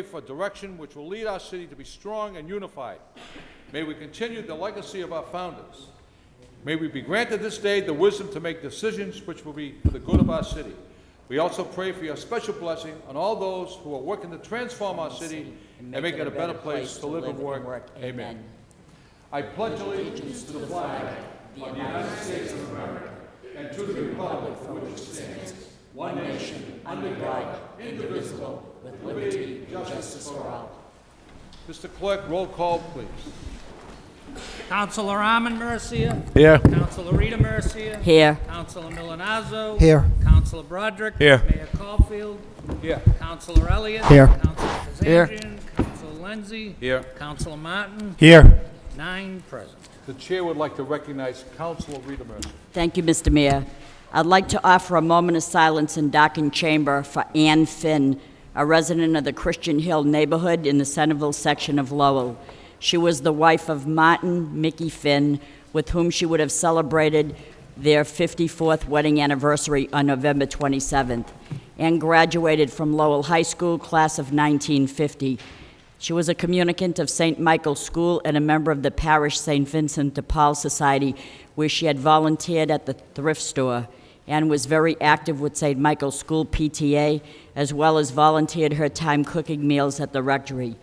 for direction which will lead our city to be strong and unified. May we continue the legacy of our founders. May we be granted this day the wisdom to make decisions which will be for the good of our city. We also pray for your special blessing on all those who are working to transform our city and make it a better place to live and work. Amen. I pledge allegiance to the flag of the United States of America and to the republic for which it stands, one nation, under God, indivisible, with liberty and justice for all. Mr. Clerk, roll call, please. Councilor Armand Mercia. Here. Councilor Rita Mercia. Here. Councilor Milanazzo. Here. Councilor Broderick. Here. Mayor Caulfield. Here. Councilor Elliott. Here. Councilor Kazandrian. Councilor Lenzi. Here. Councilor Martin. Here. 9 present. The chair would like to recognize Councilor Rita Mercer. Thank you, Mr. Mayor. I'd like to offer a moment of silence in Darken Chamber for Ann Finn, a resident of the Christian Hill neighborhood in the Centerville section of Lowell. She was the wife of Martin Mickey Finn, with whom she would have celebrated their 54th wedding anniversary on November 27th, and graduated from Lowell High School, class of 1950. She was a communicant of St. Michael's School and a member of the parish St. Vincent de Paul Society, where she had volunteered at the thrift store and was very active with St. Michael's School PTA, as well as volunteered her time cooking meals at the rectory.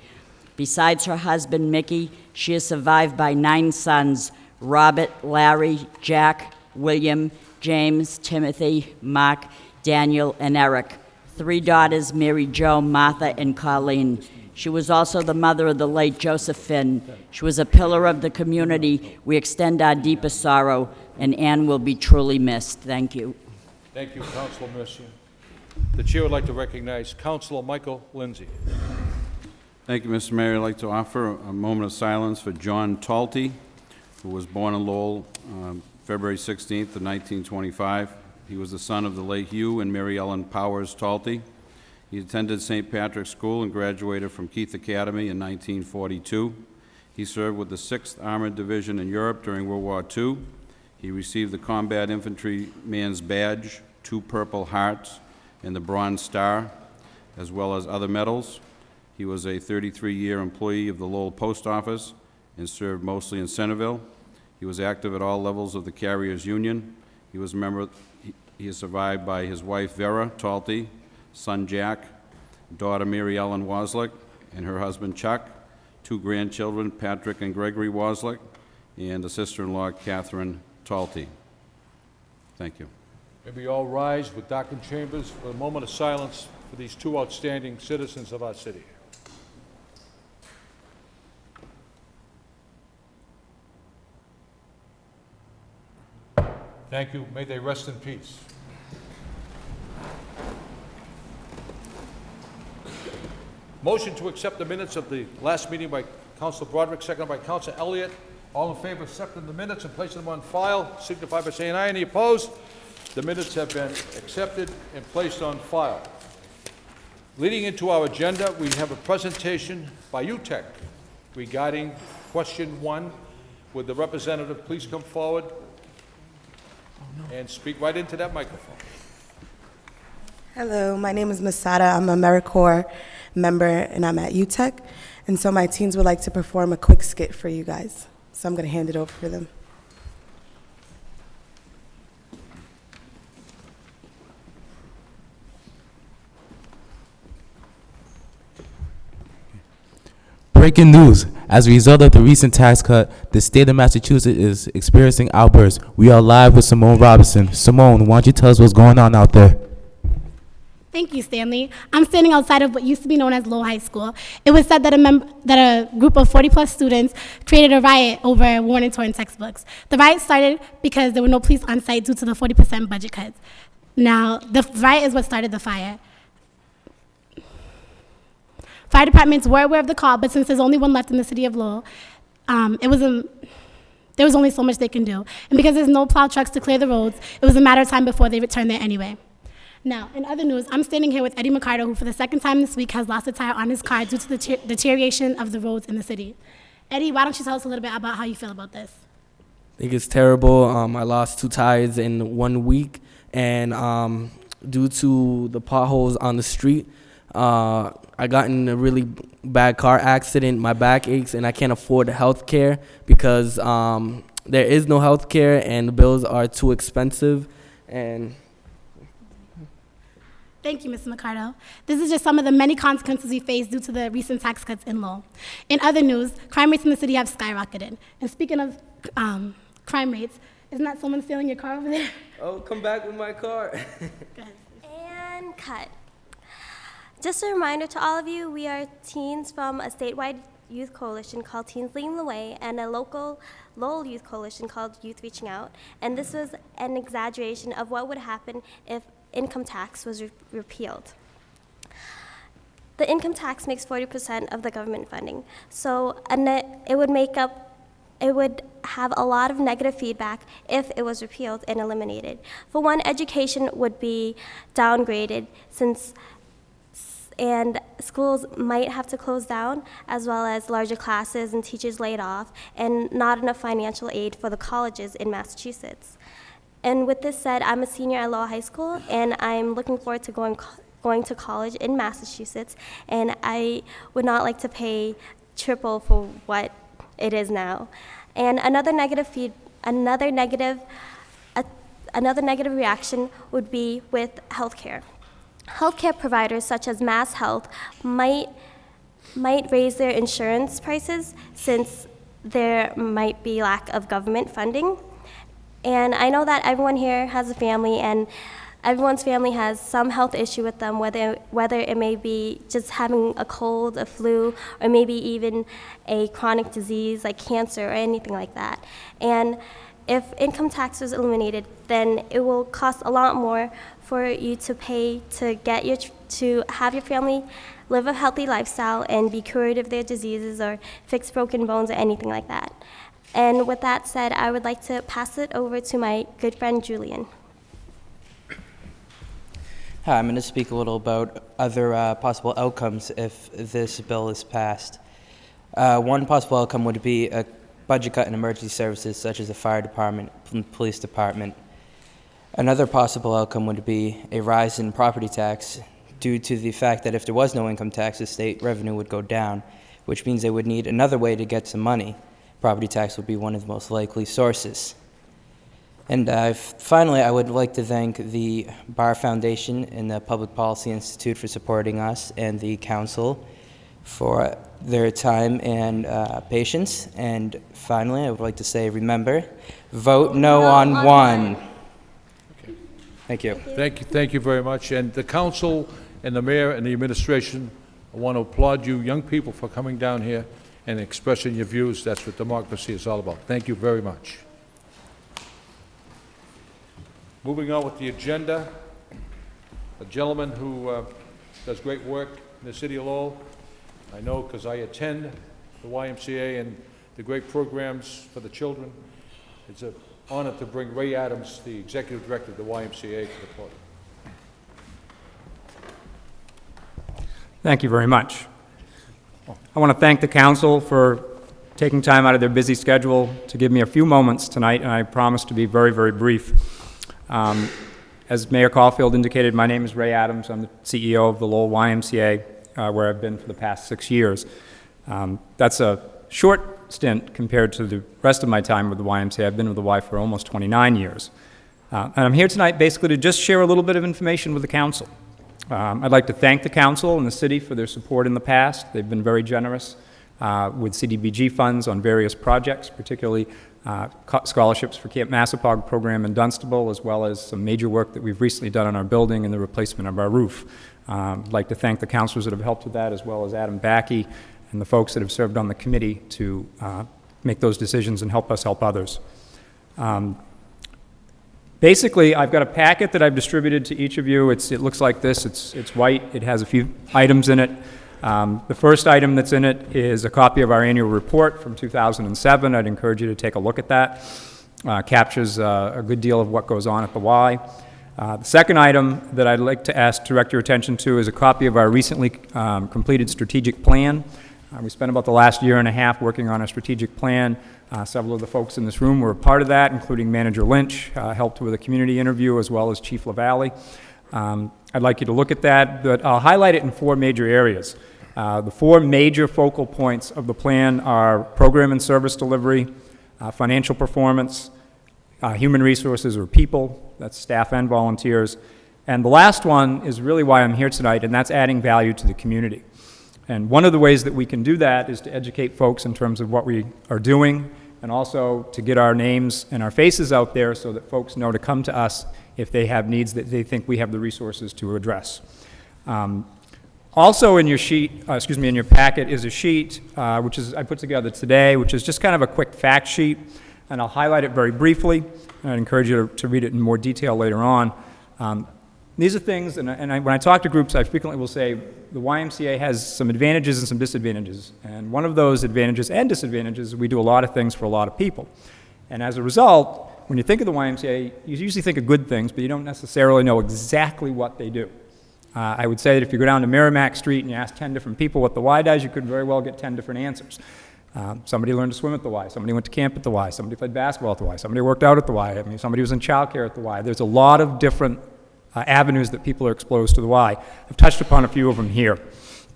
Besides her husband, Mickey, she is survived by 9 sons: Robert, Larry, Jack, William, James, Timothy, Mark, Daniel, and Eric. 3 daughters, Mary Jo, Martha, and Colleen. She was also the mother of the late Joseph Finn. She was a pillar of the community. We extend our deepest sorrow, and Anne will be truly missed. Thank you. Thank you, Councilor Mercier. The chair would like to recognize Councilor Michael Lindsay. Thank you, Mr. Mayor. I'd like to offer a moment of silence for John Talty, who was born in Lowell February 16th of 1925. He was the son of the late Hugh and Mary Ellen Powers Talty. He attended St. Patrick's School and graduated from Keith Academy in 1942. He served with the 6th Armored Division in Europe during World War II. He received the Combat Infantryman's Badge, 2 Purple Hearts, and the Bronze Star, as well as other medals. He was a 33-year employee of the Lowell Post Office and served mostly in Centerville. He was active at all levels of the Carriers Union. He was a member. He is survived by his wife Vera Talty, son Jack, daughter Mary Ellen Waslick, and her husband Chuck, 2 grandchildren, Patrick and Gregory Waslick, and a sister-in-law, Catherine Talty. Thank you. May we all rise with darkened chambers for a moment of silence for these 2 outstanding citizens of our city. Thank you. May they rest in peace. Motion to accept the minutes of the last meeting by Councilor Broderick, seconded by Councilor Elliott. All in favor of accepting the minutes and placing them on file, signify by saying aye. Any opposed? The minutes have been accepted and placed on file. Leading into our agenda, we have a presentation by UTEC regarding question 1. Would the representative please come forward and speak right into that microphone? Hello, my name is Masada. I'm a AmeriCorps member and I'm at UTEC. And so my teens would like to perform a quick skit for you guys. So I'm going to hand it over for them. Breaking news. As a result of the recent tax cut, the state of Massachusetts is experiencing outbursts. We are live with Simone Robinson. Simone, why don't you tell us what's going on out there? Thank you, Stanley. I'm standing outside of what used to be known as Lowell High School. It was said that a group of 40-plus students created a riot over worn and torn textbooks. The riot started because there were no police on site due to the 40% budget cuts. Now, the riot is what started the fire. Fire departments were aware of the call, but since there's only one left in the city of Lowell, there was only so much they can do. And because there's no plow trucks to clear the roads, it was a matter of time before they returned there anyway. Now, in other news, I'm standing here with Eddie McCarter, who for the 2nd time this week has lost a tire on his car due to the deterioration of the roads in the city. Eddie, why don't you tell us a little bit about how you feel about this? I think it's terrible. I lost 2 tires in 1 week, and due to the potholes on the street, I I got in a really bad car accident. My back aches, and I can't afford health care because there is no health care, and the bills are too expensive. And Thank you, Mr. Mercado. This is just some of the many consequences we face due to the recent tax cuts in Lowell. In other news, crime rates in the city have skyrocketed. And speaking of crime rates, isn't that someone stealing your car over there? oh, come back with my car. Go ahead. And cut. Just a reminder to all of you, we are teens from a statewide youth coalition called Teens Leading the Way and a local Lowell youth coalition called Youth Reaching Out. And this was an exaggeration of what would happen if income tax was repealed. The income tax makes 40% of the government funding. So it would have a lot of negative feedback if it was repealed and eliminated. For one, education would be downgraded and schools might have to close down, as well as larger classes and teachers laid off, and not enough financial aid for the colleges in Massachusetts. And with this said, I'm a senior at Lowell High School, and I'm looking forward to going to college in Massachusetts, and I would not like to pay triple for what it is now. And another negative reaction would be with healthcare. Healthcare providers such as Mass Health might raise their insurance prices since there might be lack of government funding. And I know that everyone here has a family, and everyone's family has some health issue with them, whether it may be just having a cold, a flu, or maybe even a chronic disease like cancer or anything like that. And if income tax was eliminated, then it will cost a lot more for you to pay to have your family live a healthy lifestyle and be cured of their diseases or fix broken bones or anything like that. And with that said, I would like to pass it over to my good friend Julian. Hi, I'm going to speak a little about other possible outcomes if this bill is passed. One possible outcome would be a budget cut in emergency services such as the fire department and police department. Another possible outcome would be a rise in property tax due to the fact that if there was no income tax, the state revenue would go down, which means they would need another way to get some money. Property tax would be one of the most likely sources. And finally, I would like to thank the Bar Foundation and the Public Policy Institute for supporting us, and the council for their time and patience. And finally, I would like to say, remember, vote no on one. Thank you. Thank you very much. And the council and the mayor and the administration, I want to applaud you young people for coming down here and expressing your views. That's what democracy is all about. Thank you very much. Moving on with the agenda, a gentleman who does great work in the city of Lowell. I know because I attend the YMCA and the great programs for the children. It's an honor to bring Ray Adams, the executive director of the YMCA, to the podium. Thank you very much. I want to thank the council for taking time out of their busy schedule to give me a few moments tonight, and I promise to be very, very brief. As Mayor Caulfield indicated, my name is Ray Adams. I'm the CEO of the Lowell YMCA, where I've been for the past 6 years. That's a short stint compared to the rest of my time with the YMCA. I've been with the Y for almost 29 years. And I'm here tonight basically to just share a little bit of information with the council. I'd like to thank the council and the city for their support in the past. They've been very generous with CDBG funds on various projects, particularly scholarships for Camp Massapog program in Dunstable, as well as some major work that we've recently done on our building and the replacement of our roof. I'd like to thank the councilors that have helped with that, as well as Adam Backey and the folks that have served on the committee to make those decisions and help us help others. Basically, I've got a packet that I've distributed to each of you. It looks like this. It's white. It has a few items in it. The first item that's in it is a copy of our annual report from 2007. I'd encourage you to take a look at that. Captures a good deal of what goes on at the Y. The second item that I'd like to direct your attention to is a copy of our recently completed strategic plan. We spent about the last year and a half working on a strategic plan. Several of the folks in this room were a part of that, including Manager Lynch, helped with a community interview, as well as Chief LaValle. I'd like you to look at that, but I'll highlight it in 4 major areas. The 4 major focal points of the plan are program and service delivery, financial performance, human resources or people, that's staff and volunteers, and the last one is really why I'm here tonight, and that's adding value to the community. And one of the ways that we can do that is to educate folks in terms of what we are doing, and also to get our names and our faces out there so that folks know to come to us if they have needs that they think we have the resources to address. Also in your sheet, in your packet is a sheet which is I put together today, which is just kind of a quick fact sheet, and I'll highlight it very briefly. I'd encourage you to read it in more detail later on. These are things, and when I talk to groups, I frequently will say the YMCA has some advantages and some disadvantages. And one of those advantages and disadvantages is we do a lot of things for a lot of people. And as a result, when you think of the YMCA, you usually think of good things, but you don't necessarily know exactly what they do. I would say that if you go down to Merrimack Street and you ask 10 different people what the Y does, you could very well get 10 different answers. Somebody learned to swim at the Y, somebody went to camp at the Y, somebody played basketball at the Y, somebody worked out at the Y, somebody was in childcare at the Y. There's a lot of different avenues that people are exposed to the Y. I've touched upon a few of them here.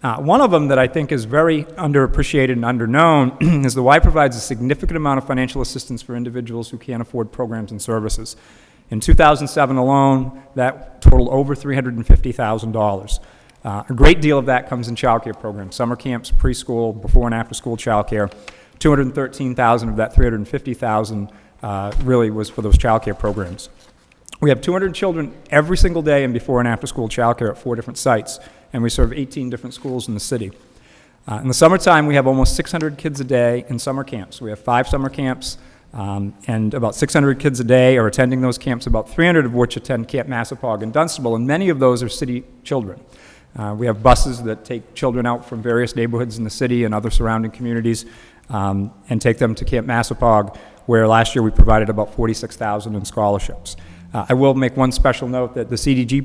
One of them that I think is very underappreciated and underknown is the Y provides a significant amount of financial assistance for individuals who can't afford programs and services. In 2007 alone, that totaled over $350,000. A great deal of that comes in child care programs, summer camps, preschool, before and after school child care. $213,000 of that $350,000 really was for those child care programs. We have 200 children every single day in before and after school child care at 4 different sites, and we serve 18 different schools in the city. In the summertime, we have almost 600 kids a day in summer camps. We have 5 summer camps, and about 600 kids a day are attending those camps, about 300 of which attend Camp Massapog and Dunstable, and many of those are city children. We have buses that take children out from various neighborhoods in the city and other surrounding communities and take them to Camp Massapog, where last year we provided about $46,000 in scholarships. I will make one special note that the CDBG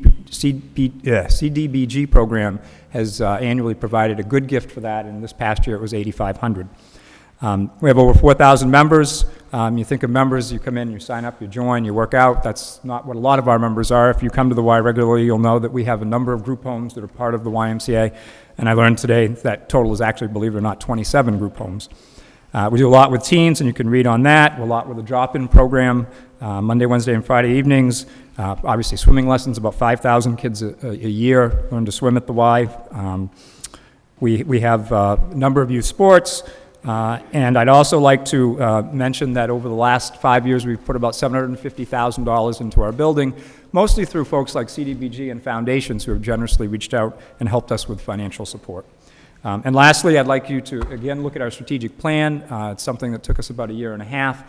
program has annually provided a good gift for that, and this past year it was $8,500. We have over 4,000 members. You think of members, you come in, you sign up, you join, you work out. That's not what a lot of our members are. If you come to the Y regularly, you'll know that we have a number of group homes that are part of the YMCA, and I learned today that total is actually, believe it or not, 27 group homes. We do a lot with teens, and you can read on that. A lot with the drop-in program, Monday, Wednesday, and Friday evenings. Obviously, swimming lessons, about 5,000 kids a year learn to swim at the Y. We have a number of youth sports, and I'd also like to mention that over the last 5 years, we've put about $750,000 into our building, mostly through folks like CDBG and foundations who have generously reached out and helped us with financial support. And lastly, I'd like you to, again, look at our strategic plan. It's something that took us about a year and a half.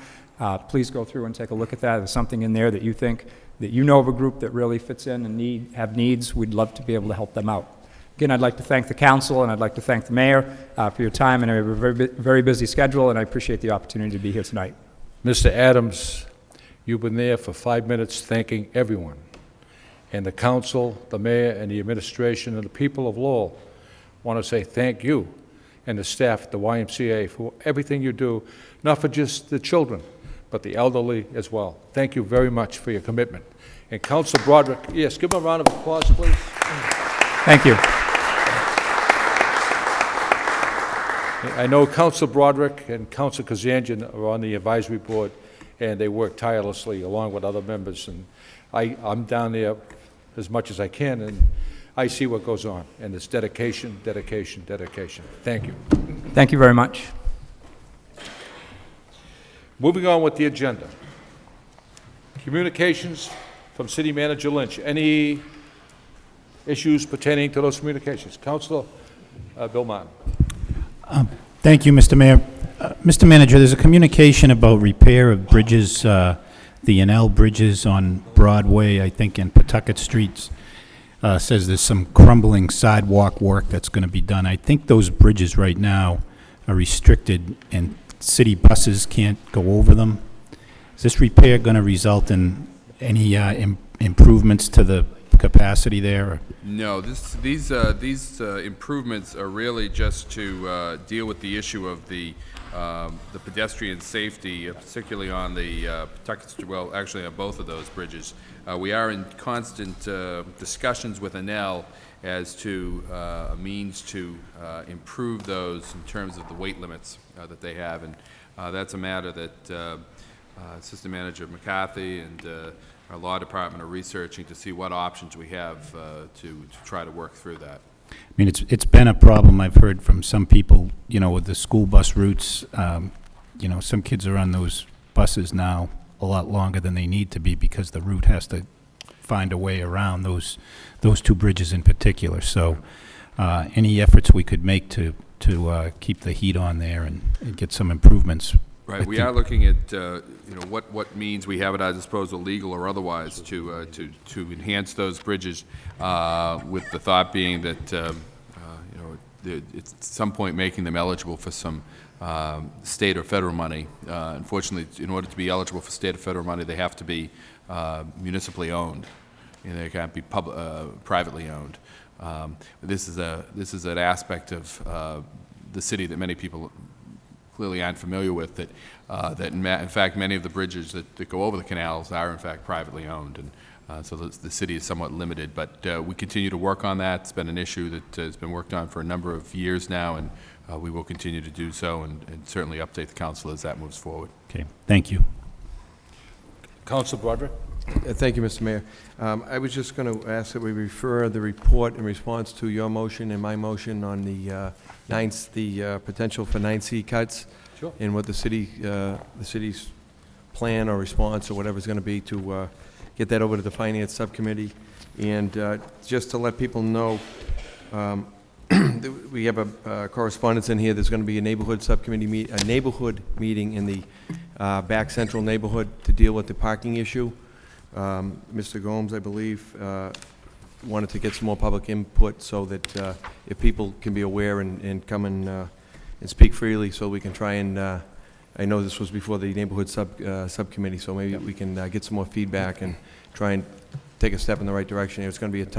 Please go through and take a look at that. If there's something in there that you think that you know of a group that really fits in and have needs, we'd love to be able to help them out. Again, I'd like to thank the council, and I'd like to thank the mayor for your time, and I have a very busy schedule, and I appreciate the opportunity to be here tonight. Mr. Adams, you've been there for 5 minutes thanking everyone, and the council, the mayor, and the administration, and the people of Lowell want to say thank you and the staff at the YMCA for everything you do, not for just the children, but the elderly as well. Thank you very much for your commitment. And Councilor Broderick, yes, give him a round of applause, please. Thank you. I know Councilor Broderick and Councilor Kazanjian are on the advisory board, and they work tirelessly along with other members. And I'm down there as much as I can, and I see what goes on, and it's dedication, dedication, dedication. Thank you. Thank you very much. Moving on with the agenda. Communications from City Manager Lynch. Any issues pertaining to those communications? Councilor Bill Martin. Thank you, Mr. Mayor. Mr. Manager, there's a communication about repair of bridges, the NL bridges on Broadway, I think, and Pawtucket Streets. Says there's some crumbling sidewalk work that's going to be done. I think those bridges right now are restricted and city buses can't go over them. Is this repair going to result in any improvements to the capacity there? Or? No, these improvements are really just to deal with the issue of the pedestrian safety, particularly on the Pawtucket, well, actually on both of those bridges. We are in constant discussions with Enel as to a means to improve those in terms of the weight limits that they have, and that's a matter that Assistant Manager McCarthy and our law department are researching to see what options we have to try to work through that. I mean, it's been a problem I've heard from some people, you know, with the school bus routes. You know, some kids are on those buses now a lot longer than they need to be because the route has to find a way around those two bridges in particular. So any efforts we could make to keep the heat on there and get some improvements. Right, we are looking at you know, what means we have at our disposal, legal or otherwise, to enhance those bridges, with the thought being that you know, it's at some point making them eligible for some state or federal money. Unfortunately, in order to be eligible for state or federal money, they have to be municipally owned, and they can't be privately owned. This is an aspect of the city that many people clearly aren't familiar with, that in fact many of the bridges that go over the canals are in fact privately owned, and so the city is somewhat limited, but we continue to work on that. It's been an issue that has been worked on for a number of years now, and we will continue to do so, and certainly update the council as that moves forward. Okay, thank you. Council Broderick? Thank you, Mr. Mayor. I was just going to ask that we refer the report in response to your motion and my motion on the potential for 9C cuts. Sure. And what the city's plan or response or whatever is going to be to get that over to the Finance Subcommittee. And just to let people know, we have a correspondence in here. There's going to be a neighborhood subcommittee neighborhood meeting in the back central neighborhood to deal with the parking issue. Mr. Gomes, I believe, wanted to get some more public input so that if people can be aware and come and speak freely, so we can try and, I know this was before the neighborhood subcommittee, so maybe we can get some more feedback and try and take a step in the right direction. It's going to be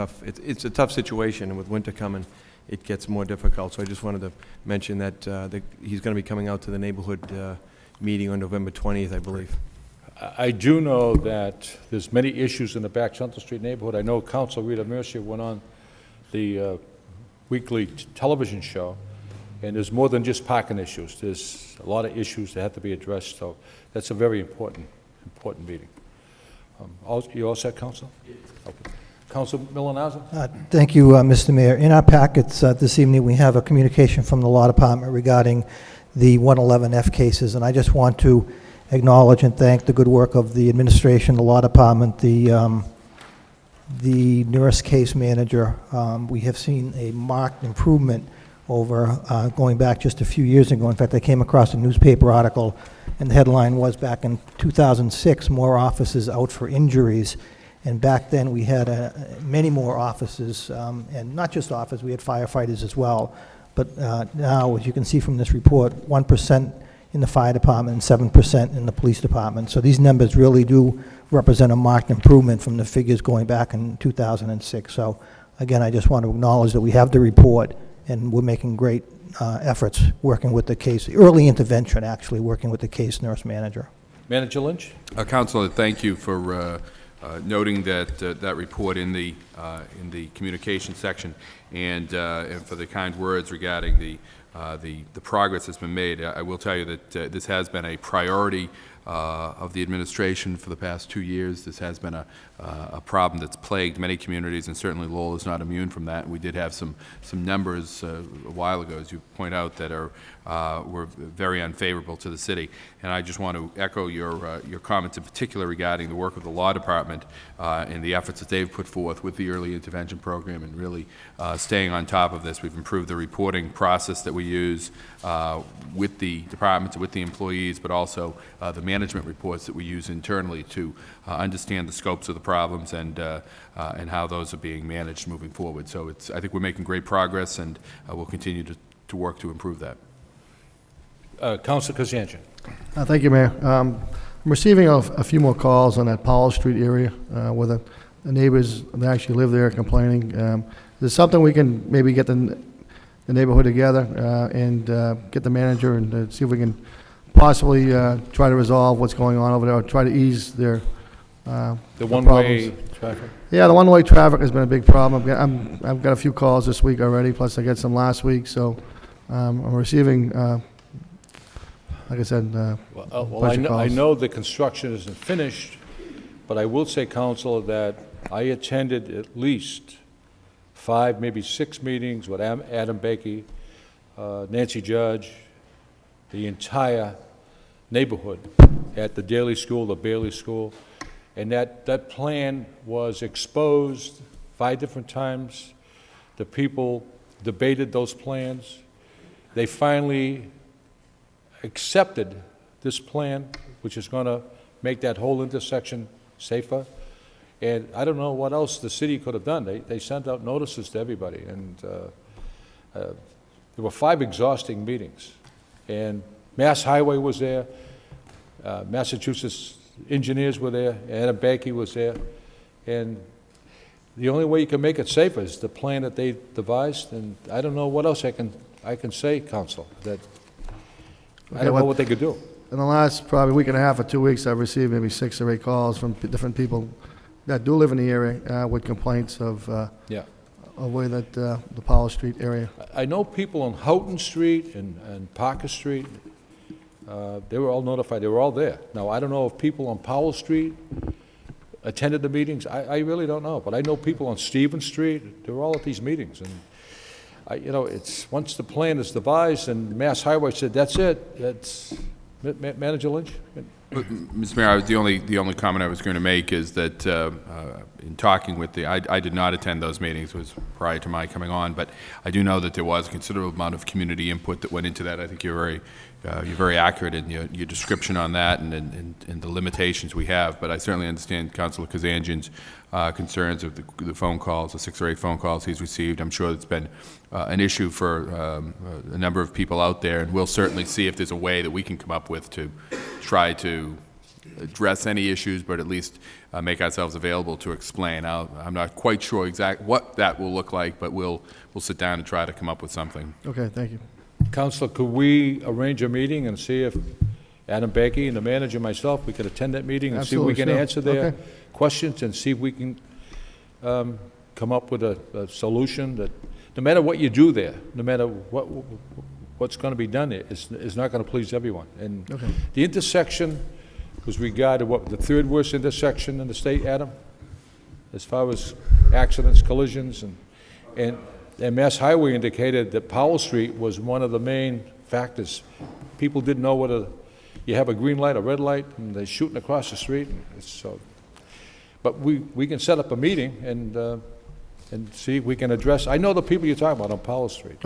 it's a tough situation, and with winter coming, it gets more difficult. So I just wanted to mention that, he's going to be coming out to the neighborhood meeting on November 20th, I believe. I do know that there's many issues in the back Central Street neighborhood. I know Council Rita Mercier went on the weekly television show, and there's more than just parking issues. There's a lot of issues that have to be addressed, so that's a very important meeting. You all set, Council? Yes. Okay. Council Milonazo? Thank you, Mr. Mayor. In our packets this evening, we have a communication from the Law Department regarding the 111F cases, and I just want to acknowledge and thank the good work of the administration, the Law Department, the nurse case manager. We have seen a marked improvement over going back just a few years ago. In fact, I came across a newspaper article, and the headline was, back in 2006, more officers out for injuries. And back then, we had many more officers, and not just officers, we had firefighters as well. But now, as you can see from this report, 1% in the fire department and 7% in the police department. So these numbers really do represent a marked improvement from the figures going back in 2006. So again, I just want to acknowledge that we have the report, and we're making great efforts working with the case, early intervention actually, working with the case nurse manager. Manager Lynch? Councilor, thank you for noting that report in the communication section, and for the kind words regarding the progress that's been made. I will tell you that this has been a priority of the administration for the past 2 years. This has been a problem that's plagued many communities, and certainly Lowell is not immune from that. We did have some numbers a while ago, as you point out, that were very unfavorable to the city. And I just want to echo your comments in particular regarding the work of the Law Department and the efforts that they've put forth with the early intervention program, and really staying on top of this. We've improved the reporting process that we use with the departments, with the employees, but also the management reports that we use internally to understand the scopes of the problems and how those are being managed moving forward. So I think we're making great progress, and we'll continue to work to improve that. Councilor Kazanjian. Thank you, Mayor. I'm receiving a few more calls on that Powell Street area where the the neighbors that actually live there complaining. There's something we can maybe get the neighborhood together and get the manager and see if we can possibly try to resolve what's going on over there, or try to ease their The one-way traffic? Yeah, the one-way traffic has been a big problem. I've got a few calls this week already, plus I got some last week, so I'm receiving, like I said, a Well, bunch of I calls. know the construction isn't finished, but I will say, Councilor, that I attended at least 5, maybe 6 meetings with Adam Bakey, Nancy Judge, the entire neighborhood at the Daly School, the Bailey School, and that plan was exposed 5 different times. The people debated those plans. They finally accepted this plan, which is going to make that whole intersection safer. And I don't know what else the city could have done. They sent out notices to everybody, and there were 5 exhausting meetings. And Mass Highway was there, Massachusetts engineers were there, Adam Bakey was there, and the only way you can make it safer is the plan that they devised, and I don't know what else I can say, Council, that I don't know what they could do. In the last probably week and a half or 2 weeks, I've received maybe 6 or 8 calls from different people that do live in the area with complaints of way that the Powell Street area. I know people on Houghton Street and Parker Street, they were all notified, they were all there. Now, I don't know if people on Powell Street attended the meetings, I really don't know, but I know people on Stevens Street, they were all at these meetings, and it's, once the plan is devised and Mass Highway said, that's it, that's, Manager Lynch? Mr. Mayor, the only comment I was going to make is that in talking with I did not attend those meetings, it was prior to my coming on, but I do know that there was a considerable amount of community input that went into that. I think you're very accurate in your description on that and the limitations we have, but I certainly understand Councilor Kazanjian's concerns of the phone calls, the 6 or 8 phone calls he's received. I'm sure it's been an issue for a number of people out there, and we'll certainly see if there's a way that we can come up with to try to address any issues, but at least make ourselves available to explain. I'm not quite sure exactly what that will look like, but we'll sit down and try to come up with something. Okay, thank you. Councilor, could we arrange a meeting and see if Adam Bakey and the manager and myself, we could attend that meeting and see if we can answer their questions and see if we can come up with a solution that, no matter what you do there, no matter what's going to be done there, is not going to please everyone. And the intersection was regarded what the 3rd worst intersection in the state, Adam, as far as accidents, collisions, and Mass Highway indicated that Powell Street was one of the main factors. People didn't know whether you have a green light, a red light, and they're shooting across the street. And so, but we can set up a meeting and see if we can address. I know the people you're talking about on Powell Street.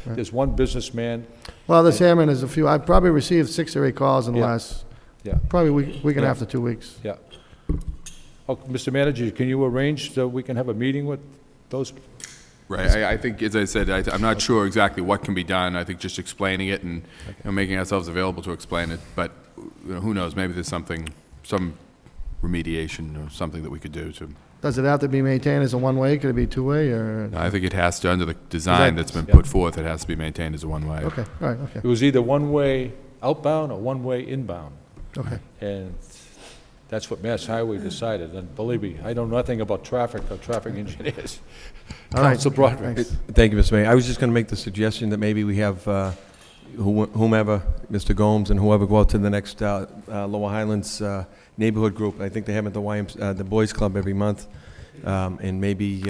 There's one businessman. Well, the chairman is a few. I've probably received 6 or 8 calls in the last probably week and a half to 2 weeks. Yeah. Oh, Mr. Manager, can you arrange so we can have a meeting with those? Right. I think, as I said, I'm not sure exactly what can be done. I think just explaining it and making ourselves available to explain it. But who knows? Maybe there's some remediation or something that we could do to. Does it have to be maintained as a one-way? Could it be two-way, or? I think it has to, under the design that's been put forth, it has to be maintained as a one-way. Okay. All right. Okay. It was either one-way outbound or one-way inbound. Okay. And that's what Mass Highway decided. And believe me, I know nothing about traffic or traffic engineers. All right. Council Broderick. Thank you, Mr. Mayor. I was just going to make the suggestion that maybe we have whomever, Mr. Gomes and whoever, go out to the next Lower Highlands neighborhood group. I think they have at the Boys Club every month. And maybe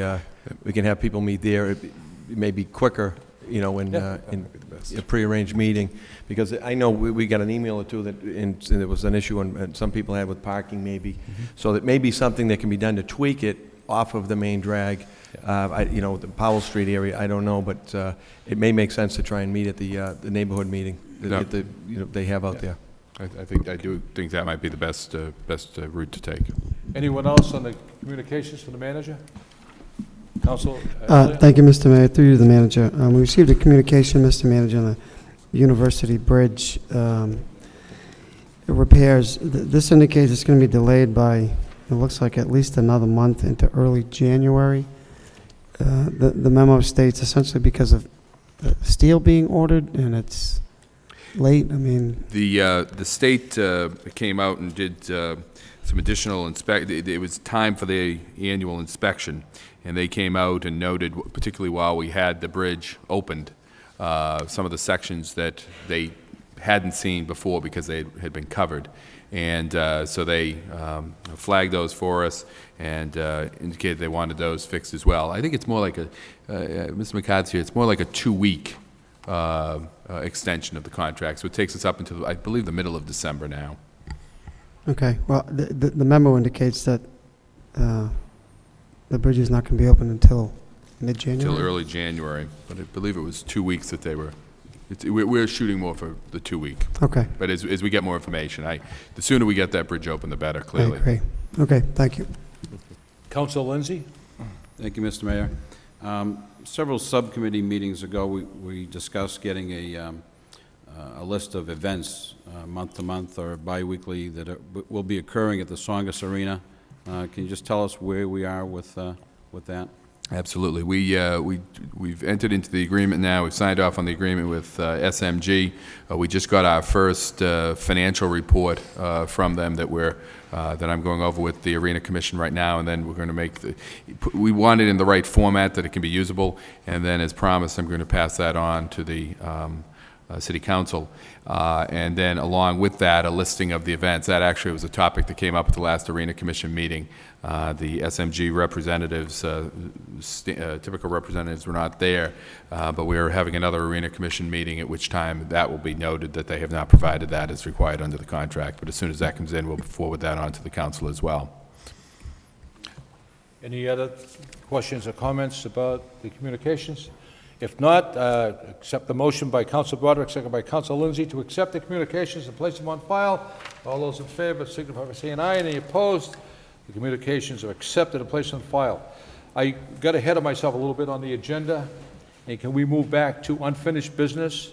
we can have people meet there. It may be quicker, in a prearranged meeting, because I know we got an email or two that and there was an issue and some people had with parking maybe. So that may be something that can be done to tweak it off of the main drag. The Powell Street area, I don't know, but it may make sense to try and meet at the neighborhood meeting that they have out there. I do think that might be the best route to take. Anyone else on the communications from the manager? Council? Thank you, Mr. Mayor. Through you, the manager. We received a communication, Mr. Manager, on the University Bridge repairs. This indicates it's going to be delayed by it looks like at least another month into early January. The memo states essentially because of steel being ordered and it's late. I mean, The state came out and did some additional it was time for the annual inspection, and they came out and noted, particularly while we had the bridge opened, some of the sections that they hadn't seen before because they had been covered. And so they flagged those for us and indicated they wanted those fixed as well. I think it's more like Mr. McCarthy's here, it's more like a 2-week extension of the contract. So it takes us up until, I believe, the middle of December now. okay. Well, the memo indicates that the bridge is not going to be open until mid-January? Until early January, but I believe it was 2 weeks that they were. We're shooting more for the 2-week. Okay. But as we get more information, the sooner we get that bridge open, the better, clearly. I agree. Okay, thank you. Councilor Lindsay? Thank you, Mr. Mayor. Several subcommittee meetings ago, we discussed getting a list of events month to month or biweekly that will be occurring at the Songus Arena. Can you just tell us where we are with that? Absolutely. We've entered into the agreement now. We've signed off on the agreement with SMG. We just got our first financial report from them that I'm going over with the Arena Commission right now, and then we're going to we want it in the right format that it can be usable, and then as promised, I'm going to pass that on to the City Council. And then along with that, a listing of the events. That actually was a topic that came up at the last Arena Commission meeting. The SMG representatives, typical representatives, were not there, but we are having another Arena Commission meeting, at which time that will be noted that they have not provided that as required under the contract. But as soon as that comes in, we'll forward that on to the council as well. Any other questions or comments about the communications? If not, accept the motion by Council Broderick, second by Council Lindsay, to accept the communications and place them on file. All those in favor signify by saying aye. Any opposed? The communications are accepted and placed on file. I got ahead of myself a little bit on the agenda. And can we move back to unfinished business?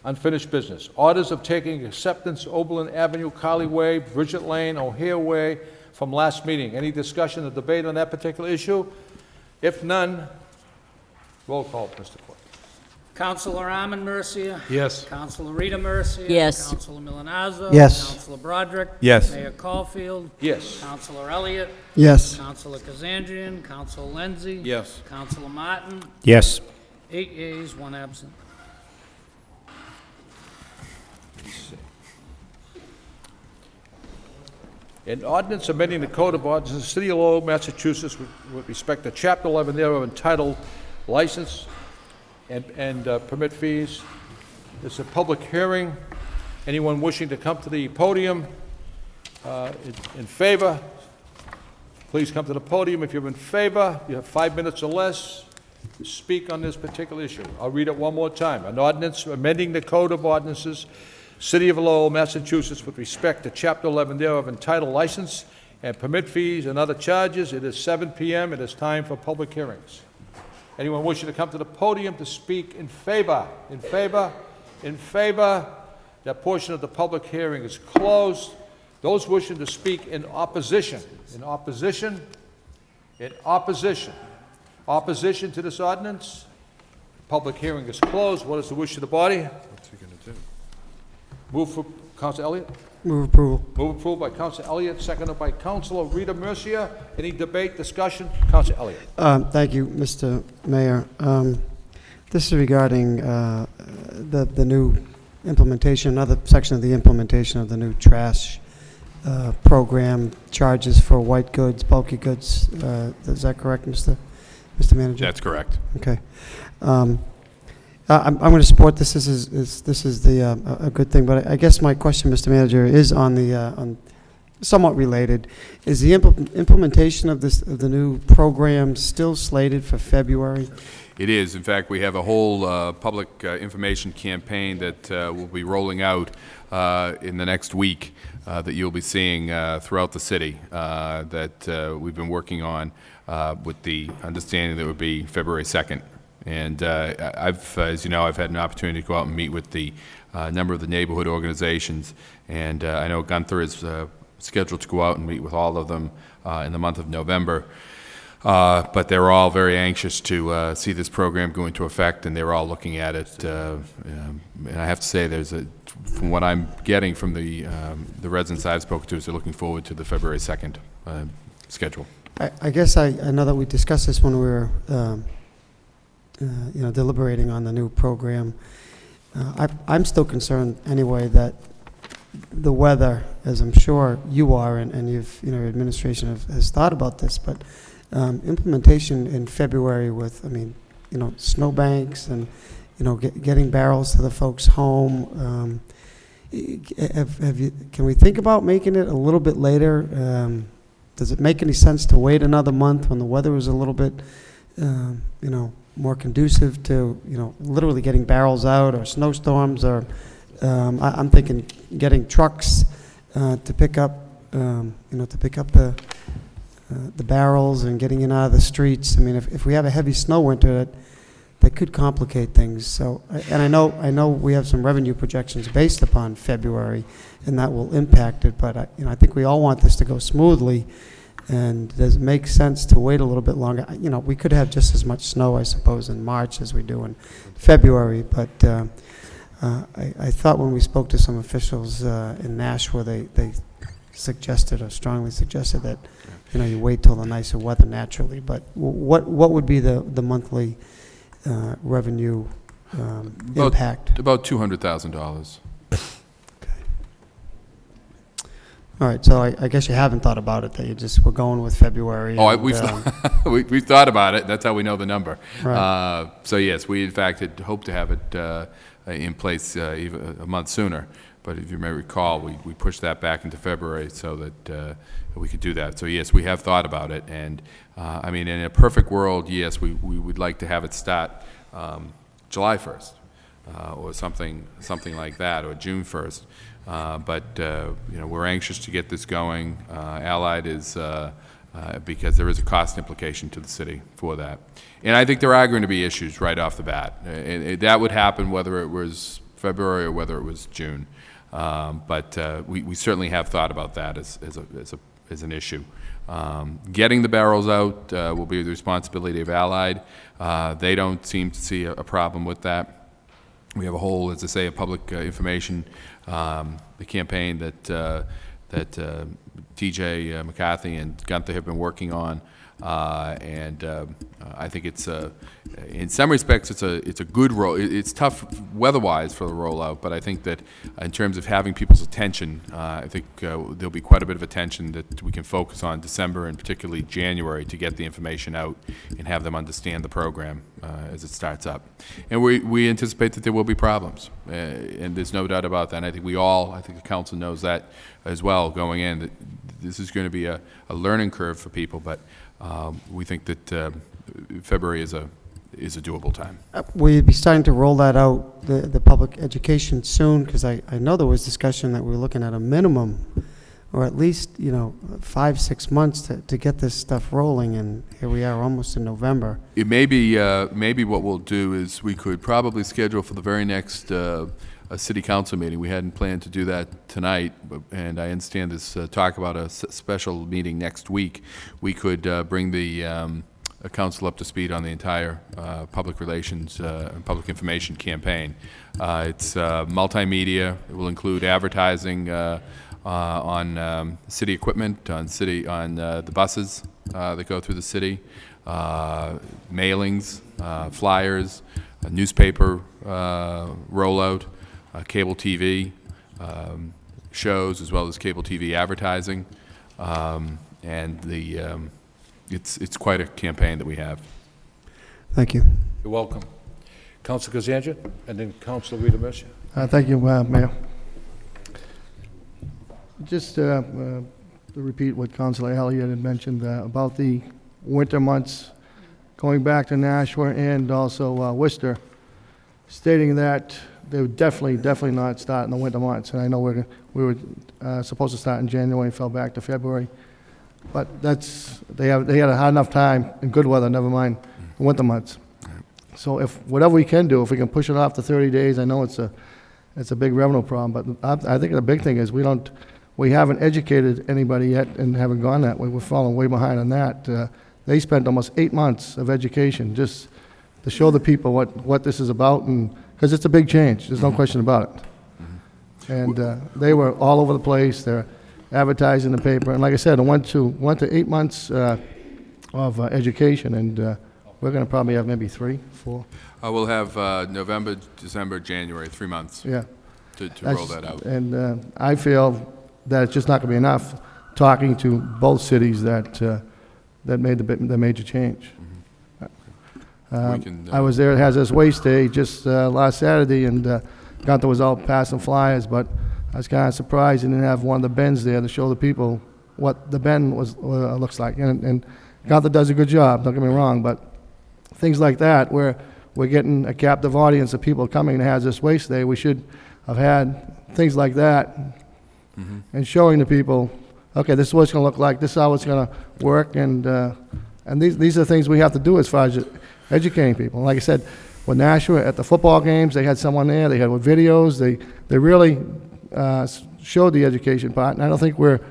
Unfinished business. Orders of taking acceptance, Oberlin Avenue, Carly Way, Bridget Lane, O'Hare Way, from last meeting. Any discussion or debate on that particular issue? If none, roll call, Mr. Clerk. Councilor Armin Mercia. Yes. Councilor Rita Mercia. Yes. Councilor Milonazo. Yes. Councilor Broderick. Yes. Mayor Caulfield. Yes. Councilor Elliott. Yes. Councilor Kazandrian. Councilor Lenzi. Yes. Councilor Martin. Yes. 8 yeas, 1 absent. An ordinance amending the Code of Ordinances of the City of Lowell, Massachusetts, with respect to Chapter 11 thereof, entitled License and Permit Fees. This is a public hearing. Anyone wishing to come to the podium in favor, please come to the podium. If you're in favor, you have 5 minutes or less to speak on this particular issue. I'll read it one more time. An ordinance amending the Code of Ordinances, City of Lowell, Massachusetts, with respect to Chapter 11 thereof, entitled License and Permit Fees and Other Charges. It is 7 p.m. It is time for public hearings. Anyone wishing to come to the podium to speak in favor? In favor? In favor? That portion of the public hearing is closed. Those wishing to speak in opposition? In opposition? In opposition? Opposition to this ordinance? Public hearing is closed. What is the wish of the body? What's he going to do? Move for Council Elliott. Move approval. Move approval by Council Elliott, seconded by Councilor Rita Mercia. Any debate, discussion? Council Elliott. Thank you, Mr. Mayor. This is regarding the new implementation, another section of the implementation of the new trash program, charges for white goods, bulky goods. Is that correct, Mr. Manager? That's correct. Okay. I'm going to support this. This is a good thing, but I guess my question, Mr. Manager, is on somewhat related. Is the implementation of the new program still slated for February? It is. In fact, we have a whole public information campaign that will be rolling out in the next week that you'll be seeing throughout the city that we've been working on with the understanding that it would be February 2nd. And as you know, I've had an opportunity to go out and meet with the number of the neighborhood organizations, and I know Gunther is scheduled to go out and meet with all of them in the month of November. But they're all very anxious to see this program go into effect, and they're all looking at it. And I have to say, from what I'm getting from the residents I've spoken to, is they're looking forward to the February 2nd schedule. I guess I know that we discussed this when we were deliberating on the new program. I'm still concerned anyway that the weather, as I'm sure you are, and your administration has thought about this, but implementation in February with, snowbanks and, getting barrels to the folks home. Can we think about making it a little bit later? Does it make any sense to wait another month when the weather is a little bit, more conducive to, literally getting barrels out, or snowstorms, or I'm thinking getting trucks to pick up, the barrels and getting in out of the streets. I mean, if we have a heavy snow winter, that could complicate things. So, and I know we have some revenue projections based upon February, and that will impact it. But I think we all want this to go smoothly. And does it make sense to wait a little bit longer? We could have just as much snow, I suppose, in March as we do in February. But I thought when we spoke to some officials in Nashua, they suggested or strongly suggested that you wait till the nicer weather naturally. But what would be the monthly revenue impact? About $200,000. All right, so I guess you haven't thought about it, that you just were going with February. Oh, we've thought about it. That's how we know the number. Right. So yes, we in fact had hoped to have it in place even a month sooner. But if you may recall, we pushed that back into February so that we could do that. So yes, we have thought about it. And in a perfect world, yes, we would like to have it start July 1st or something like that, or June 1st. But we're anxious to get this going. Allied is because there is a cost implication to the city for that, and I think there are going to be issues right off the bat. That would happen whether it was February or whether it was June. But we certainly have thought about that as an issue. Getting the barrels out will be the responsibility of Allied. They don't seem to see a problem with that. We have a whole, as I say, a public information the campaign that TJ McCarthy and Gunther have been working on, and I think it's in some respects it's a good roll. It's tough weather-wise for the rollout, but I think that in terms of having people's attention, I think there'll be quite a bit of attention that we can focus on December and particularly January to get the information out and have them understand the program as it starts up. And we anticipate that there will be problems, and there's no doubt about that. And I think the council knows that as well going in, that this is going to be a learning curve for people, but we think that February is a doable time. Will you be starting to roll that out, the public education, soon? Because I know there was discussion that we were looking at a minimum, or at least 5-6 months to get this stuff rolling, and here we are almost in November. It may be maybe what we'll do is we could probably schedule for the very next city council meeting. We hadn't planned to do that tonight, and I understand this talk about a special meeting next week. We could bring the council up to speed on the entire public relations and public information campaign. It's multimedia. It will include advertising on city equipment, on the buses that go through the city, mailings, flyers, a newspaper rollout, cable TV shows, as well as cable TV advertising, and it's quite a campaign that we have. Thank you. You're welcome. Councilor Kazandjian, and then Councilor Rita Mercia. Thank you, Mayor. Just to repeat what Councilor Elliott had mentioned about the winter months, going back to Nashua and also Worcester, stating that they would definitely not start in the winter months. And I know we were supposed to start in January and fell back to February. But they had a hard enough time in good weather, never mind the winter months. So if whatever we can do, if we can push it off to 30 days, I know it's a big revenue problem, but I think the big thing is we don't we haven't educated anybody yet and haven't gone that way. We're falling way behind on that. They spent almost 8 months of education just to show the people what this is about, and because it's a big change. There's no question about it. And they were all over the place. They're advertising in the paper. And like I said, it went to 8 months of education, and we're going to probably have maybe 3, 4. We'll have November, December, January, 3 months. Yeah. To roll that out. And I feel that it's just not going to be enough talking to both cities that made the major change. I was there at Hazardous Waste Day just last Saturday, and Gunther was out passing flyers, but I was kind of surprised he didn't have one of the bins there to show the people what the bin looks like. And Gunther does a good job, don't get me wrong, but things like that, where we're getting a captive audience of people coming to Hazardous Waste Day, we should have had things like that, and showing the people, okay, this is what it's going to look like, this is how it's going to work, and these are things we have to do as far as educating people. And like I said, with Nashua, at the football games, they had someone there, they had with videos, they really showed the education part, and I don't think we're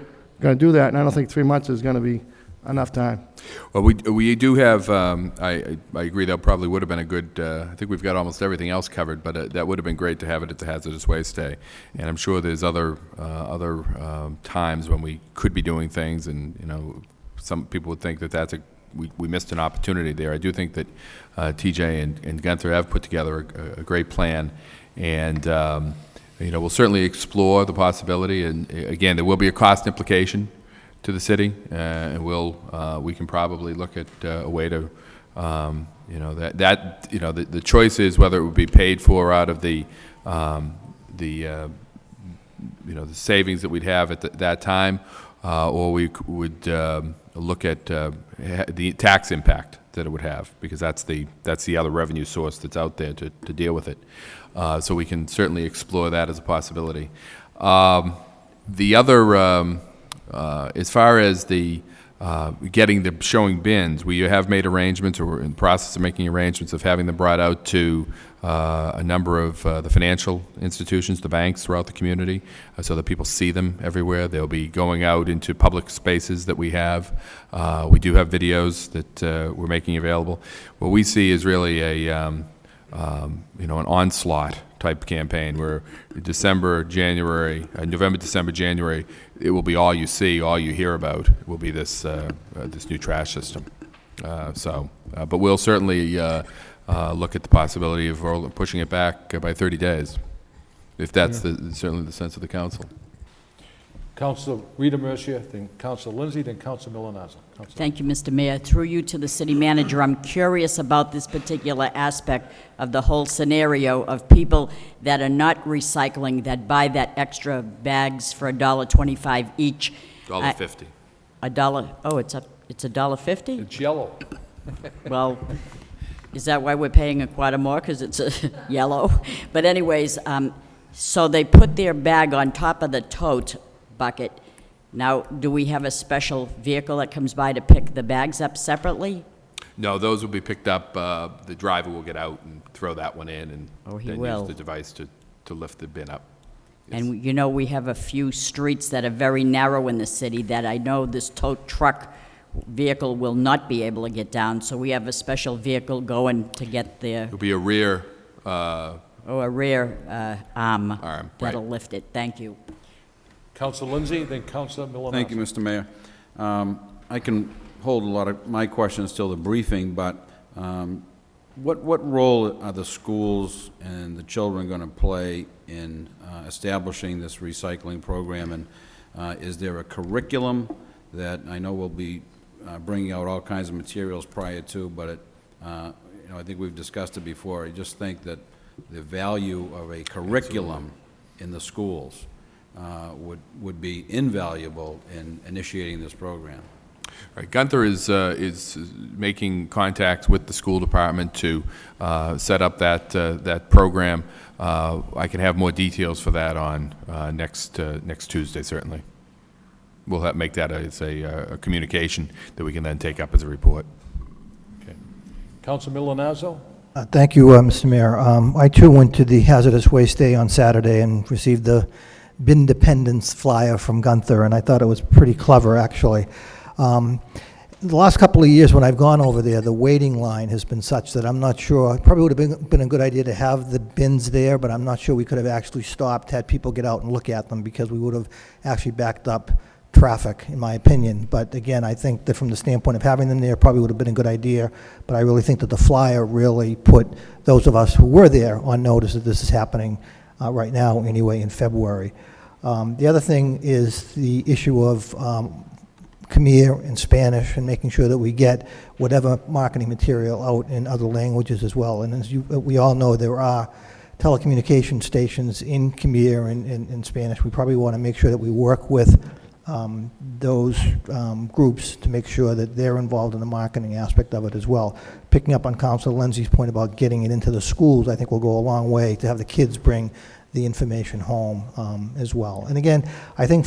going to do that, and I don't think 3 months is going to be enough time. Well, we do have, I agree that probably would have been a good, I think we've got almost everything else covered, but that would have been great to have it at the Hazardous Waste Day. And I'm sure there's other times when we could be doing things, and, you know, some people would think that we missed an opportunity there. I do think that TJ and Gunther have put together a great plan, and you know, we'll certainly explore the possibility, and again, there will be a cost implication to the city, and we can probably look at a way to, you know, the choice is whether it would be paid for out of the you know, the savings that we'd have at that time, or we would look at the tax impact that it would have, because that's the other revenue source that's out there to deal with it. So we can certainly explore that as a possibility. The other, as far as the showing bins, we have made arrangements, or we're in the process of making arrangements of having them brought out to a number of the financial institutions, the banks throughout the community, so that people see them everywhere. They'll be going out into public spaces that we have. We do have videos that we're making available. What we see is really a you know, an onslaught type campaign where November, December, January, it will be all you see, all you hear about will be this this new trash system. But we'll certainly look at the possibility of pushing it back by 30 days, if that's certainly the sense of the council. Councilor Rita Mercier, then Councilor Lindsay, then Councilor Milonazo. Thank you, Mr. Mayor. Through you to the city manager, I'm curious about this particular aspect of the whole scenario of people that are not recycling, that buy that extra bags for $1.25 each. $1.50. $1. Oh, it's $1.50? It's yellow. Well, is that why we're paying a quarter more, because it's yellow? But anyways, so they put their bag on top of the tote bucket. Now, do we have a special vehicle that comes by to pick the bags up separately? No, those will be picked up. The driver will get out and throw that one in, and then use the device to lift the bin up. Yes. And you know, we have a few streets that are very narrow in the city that I know this tow truck vehicle will not be able to get down, so we have a special vehicle going to get there. It'll be a rear... a rear arm that'll right. lift it. Thank you. Councilor Lindsay, then Councilor Milonazo. Thank you, Mr. Mayor. I can hold a lot of my questions till the briefing, but what role are the schools and the children going to play in establishing this recycling program? And is there a curriculum that I know will be bringing out all kinds of materials prior to, but you know, I think we've discussed it before. I just think that the value of a curriculum in the schools would be invaluable in initiating this program. Right. Gunther is making contacts with the school department to set up that program. I can have more details for that on next Tuesday, certainly. We'll make that as a communication that we can then take up as a report. Okay. Councilor Milonazo. Thank you, Mr. Mayor. I too went to the Hazardous Waste Day on Saturday and received the bin dependence flyer from Gunther, and I thought it was pretty clever, actually. The last couple of years when I've gone over there, the waiting line has been such that I'm not sure, it probably would have been a good idea to have the bins there, but I'm not sure we could have actually stopped, had people get out and look at them, because we would have actually backed up traffic, in my opinion. But again, I think that from the standpoint of having them there, probably would have been a good idea, but I really think that the flyer really put those of us who were there on notice that this is happening right now, anyway, in February. The other thing is the issue of Khmer and Spanish, and making sure that we get whatever marketing material out in other languages as well. And as we all know, there are telecommunication stations in Khmer and in Spanish. We probably want to make sure that we work with those groups to make sure that they're involved in the marketing aspect of it as well. Picking up on Councilor Lindsay's point about getting it into the schools, I think will go a long way to have the kids bring the information home as well. And again, I think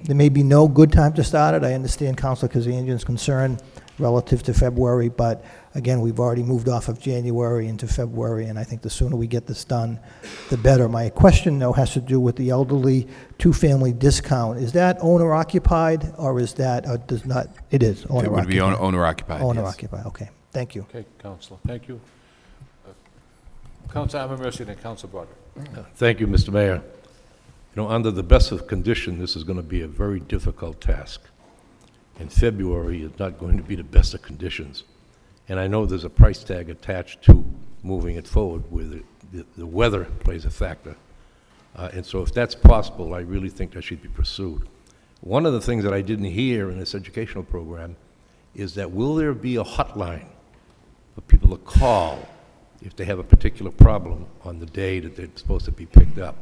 there may be no good time to start it. I understand Councilor Kazanjian's concern relative to February, but again, we've already moved off of January into February, and I think the sooner we get this done, the better. My question, though, has to do with the elderly two-family discount. Is that owner-occupied, or is that, does not, it is owner-occupied? It would be owner-occupied, yes. Owner-occupied, okay. Thank you. Okay, Councilor, thank you. Councilor Ammermercy and Councilor Broderick. Thank you, Mr. Mayor. You know, under the best of conditions, this is going to be a very difficult task. In February is not going to be the best of conditions. And I know there's a price tag attached to moving it forward where the weather plays a factor. And so if that's possible, I really think that should be pursued. One of the things that I didn't hear in this educational program is that will there be a hotline for people to call if they have a particular problem on the day that they're supposed to be picked up?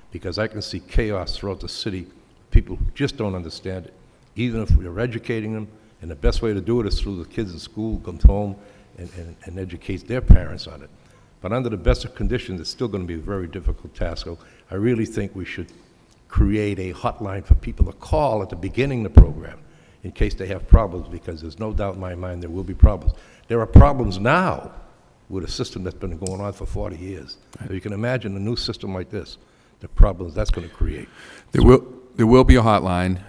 Because I can see chaos throughout the city. People just don't understand it. Even if we're educating them, and the best way to do it is through the kids in school, comes home and educates their parents on it. But under the best of conditions, it's still going to be a very difficult task. So I really think we should create a hotline for people to call at the beginning of the program in case they have problems, because there's no doubt in my mind there will be problems. There are problems now with a system that's been going on for 40 years. So you can imagine a new system like this, the problems that's going to create. There will be a hotline,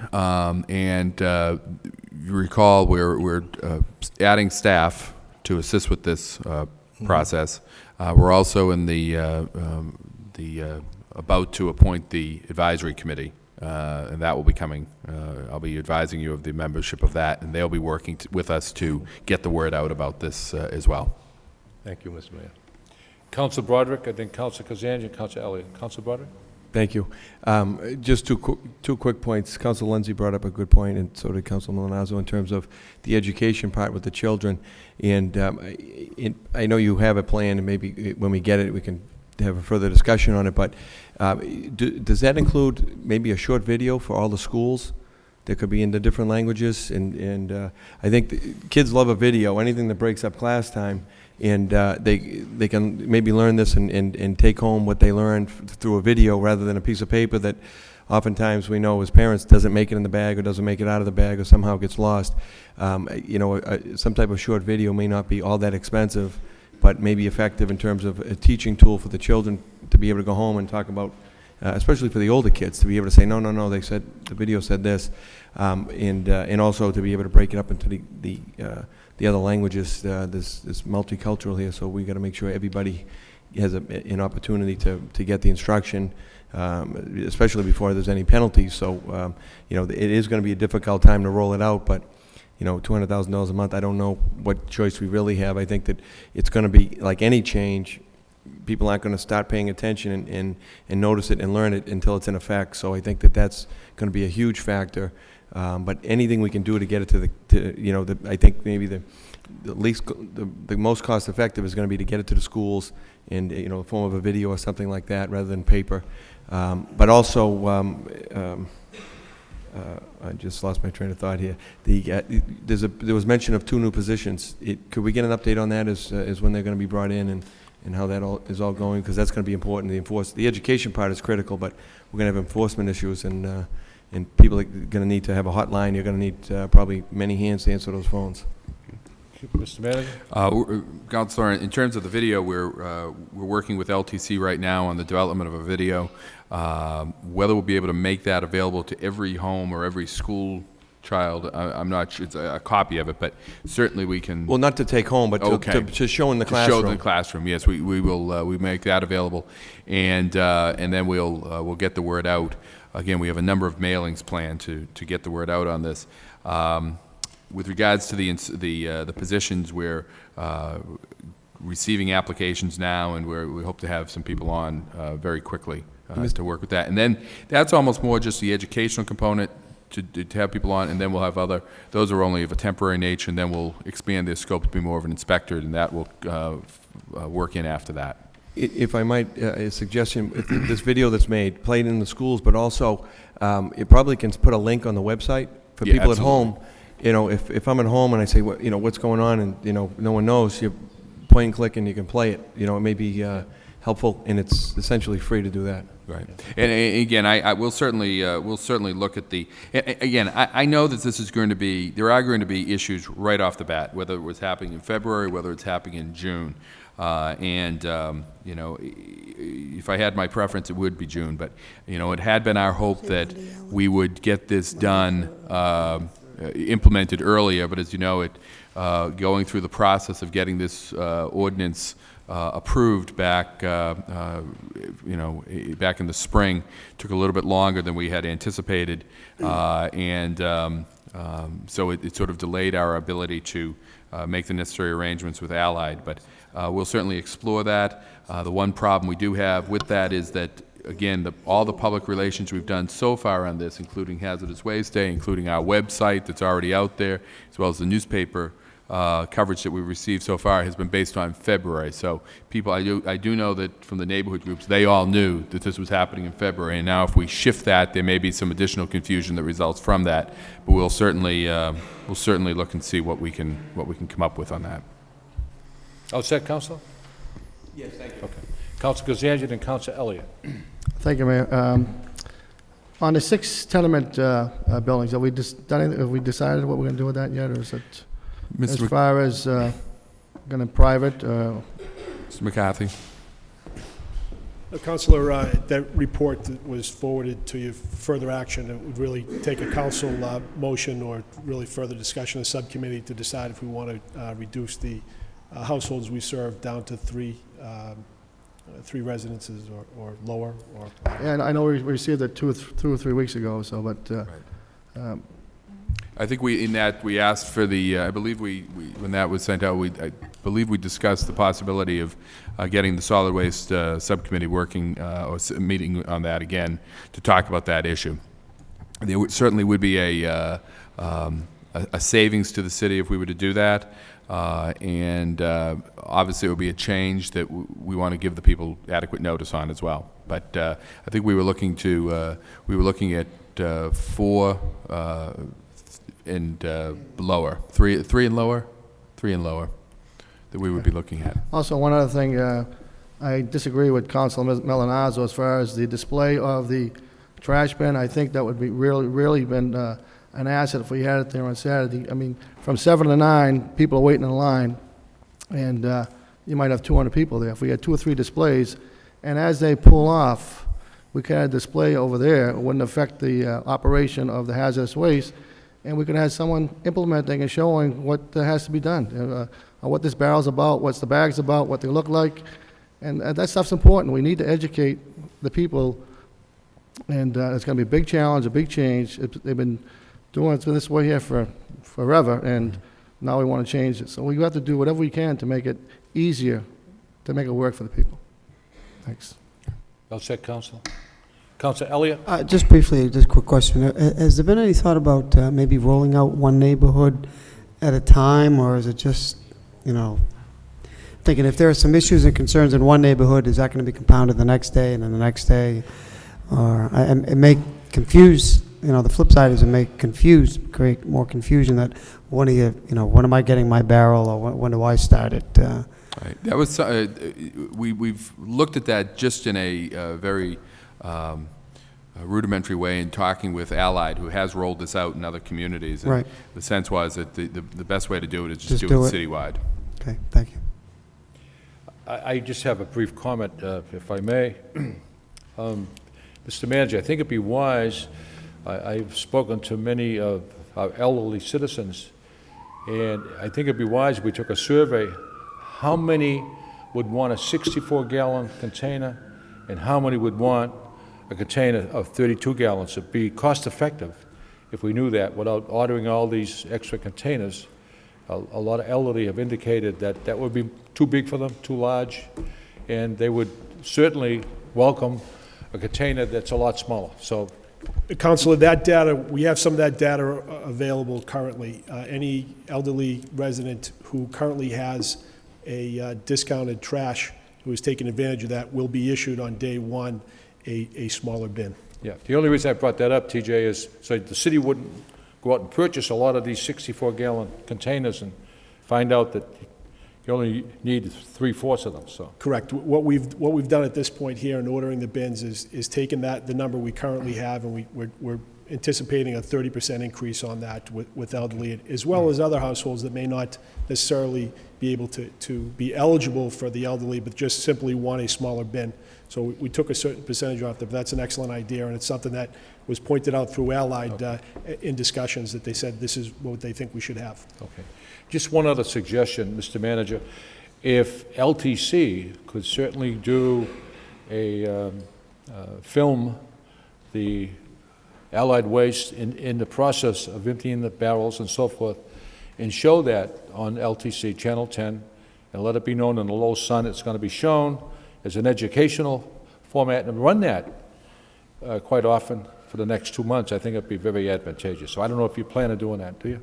and you recall we're adding staff to assist with this process. We're also in the about to appoint the advisory committee, and that will be coming. I'll be advising you of the membership of that, and they'll be working with us to get the word out about this as well. Thank you, Mr. Mayor. Councilor Broderick, and then Councilor Kazanjian, Councilor Elliott. Councilor Broderick? Thank you. Just two quick points. Councilor Lindsay brought up a good point, and so did Councilor Malinazzo, in terms of the education part with the children. And I know you have a plan, and maybe when we get it, we can have a further discussion on it. But does that include maybe a short video for all the schools that could be in the different languages? And I think kids love a video, anything that breaks up class time. And they can maybe learn this and take home what they learned through a video rather than a piece of paper that oftentimes we know as parents doesn't make it in the bag or doesn't make it out of the bag or somehow gets lost. You know, some type of short video may not be all that expensive, but may be effective in terms of a teaching tool for the children to be able to go home and talk about, especially for the older kids, to be able to say, no, they said, the video said this, and also to be able to break it up into the other languages. This multicultural here, so we got to make sure everybody has an opportunity to get the instruction, especially before there's any penalties. So you know, it is going to be a difficult time to roll it out, but you know, $200,000 a month, I don't know what choice we really have. I think that it's going to be like any change. People aren't going to start paying attention and notice it and learn it until it's in effect. So I think that that's going to be a huge factor. But anything we can do to get it to you know, I think maybe the most cost effective is going to be to get it to the schools in, you know, the form of a video or something like that rather than paper. But also, I just lost my train of thought here. There was mention of 2 new positions. Could we get an update on that as when they're going to be brought in and how that is all going? Because that's going to be important. The education part is critical, but we're going to have enforcement issues, and people are going to need to have a hotline. You're going to need probably many hands to answer those phones. Mr. Manager? Councilor, in terms of the video, we're working with LTC right now on the development of a video. Whether we'll be able to make that available to every home or every school child, I'm not sure. It's a copy of it, but certainly we can. Well, not to take home, but to show in the classroom. To show in the classroom, yes. We will we make that available, and then we'll get the word out. Again, we have a number of mailings planned to get the word out on this. With regards to the positions, we're receiving applications now, and we hope to have some people on very quickly to work with that. And then that's almost more just the educational component. To have people on, and then we'll have those are only of a temporary nature, and then we'll expand their scope to be more of an inspector, and that will work in after that. If I might, a suggestion, this video that's made, played in the schools, but also it probably can put a link on the website for people at home. You know, if I'm at home and I say, you know, what's going on, and, you know, no one knows, you point and click and you can play it. You know, it may be helpful, and it's essentially free to do that. Right, and again, I will certainly look at the. Again, I know that this is going to be. There are going to be issues right off the bat, whether it was happening in February, whether it's happening in June, you know, if I had my preference, it would be June. But you know, it had been our hope that we would get this done, implemented earlier. But as you know, going through the process of getting this ordinance approved back, you know, back in the spring, took a little bit longer than we had anticipated, so it sort of delayed our ability to make the necessary arrangements with Allied. But we'll certainly explore that. The one problem we do have with that is that, again, all the public relations we've done so far on this, including Hazardous Waste Day, including our website that's already out there, as well as the newspaper coverage that we've received so far, has been based on February. So people, I do know that from the neighborhood groups, they all knew that this was happening in February. And now if we shift that, there may be some additional confusion that results from that. But we'll certainly look and see what we can come up with on that. All set, Councilor? Yes, thank you. Okay. Councilor Gazanjian and Councilor Elliott. Thank you, Mayor. On the 6 tenement buildings, have we decided what we're going to do with that yet, or is it? As far as going to private? Mr. McCarthy. Councilor, that report that was forwarded to you, further action, it would really take a council motion or really further discussion of subcommittee to decide if we want to reduce the households we serve down to 3 residences or lower. And I know we received it 2 or 3 weeks ago, so, but I think we asked for the, I believe when that was sent out, I believe we discussed the possibility of getting the solid waste subcommittee working or meeting on that again to talk about that issue. There certainly would be a savings to the city if we were to do that, and obviously it would be a change that we want to give the people adequate notice on as well. But I think we were looking at 4 and lower, 3 and lower, 3 and lower, that we would be looking at. Also, one other thing, I disagree with Councilor Melanazzo as far as the display of the trash bin. I think that would be really been an asset if we had it there on Saturday. I mean, from 7 to 9, people are waiting in line, and you might have 200 people there. If we had 2 or 3 displays, and as they pull off, we could have a display over there. It wouldn't affect the operation of the hazardous waste, and we could have someone implementing and showing what has to be done, what this barrel's about, what's the bag's about, what they look like, and that stuff's important. We need to educate the people, and it's going to be a big challenge, a big change. They've been doing it this way here for forever, and now we want to change it. So we have to do whatever we can to make it easier, to make it work for the people. Thanks. All set, Councilor. Councilor Elliott? Just briefly, just a quick question. Has there been any thought about maybe rolling out one neighborhood at a time, or is it just, you know, thinking if there are some issues and concerns in one neighborhood, is that going to be compounded the next day and then the next day? Or it may confuse, you know, the flip side is it may create more confusion that when am I getting my barrel, or when do I start it? Right. That was we've looked at that just in a very rudimentary way in talking with Allied, who has rolled this out in other communities. And right. The sense was that the best way to do it is just do it citywide. Okay, thank you. I just have a brief comment, if I may. Mr. Manager, I think it'd be wise, I've spoken to many of our elderly citizens, and I think it'd be wise if we took a survey, how many would want a 64-gallon container, and how many would want a container of 32 gallons? It'd be cost-effective if we knew that without ordering all these extra containers. A lot of elderly have indicated that that would be too big for them, too large, and they would certainly welcome a container that's a lot smaller. So, Councilor, that data, we have some of that data available currently. Any elderly resident who currently has a discounted trash who is taking advantage of that will be issued on day one a smaller bin. yeah, the only reason I brought that up, TJ, is so the city wouldn't go out and purchase a lot of these 64-gallon containers and find out that you only need 3/4 of them, so. Correct. What we've done at this point here in ordering the bins is taken the number we currently have, and we're anticipating a 30% increase on that with elderly, as well as other households that may not necessarily be able to be eligible for the elderly, but just simply want a smaller bin. So we took a certain percentage off there. That's an excellent idea, and it's something that was pointed out through Allied in discussions, that they said this is what they think we should have. Okay. Just one other suggestion, Mr. Manager. If LTC could certainly do a film the Allied waste in the process of emptying the barrels and so forth, and show that on LTC Channel 10, and let it be known in the Lowell Sun it's going to be shown as an educational format, and run that quite often for the next 2 months, I think it'd be very advantageous. So I don't know if you plan on doing that, do you?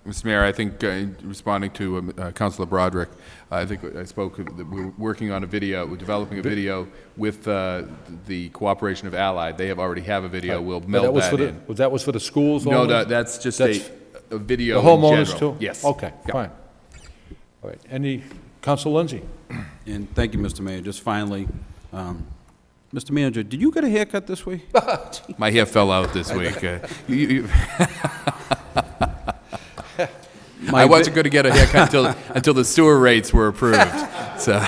Mr. Mayor, I think responding to Councilor Broderick, I think I spoke that we're working on a video, we're developing a video with the cooperation of Allied. They already have a video. We'll meld that in. That was for the schools No, only? that's just a video The homeowners in general. too? Yes. Okay, Yep. fine. All right, Council Lindsay? And thank you, Mr. Mayor. Just finally, Mr. Manager, did you get a haircut this week? My hair fell out this week. I wasn't going to get a haircut until the sewer rates were approved. So,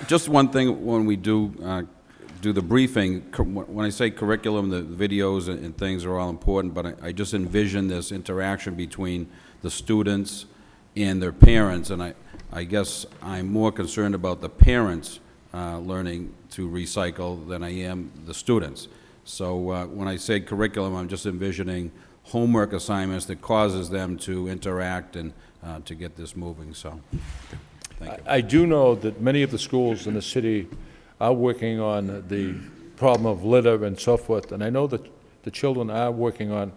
just one thing when we do the briefing, when I say curriculum, the videos and things are all important, but I just envision this interaction between the students and their parents, and I guess I'm more concerned about the parents learning to recycle than I am the students. So when I say curriculum, I'm just envisioning homework assignments that causes them to interact and to get this moving. So, thank you. I do know that many of the schools in the city are working on the problem of litter and so forth, and I know that the children are working on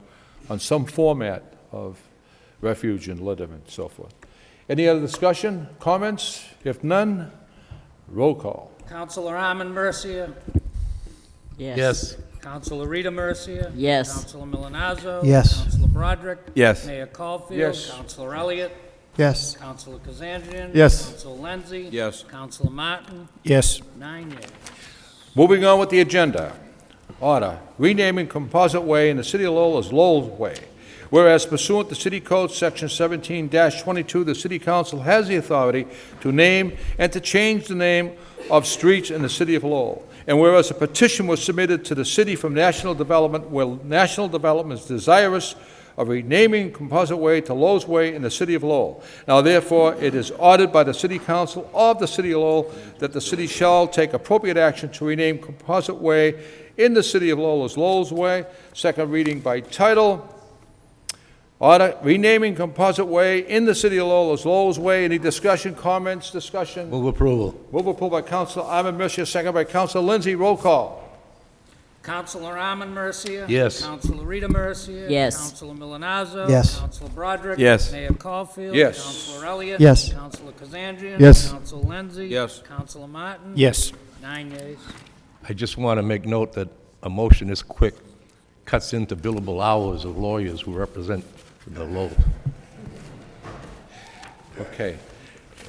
some format of refuge and litter and so forth. Any other discussion, comments? If none, roll call. Councilor Armin Mercia. Yes. Councilor Rita Mercia. Yes. Councilor Milonazo. Yes. Councilor Broderick. Yes. Mayor Caulfield. Yes. Councilor Elliott. Yes. Councilor Kazanjian. Yes. Councilor Lenzi. Yes. Councilor Martin. Yes. 9 yeas. Moving on with the agenda. Order, renaming Composite Way in the city of Lowell as Lowell's Way. Whereas pursuant to City Code Section 17-22, the City Council has the authority to name and to change the name of streets in the city of Lowell. And whereas a petition was submitted to the city from National Development, where National Development is desirous of renaming Composite Way to Lowell's Way in the city of Lowell. Now therefore, it is ordered by the City Council of the city of Lowell that the city shall take appropriate action to rename Composite Way in the city of Lowell as Lowell's Way. Second reading by title. Order, renaming Composite Way in the city of Lowell as Lowell's Way. Any discussion, comments, discussion? Move approval. Move approval by Councilor Armin Mercia, second by Councilor Lindsay. Roll call. Councilor Armin Mercia. Yes. Councilor Rita Mercia. Yes. Councilor Milonazo. Yes. Councilor Broderick. Yes. Mayor Caulfield. Yes. Councilor Elliott. Yes. Councilor Kazanjian. Yes. Councilor Lenzi. Yes. Councilor Martin. Yes. 9 yeas. I just want to make note that a motion is quick, cuts into billable hours of lawyers who represent the Lowell. Okay.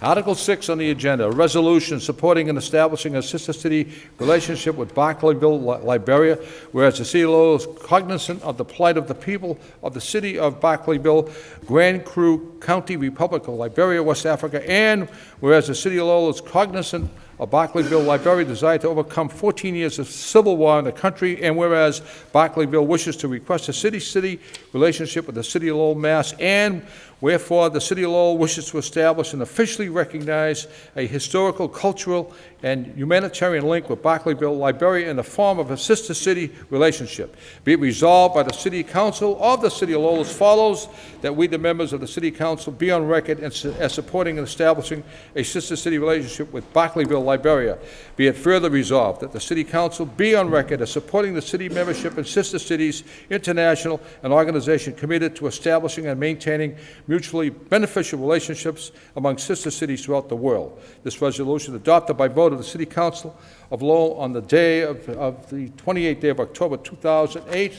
Article 6 on the agenda, a resolution supporting and establishing a sister city relationship with Barclayville, Liberia, whereas the city of Lowell is cognizant of the plight of the people of the city of Barclayville, Grand Cru County, Republic of Liberia, West Africa, and whereas the city of Lowell is cognizant of Barclayville, Liberia, desire to overcome 14 years of civil war in the country, and whereas Barclayville wishes to request a city-city relationship with the city of Lowell, Mass., and wherefore the city of Lowell wishes to establish and officially recognize a historical, cultural, and humanitarian link with Barclayville, Liberia in the form of a sister city relationship. Be it resolved by the City Council of the City of Lowell as follows, that we, the members of the City Council, be on record as supporting and establishing a sister city relationship with Barclayville, Liberia. Be it further resolved that the City Council be on record as supporting the city membership in Sister Cities International, an organization committed to establishing and maintaining mutually beneficial relationships among sister cities throughout the world. This resolution, adopted by vote of the City Council of Lowell on the day of the 28th day of October 2008,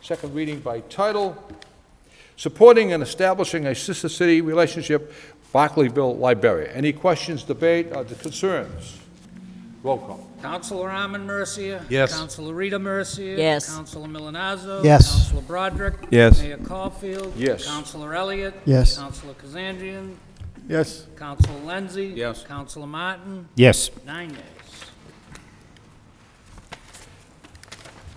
second reading by title, supporting and establishing a sister city relationship, Barclayville, Liberia. Any questions, debate, or concerns? Roll call. Councilor Armin Mercia. Yes. Councilor Rita Mercia. Yes. Councilor Milonazo. Yes. Councilor Broderick. Yes. Mayor Caulfield. Yes. Councilor Elliott. Yes. Councilor Kazandrian. Yes. Councilor Lenzi. Yes. Councilor Martin. Yes. 9 yeas.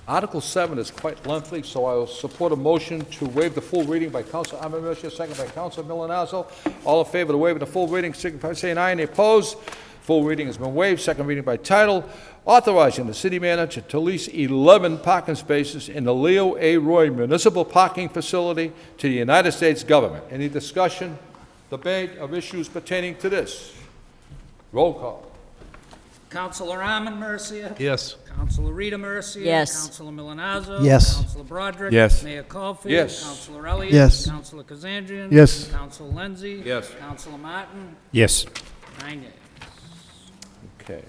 Article 7 is quite lengthy, so I will support a motion to waive the full reading by Councilor Armin Mercia, second by Councilor Milonazo. All in favor of waiving the full reading, signify by saying aye. Any opposed? Full reading has been waived. Second reading by title, authorizing the city manager to lease 11 parking spaces in the Leo A. Roy Municipal Parking Facility to the United States government. Any discussion, debate, of issues pertaining to this? Roll call. Councilor Armin Mercia. Yes. Councilor Rita Mercia. Yes. Councilor Milonazo. Yes. Councilor Broderick. Yes. Mayor Caulfield. Yes. Councilor Elliott. Yes. Councilor Kazandrian. Yes. Councilor Lenzi. Yes. Councilor Martin. Yes. 9 yeas. Okay.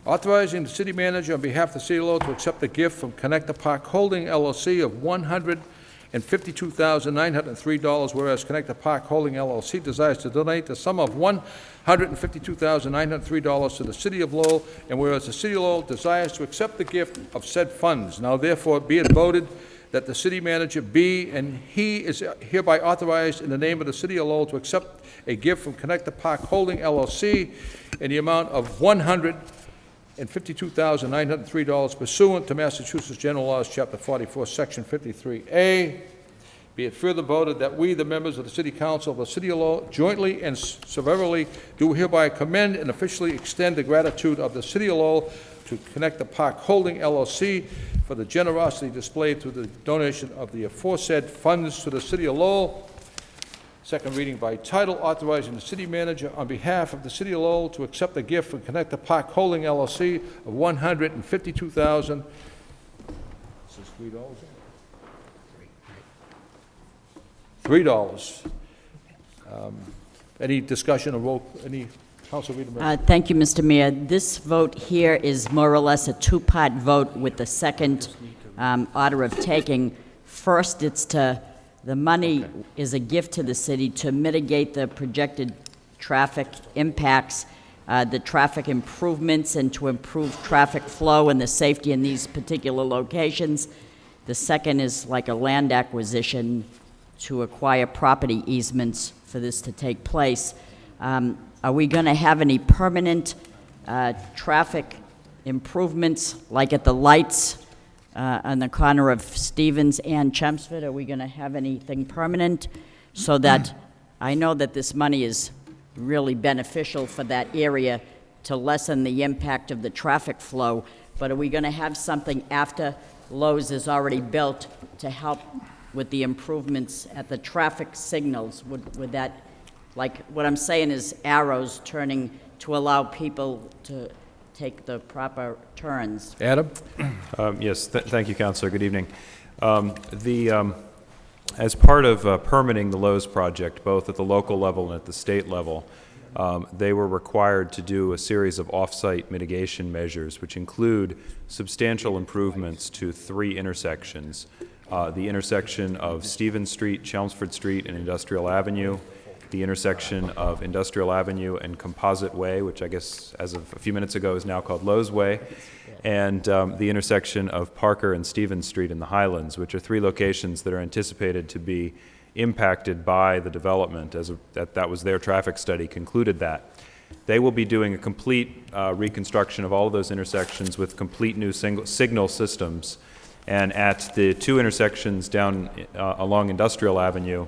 Authorizing the city manager on behalf of the city of Lowell to accept a gift from Connector Park Holding LLC of $152,903, whereas Connector Park Holding LLC desires to donate the sum of $152,903 to the city of Lowell, and whereas the city of Lowell desires to accept the gift of said funds. Now therefore be it voted that the city manager be, and he is hereby authorized in the name of the city of Lowell to accept a gift from Connector Park Holding LLC in the amount of $152,903 pursuant to Massachusetts General Laws, Chapter 44, Section 53A. Be it further voted that we, the members of the City Council of the City of Lowell, jointly and severally do hereby commend and officially extend the gratitude of the City of Lowell to Connector Park Holding LLC for the generosity displayed through the donation of the aforesaid funds to the City of Lowell. Second reading by title, authorizing the city manager on behalf of the City of Lowell to accept a gift from Connector Park Holding LLC of $152,000. This is $3. Any discussion or roll? Any council reader? Thank you, Mr. Mayor. This vote here is more or less a two-part vote with the second order of taking. First, it's to the money is a gift to the city to mitigate the projected traffic impacts, the traffic improvements, and to improve traffic flow and the safety in these particular locations. The second is like a land acquisition to acquire property easements for this to take place. Are we going to have any permanent traffic improvements, like at the lights on the corner of Stevens and Chelmsford? Are we going to have anything permanent so that I know that this money is really beneficial for that area to lessen the impact of the traffic flow, but are we going to have something after Lowe's is already built to help with the improvements at the traffic signals? Would that, like what I'm saying is arrows turning to allow people to take the proper turns? Adam? Yes, thank you, Councilor. Good evening. As part of permitting the Lowe's project, both at the local level and at the state level, they were required to do a series of off-site mitigation measures, which include substantial improvements to 3 intersections. The intersection of Stevens Street, Chelmsford Street, and Industrial Avenue, the intersection of Industrial Avenue and Composite Way, which I guess as of a few minutes ago is now called Lowe's Way, and the intersection of Parker and Stevens Street in the Highlands, which are 3 locations that are anticipated to be impacted by the development, that was their traffic study concluded that. They will be doing a complete reconstruction of all of those intersections with complete new signal systems. And at the 2 intersections down along Industrial Avenue,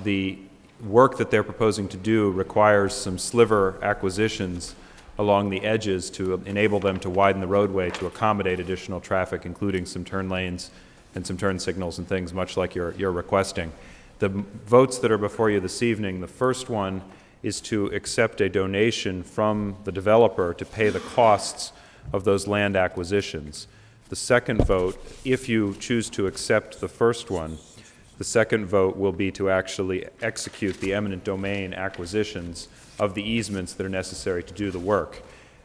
the work that they're proposing to do requires some sliver acquisitions along the edges to enable them to widen the roadway to accommodate additional traffic, including some turn lanes and some turn signals and things much like you're requesting. The votes that are before you this evening, the first one is to accept a donation from the developer to pay the costs of those land acquisitions. The second vote, if you choose to accept the first one, the second vote will be to actually execute the eminent domain acquisitions of the easements that are necessary to do the work.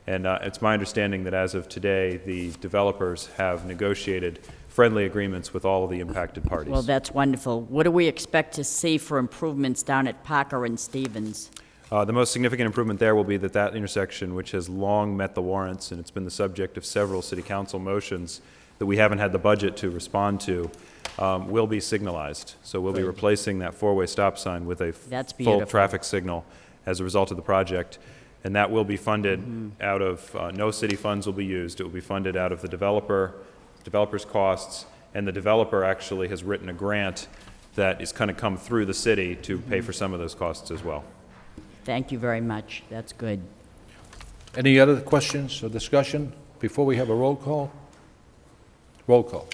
And it's my understanding that as of today, the developers have negotiated friendly agreements with all of the impacted parties. Well, that's wonderful. What do we expect to see for improvements down at Parker and Stevens? The most significant improvement there will be that intersection, which has long met the warrants, and it's been the subject of several city council motions that we haven't had the budget to respond to, will be signalized. So we'll be replacing that 4-way stop sign with a full traffic signal as a result of the project. And that will be funded out of, no city funds will be used. It will be funded out of the developer's costs, and the developer actually has written a grant that is going to come through the city to pay for some of those costs as well. Thank you very much. That's good. Any other questions or discussion before we have a roll call? Roll call.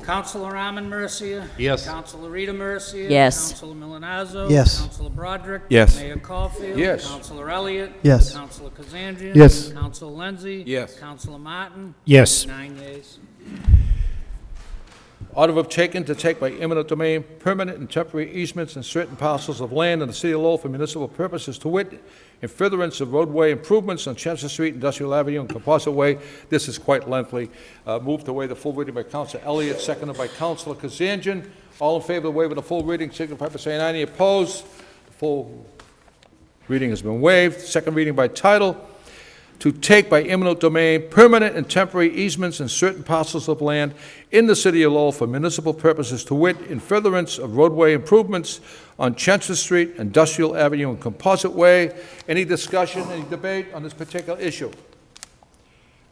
Councilor Arman Mercia. Yes. Councilor Rita Mercia. Yes. Councilor Milonazo. Yes. Councilor Broderick. Yes. Mayor Caulfield. Yes. Councilor Elliott. Yes. Councilor Kazandrian. Yes. Councilor Lenzi. Yes. Councilor Martin. Yes. 9 yeas. Order of taken to take by eminent domain permanent and temporary easements in certain parcels of land in the city of Lowell for municipal purposes, to wit, in furtherance of roadway improvements on Chester Street, Industrial Avenue, and Composite Way. This is quite lengthy. Moved to waive the full reading by Councilor Elliott, seconded by Councilor Kazanjian. All in favor of waiving the full reading, signify by saying aye. Any opposed? The full reading has been waived. Second reading by title. To take by eminent domain permanent and temporary easements in certain parcels of land in the city of Lowell for municipal purposes, to wit, in furtherance of roadway improvements on Chester Street, Industrial Avenue, and Composite Way. Any discussion, any debate on this particular issue?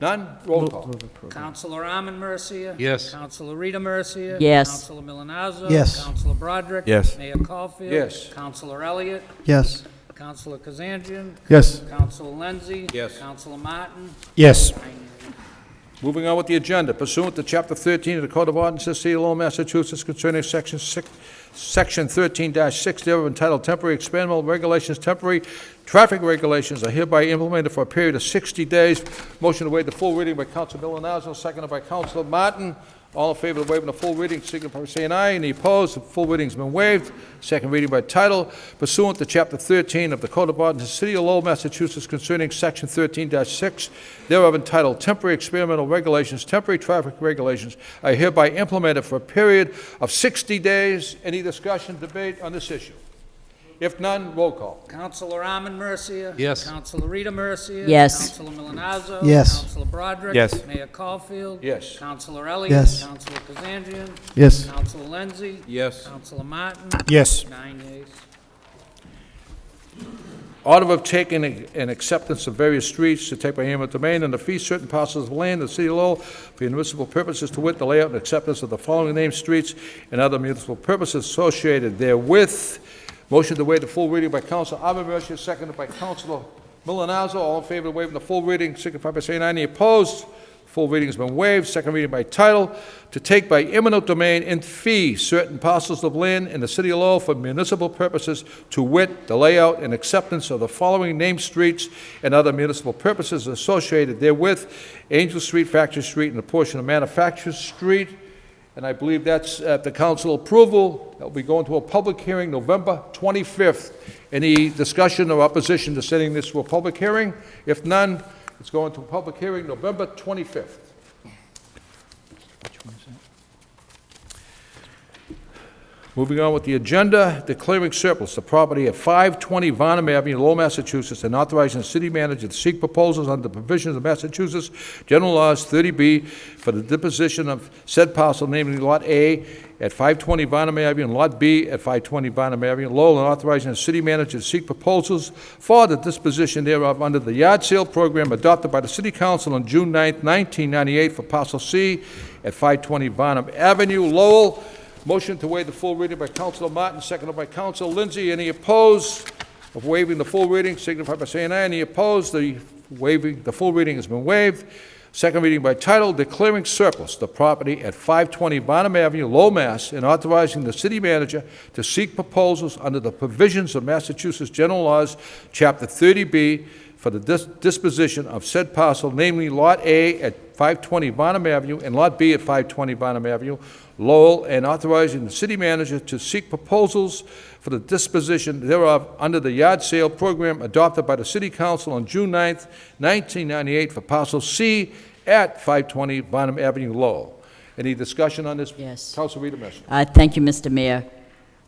None? Roll call. Councilor Arman Mercia. Yes. Councilor Rita Mercia. Yes. Councilor Milonazo. Yes. Councilor Broderick. Yes. Mayor Caulfield. Yes. Councilor Elliott. Yes. Councilor Kazandrian. Yes. Councilor Lenzi. Yes. Councilor Martin. Yes. 9 yeas. Moving on with the agenda, pursuant to Chapter 13 of the Code of Ordinances, City of Lowell, Massachusetts, concerning Section 13-6 thereof, entitled Temporary Expandable Regulations, Temporary Traffic Regulations, are hereby implemented for a period of 60 days. Motion to waive the full reading by Councilor Milonazo, seconded by Councilor Martin. All in favor of waiving the full reading, signify by saying aye. Any opposed? The full reading's been waived. Second reading by title, pursuant to Chapter 13 of the Code of Ordinances, City of Lowell, Massachusetts, concerning Section 13-6 thereof, entitled Temporary Experimental Regulations, Temporary Traffic Regulations, are hereby implemented for a period of 60 days. Any discussion, debate on this issue? If none, roll call. Councilor Arman Mercia. Yes. Councilor Rita Mercia. Yes. Councilor Milonazo. Yes. Councilor Broderick. Yes. Mayor Caulfield. Yes. Councilor Elliott. Yes. Councilor Kazandrian. Yes. Councilor Lenzi. Yes. Councilor Martin. Yes. 9 yeas. Order of taking and acceptance of various streets to take by eminent domain and to fee certain parcels of land in the city of Lowell for municipal purposes, to wit, the layout and acceptance of the following named streets and other municipal purposes associated therewith. Motion to waive the full reading by Councilor Arman Mercia, seconded by Councilor Milonazo. All in favor of waiving the full reading, signify by saying aye. Any opposed? Full reading has been waived. Second reading by title, to take by eminent domain and fee certain parcels of land in the city of Lowell for municipal purposes, to wit, the layout and acceptance of the following named streets and other municipal purposes associated therewith: Angel Street, Factory Street, and a portion of Manufacturer Street. And I believe that's at the council approval. That will be going to a public hearing November 25th. Any discussion or opposition to sending this to a public hearing? If none, it's going to a public hearing November 25th. Moving on with the agenda, declaring surplus the property at 520 Varnum Avenue, Lowell, Massachusetts, and authorizing the city manager to seek proposals under the provisions of Massachusetts General Laws 30B for the disposition of said parcel, namely Lot A at 520 Varnum Avenue and Lot B at 520 Varnum Avenue, Lowell, and authorizing the city manager to seek proposals for the disposition thereof under the yard sale program adopted by the City Council on June 9th, 1998 for parcel C at 520 Varnum Avenue, Lowell. Motion to waive the full reading by Councilor Martin, seconded by Councilor Lindsay. Any opposed of waiving the full reading, signify by saying aye. Any opposed? The full reading has been waived. Second reading by title, declaring surplus the property at 520 Varnum Avenue, Lowell, Mass., and authorizing the city manager to seek proposals under the provisions of Massachusetts General Laws, Chapter 30B, for the disposition of said parcel, namely Lot A at 520 Varnum Avenue and Lot B at 520 Varnum Avenue, Lowell, and authorizing the city manager to seek proposals for the disposition thereof under the yard sale program adopted by the City Council on June 9th, 1998 for parcel C at 520 Varnum Avenue, Lowell. Any discussion on this? Yes. Councilor Rita Messer. Thank you, Mr. Mayor.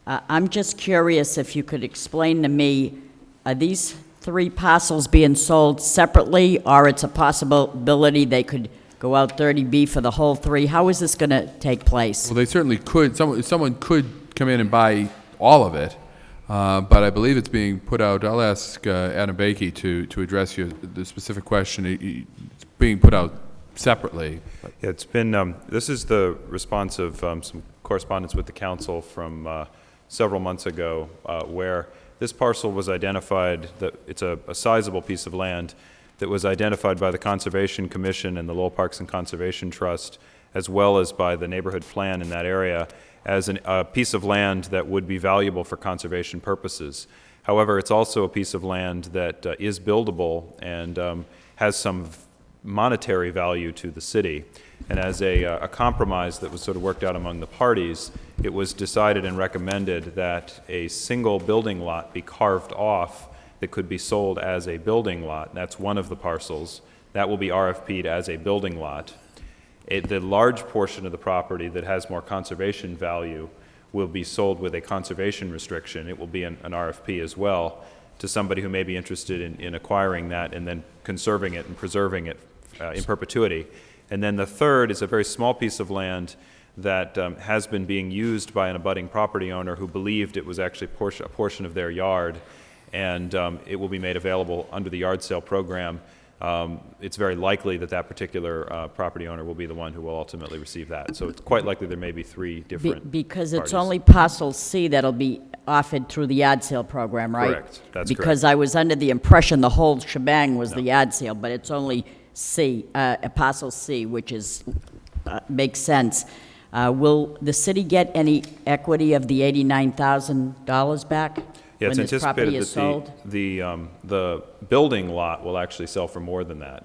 I'm just curious if you could explain to me, are these 3 parcels being sold separately, or it's a possibility they could go out 30B for the whole 3? How is this going to take place? Well, they certainly could. Someone could come in and buy all of it, but I believe it's being put out. I'll ask Adam Bakey to address the specific question. It's being put out separately. Yeah, it's been, this is the response of some correspondence with the council from several months ago, where this parcel was identified, that it's a sizable piece of land that was identified by the Conservation Commission and the Lowell Parks and Conservation Trust, as well as by the neighborhood plan in that area, as a piece of land that would be valuable for conservation purposes. However, it's also a piece of land that is buildable and has some monetary value to the city. And as a compromise that was sort of worked out among the parties, it was decided and recommended that a single building lot be carved off that could be sold as a building lot. That's one of the parcels. That will be RFP'd as a building lot. The large portion of the property that has more conservation value will be sold with a conservation restriction. It will be an RFP as well to somebody who may be interested in acquiring that and then conserving it and preserving it in perpetuity. And then the third is a very small piece of land that has been being used by an abutting property owner who believed it was actually a portion of their yard, and it will be made available under the yard sale program. It's very likely that that particular property owner will be the one who will ultimately receive that. So it's quite likely there may be 3 different Because it's parties. only parcel C that'll be offered through the yard sale program, right? Correct. That's because correct. I was under the impression the whole shebang was the yard sale, but it's only C, parcel C, which is makes sense. Will the city get any equity of the $89,000 back Yeah, when it's this property anticipated is sold? that the building lot will actually sell for more than that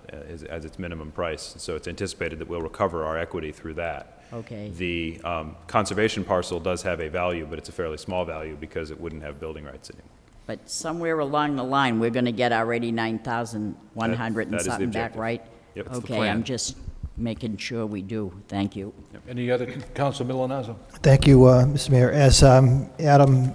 as its minimum price. So it's anticipated that we'll recover our equity through that. Okay. The conservation parcel does have a value, but it's a fairly small value because it wouldn't have building rights anymore. But somewhere along the line, we're going to get our $89,100 and that is the something back, objective. right? Yep. That's the Okay, plan. I'm just making sure we do. Thank you. Any other, Councilor Milonazo? Thank you, Mr. Mayor. As Adam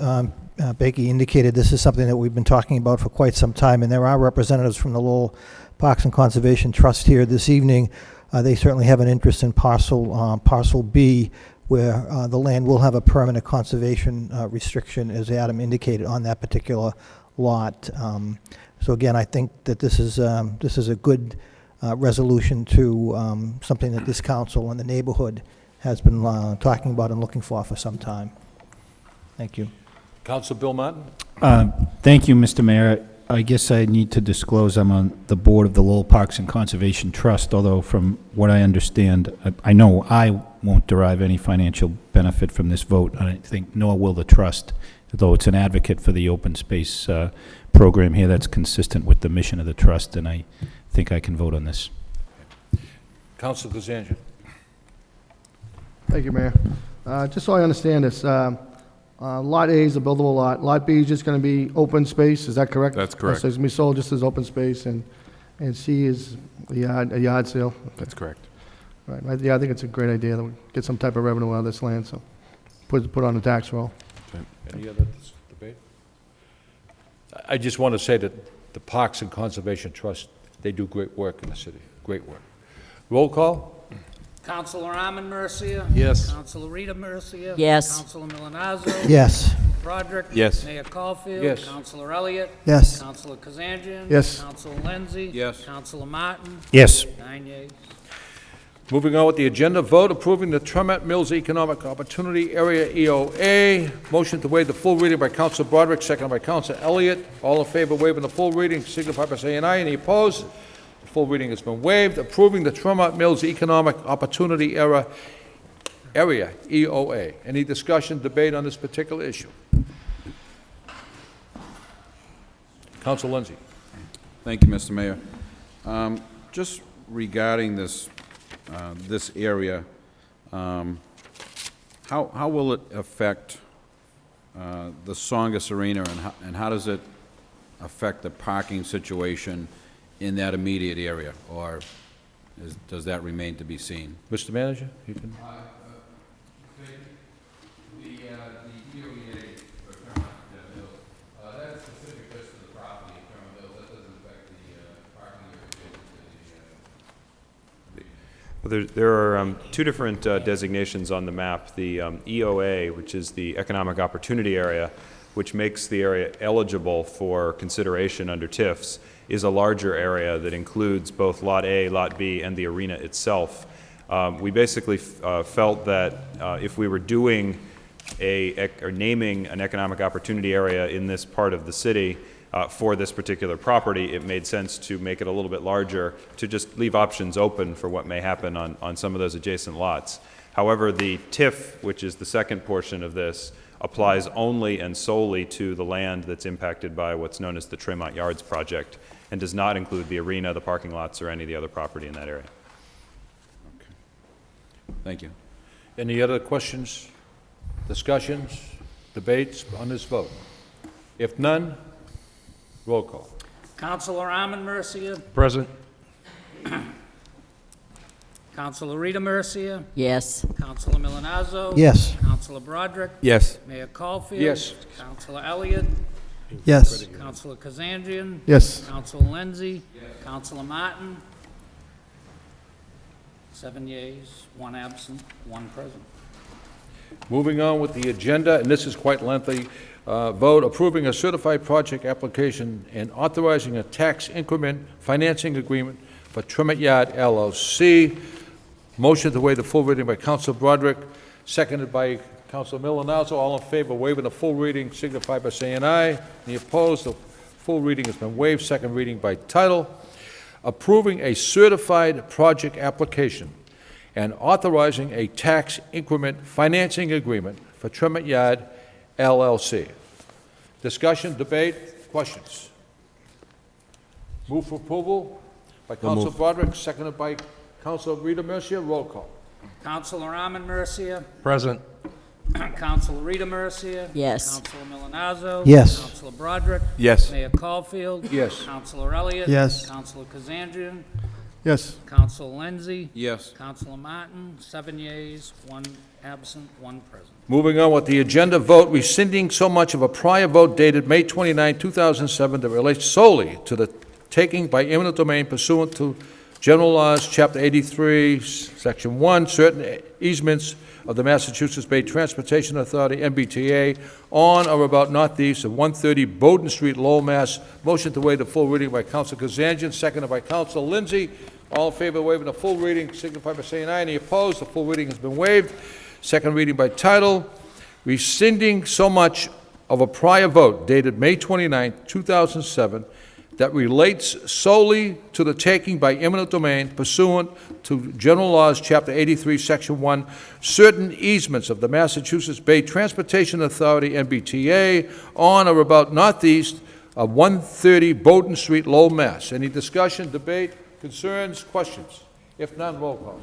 Bakey indicated, this is something that we've been talking about for quite some time, and there are representatives from the Lowell Parks and Conservation Trust here this evening. They certainly have an interest in parcel B, where the land will have a permanent conservation restriction, as Adam indicated, on that particular lot. So again, I think that this is a good resolution to something that this council and the neighborhood has been talking about and looking for some time. Thank you. Councilor Bill Martin? Thank you, Mr. Mayor. I guess I need to disclose I'm on the board of the Lowell Parks and Conservation Trust, although from what I understand, I know I won't derive any financial benefit from this vote, I think, nor will the trust, though it's an advocate for the open space program here that's consistent with the mission of the trust, and I think I can vote on this. Councilor Kazanjian? Thank you, Mayor. Just so I understand this, Lot A is a buildable lot. Lot B is just going to be open space, is that correct? That's correct. So it's going to be sold just as open space, and C is a yard sale? That's correct. Right. Yeah, I think it's a great idea that we get some type of revenue out of this land, so put on the tax roll. Any other debate? I just want to say that the Parks and Conservation Trust, they do great work in the city, great work. Roll call? Councilor Armin Mercia. Yes. Councilor Rita Mercia. Yes. Councilor Milonazo. Yes. Broderick. Yes. Mayor Caulfield. Yes. Councilor Elliott. Yes. Councilor Kazanjian. Yes. Councilor Lenzi. Yes. Councilor Martin. Yes. 9 yeas. Moving on with the agenda, vote approving the Tremont Mills Economic Opportunity Area EOA. Motion to waive the full reading by Council Broderick, seconded by Council Elliott. All in favor of waiving the full reading, signify by saying aye. Any opposed? The full reading has been waived. Approving the Tremont Mills Economic Opportunity Area EOA. Any discussion, debate on this particular issue? Council Lindsay. Thank you, Mr. Mayor. Just regarding this area, how will it affect the Songus Arena, and how does it affect the parking situation in that immediate area, or does that remain to be seen? Mr. Manager, you can. The EOA for Tremont Mills, that's specific just to the property of Tremont Mills. That doesn't affect the parking area. Well, there are two different designations on the map. The EOA, which is the Economic Opportunity Area, which makes the area eligible for consideration under TIFs, is a larger area that includes both Lot A, Lot B, and the arena itself. We basically felt that if we were doing or naming an economic opportunity area in this part of the city for this particular property, it made sense to make it a little bit larger, to just leave options open for what may happen on some of those adjacent lots. However, the TIF, which is the second portion of this, applies only and solely to the land that's impacted by what's known as the Tremont Yards project, and does not include the arena, the parking lots, or any of the other property in that area. Thank you. Any other questions, discussions, debates on this vote? If none, roll call. Councilor Armin Mercia. Present. Councilor Rita Mercia. Yes. Councilor Milonazo. Yes. Councilor Broderick. Yes. Mayor Caulfield. Yes. Councilor Elliott. Yes. Councilor Kazanjian. Yes. Councilor Lenzi. Councilor Martin. 7 yeas, 1 absent, 1 present. Moving on with the agenda, and this is quite lengthy, vote approving a certified project application and authorizing a tax increment financing agreement for Tremont Yard LLC. Motion to waive the full reading by Council Broderick, seconded by Council Milonazo. All in favor of waiving the full reading signify by saying aye. Any opposed? The full reading has been waived. Second reading by title. Approving a certified project application and authorizing a tax increment financing agreement for Tremont Yard LLC. Discussion, debate, questions? Move for approval by Council Broderick, seconded by Council Rita Mercia. Roll call. Councilor Armin Mercia. Present. Councilor Rita Mercia. Yes. Councilor Milonazo. Yes. Councilor Broderick. Yes. Mayor Caulfield. Yes. Councilor Elliott. Yes. Councilor Kazanjian. Yes. Councilor Lenzi. Yes. Councilor Martin. 7 yeas, 1 absent, 1 present. Moving on with the agenda, vote rescinding so much of a prior vote dated May 29, 2007 that relates solely to the taking by eminent domain pursuant to General Laws, Chapter 83, Section 1, certain easements of the Massachusetts Bay Transportation Authority, MBTA, on or about northeast of 130 Bowden Street, Lowell, Mass. Motion to waive the full reading by Council Kazanjian, seconded by Council Lindsay. All in favor of waiving the full reading, signify by saying aye. Any opposed? The full reading has been waived. Second reading by title, rescinding so much of a prior vote dated May 29, 2007, that relates solely to the taking by eminent domain pursuant to General Laws, Chapter 83, Section 1, certain easements of the Massachusetts Bay Transportation Authority, MBTA, on or about northeast of 130 Bowden Street, Lowell, Mass. Any discussion, debate, concerns, questions? If none, roll call.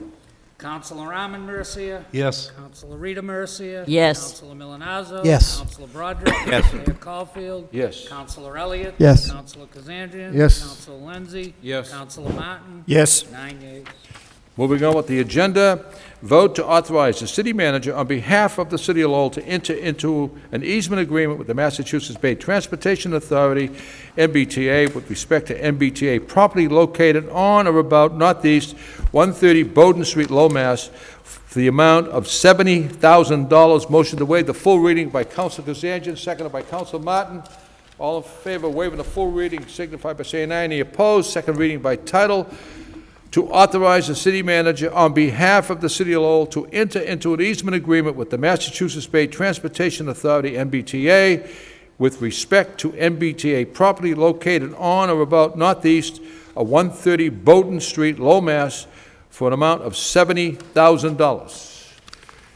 Councilor Armin Mercia. Yes. Councilor Rita Mercia. Yes. Councilor Milonazo. Yes. Councilor Broderick. Yes. Mayor Caulfield. Yes. Councilor Elliott. Yes. Councilor Kazanjian. Yes. Councilor Lenzi. Yes. Councilor Martin. Yes. 9 yeas. Moving on with the agenda, vote to authorize the city manager on behalf of the city of Lowell to enter into an easement agreement with the Massachusetts Bay Transportation Authority, MBTA, with respect to MBTA property located on or about Northeast 130 Bowden Street, Lowell, Mass, for the amount of $70,000. Motion to waive the full reading by Council Kazanjian, seconded by Council Martin. All in favor of waiving the full reading signify by saying aye. Any opposed? Second reading by title, to authorize the city manager on behalf of the city of Lowell to enter into an easement agreement with the Massachusetts Bay Transportation Authority, MBTA, with respect to MBTA property located on or about Northeast of 130 Bowden Street, Lowell, Mass, for an amount of $70,000.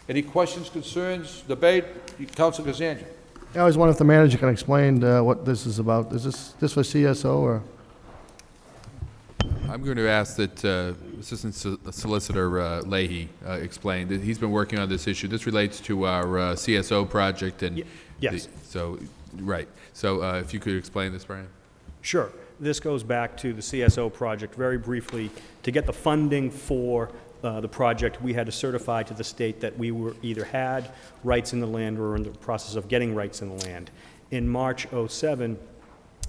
Any questions, concerns, debate? Council Kazanjian. I always wonder if the manager can explain what this is about. Is this for CSO or? I'm going to ask that Assistant Solicitor Leahy explain. That he's been working on this issue. This relates to our CSO project, and yes. Right. So if you could explain this, Brian. Sure. This goes back to the CSO project. Very briefly, to get the funding for the project, we had to certify to the state that we were either had rights in the land or were in the process of getting rights in the land. In March '07,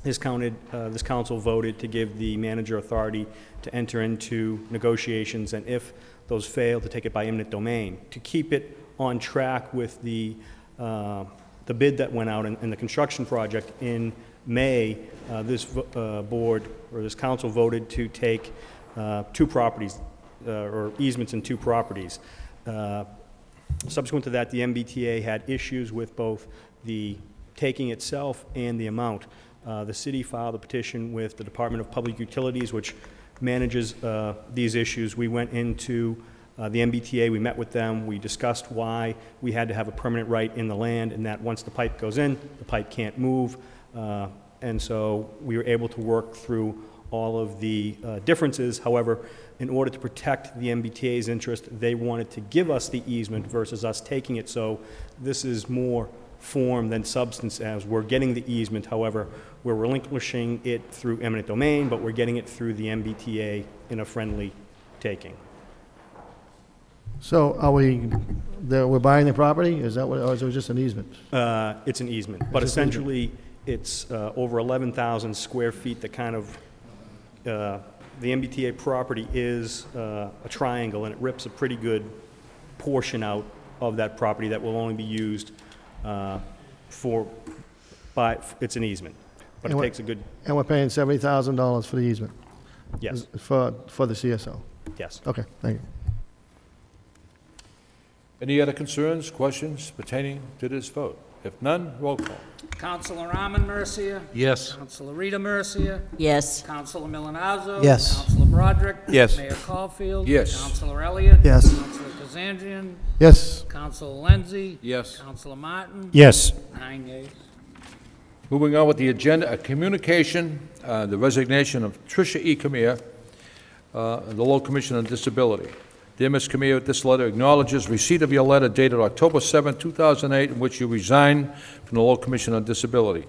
this council voted to give the manager authority to enter into negotiations, and if those fail, to take it by eminent domain. To keep it on track with the bid that went out in the construction project in May, this board, or this council, voted to take two properties, or easements in two properties. Subsequent to that, the MBTA had issues with both the taking itself and the amount. The city filed a petition with the Department of Public Utilities, which manages these issues. We went into the MBTA, we met with them, we discussed why we had to have a permanent right in the land, and that once the pipe goes in, the pipe can't move. And so we were able to work through all of the differences. However, in order to protect the MBTA's interest, they wanted to give us the easement versus us taking it. So this is more form than substance, as we're getting the easement. However, we're relinquishing it through eminent domain, but we're getting it through the MBTA in a friendly taking. So are we're buying the property? Is that what, or is it just an easement? It's an easement, but essentially it's over 11,000 square feet. That kind of, the MBTA property is a triangle, and it rips a pretty good portion out of that property that will only be used it's an easement, but it takes a good. And we're paying $70,000 for the easement? Yes. For the CSO? Yes. Okay, thank you. Any other concerns, questions pertaining to this vote? If none, roll call. Councilor Armin Mercia. Yes. Councilor Rita Mercia. Yes. Councilor Milonazo. Yes. Councilor Broderick. Yes. Mayor Caulfield. Yes. Councilor Elliott. Yes. Councilor Kazanjian. Yes. Councilor Lenzi. Yes. Councilor Martin. Yes. 9 yeas. Moving on with the agenda, a communication, the resignation of Tricia E. Camille, the Lowell Commission on Disability. Dear Ms. Camille, this letter acknowledges receipt of your letter dated October 7, 2008, in which you resign from the Lowell Commission on Disability.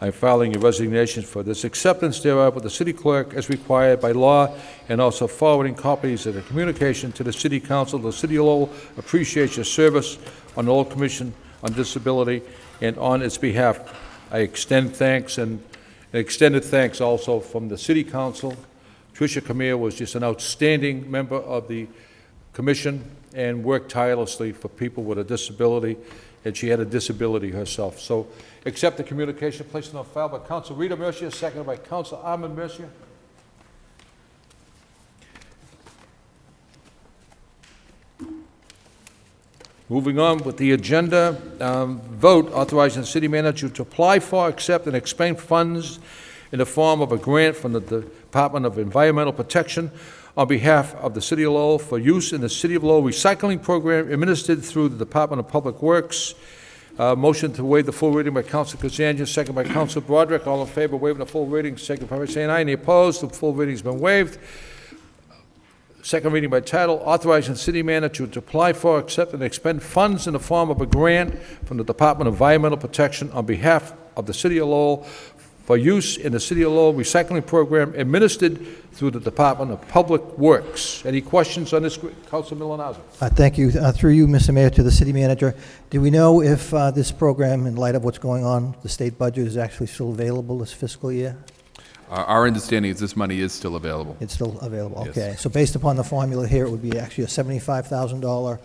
I am filing your resignation for this acceptance thereof with the city clerk as required by law, and also forwarding copies of the communication to the city council. The city of Lowell appreciates your service on the Lowell Commission on Disability, and on its behalf, I extend thanks, and extended thanks also from the city council. Tricia Camille was just an outstanding member of the commission and worked tirelessly for people with a disability, and she had a disability herself. So accept the communication placed on file by Council Rita Mercia, seconded by Council Armin Mercia. Moving on with the agenda, vote authorizing the city manager to apply for, accept, and expend funds in the form of a grant from the Department of Environmental Protection on behalf of the City of Lowell for use in the City of Lowell recycling program administered through the Department of Public Works. Motion to waive the full reading by Council Kazanjian, second by Council Broderick. All in favor of waiving the full reading, signify by saying aye. Any opposed? The full reading has been waived. Second reading by title, authorizing the city manager to apply for, accept, and expend funds in the form of a grant from the Department of Environmental Protection on behalf of the City of Lowell for use in the City of Lowell recycling program administered through the Department of Public Works. Any questions on this, Councilor Milonazo? Thank you. Through you, Mr. Mayor, to the city manager. Do we know if this program, in light of what's going on, the state budget is actually still available this fiscal year? Our understanding is this money is still available. It's still available, Yes. okay. So based upon the formula here, it would be actually a $75,000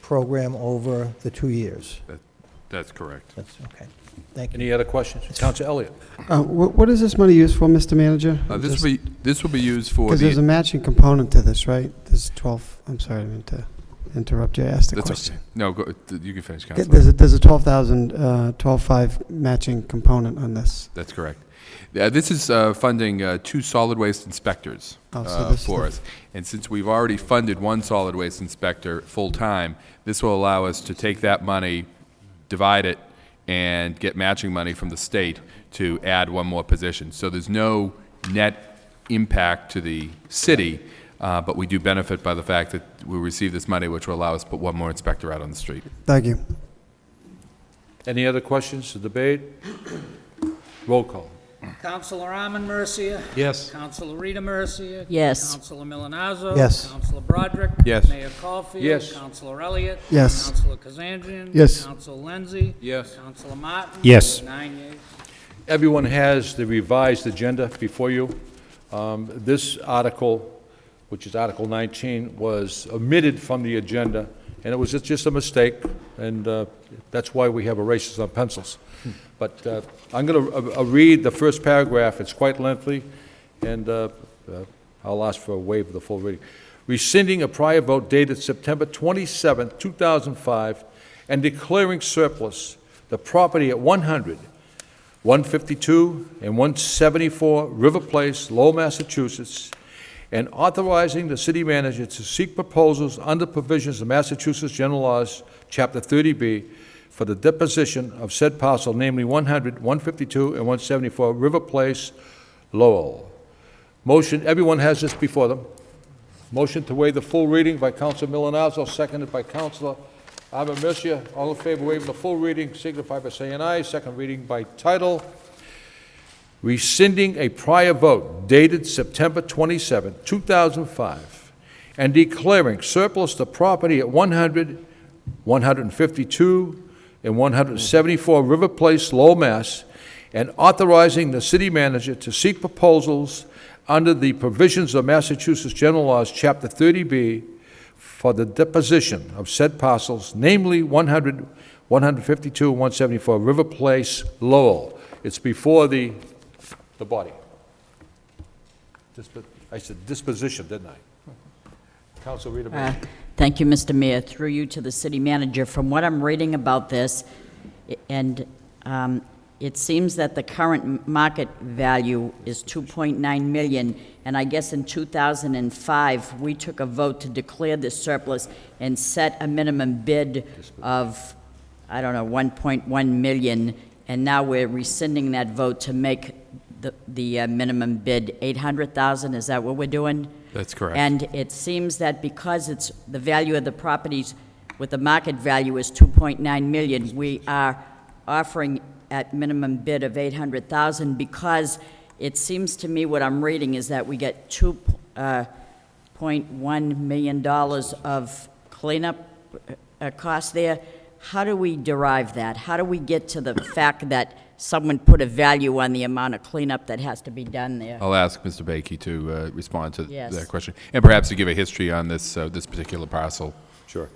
program over the 2 years. That's correct. That's okay. Thank you. Any other questions? Councilor Elliott? What is this money used for, Mr. Manager? This will be used for Because the... there's a matching component to this, right? There's 12, I'm sorry, I meant to interrupt you. I asked the That's question. okay. No, go, you can finish, Councilor. There's a 12,500 matching component on this. That's correct. This is funding 2 solid waste inspectors Oh, so this is for the- us. And since we've already funded 1 solid waste inspector full-time, this will allow us to take that money, divide it, and get matching money from the state to add 1 more position. So there's no net impact to the city, but we do benefit by the fact that we receive this money, which will allow us to put 1 more inspector out on the street. Thank you. Any other questions to debate? Roll call. Councilor Arman Mercia. Yes. Councilor Rita Mercia. Yes. Councilor Milonazo. Yes. Councilor Broderick. Yes. Mayor Caulfield. Yes. Councilor Elliott. Yes. Councilor Kazandrian. Yes. Councilor Lenzi. Yes. Councilor Martin. Yes. 9 yeas. Everyone has the revised agenda before you. This article, which is Article 19, was omitted from the agenda, and it was just a mistake, and that's why we have erasers on pencils. But I'm going to read the first paragraph. It's quite lengthy, and I'll ask for a waiver of the full reading. Rescinding a prior vote dated September 27, 2005, and declaring surplus the property at 100, 152, and 174 River Place, Lowell, Massachusetts, and authorizing the city manager to seek proposals under provisions of Massachusetts General Laws, Chapter 30B, for the deposition of said parcel, namely 100, 152, and 174 River Place, Lowell. Motion, everyone has this before them. Motion to waive the full reading by Councilor Milonazo, seconded by Councilor Arman Mercia. All in favor of waiving the full reading, signify by saying aye. Second reading by title. Rescinding a prior vote dated September 27, 2005, and declaring surplus the property at 100, 152, and 174 River Place, Lowell, Mass., and authorizing the city manager to seek proposals under the provisions of Massachusetts General Laws, Chapter 30B, for the deposition of said parcels, namely 100, 152, and 174 River Place, Lowell. It's before the body. I said disposition, didn't I? Councilor Rita Mercia. Thank you, Mr. Mayor. Through you to the city manager, from what I'm reading about this, and it seems that the current market value is $2.9 million, and I guess in 2005, we took a vote to declare this surplus and set a minimum bid of, I don't know, 1.1 million, and now we're rescinding that vote to make the minimum bid 800,000. Is that what we're doing? That's correct. And it seems that because it's the value of the properties with the market value is 2.9 million, we are offering at minimum bid of 800,000 because it seems to me what I'm reading is that we get $2.1 million of cleanup cost there. How do we derive that? How do we get to the fact that someone put a value on the amount of cleanup that has to be done there? I'll ask Mr. Bakey to respond to Yes. that question, and perhaps to give a history on this this particular parcel. Sure.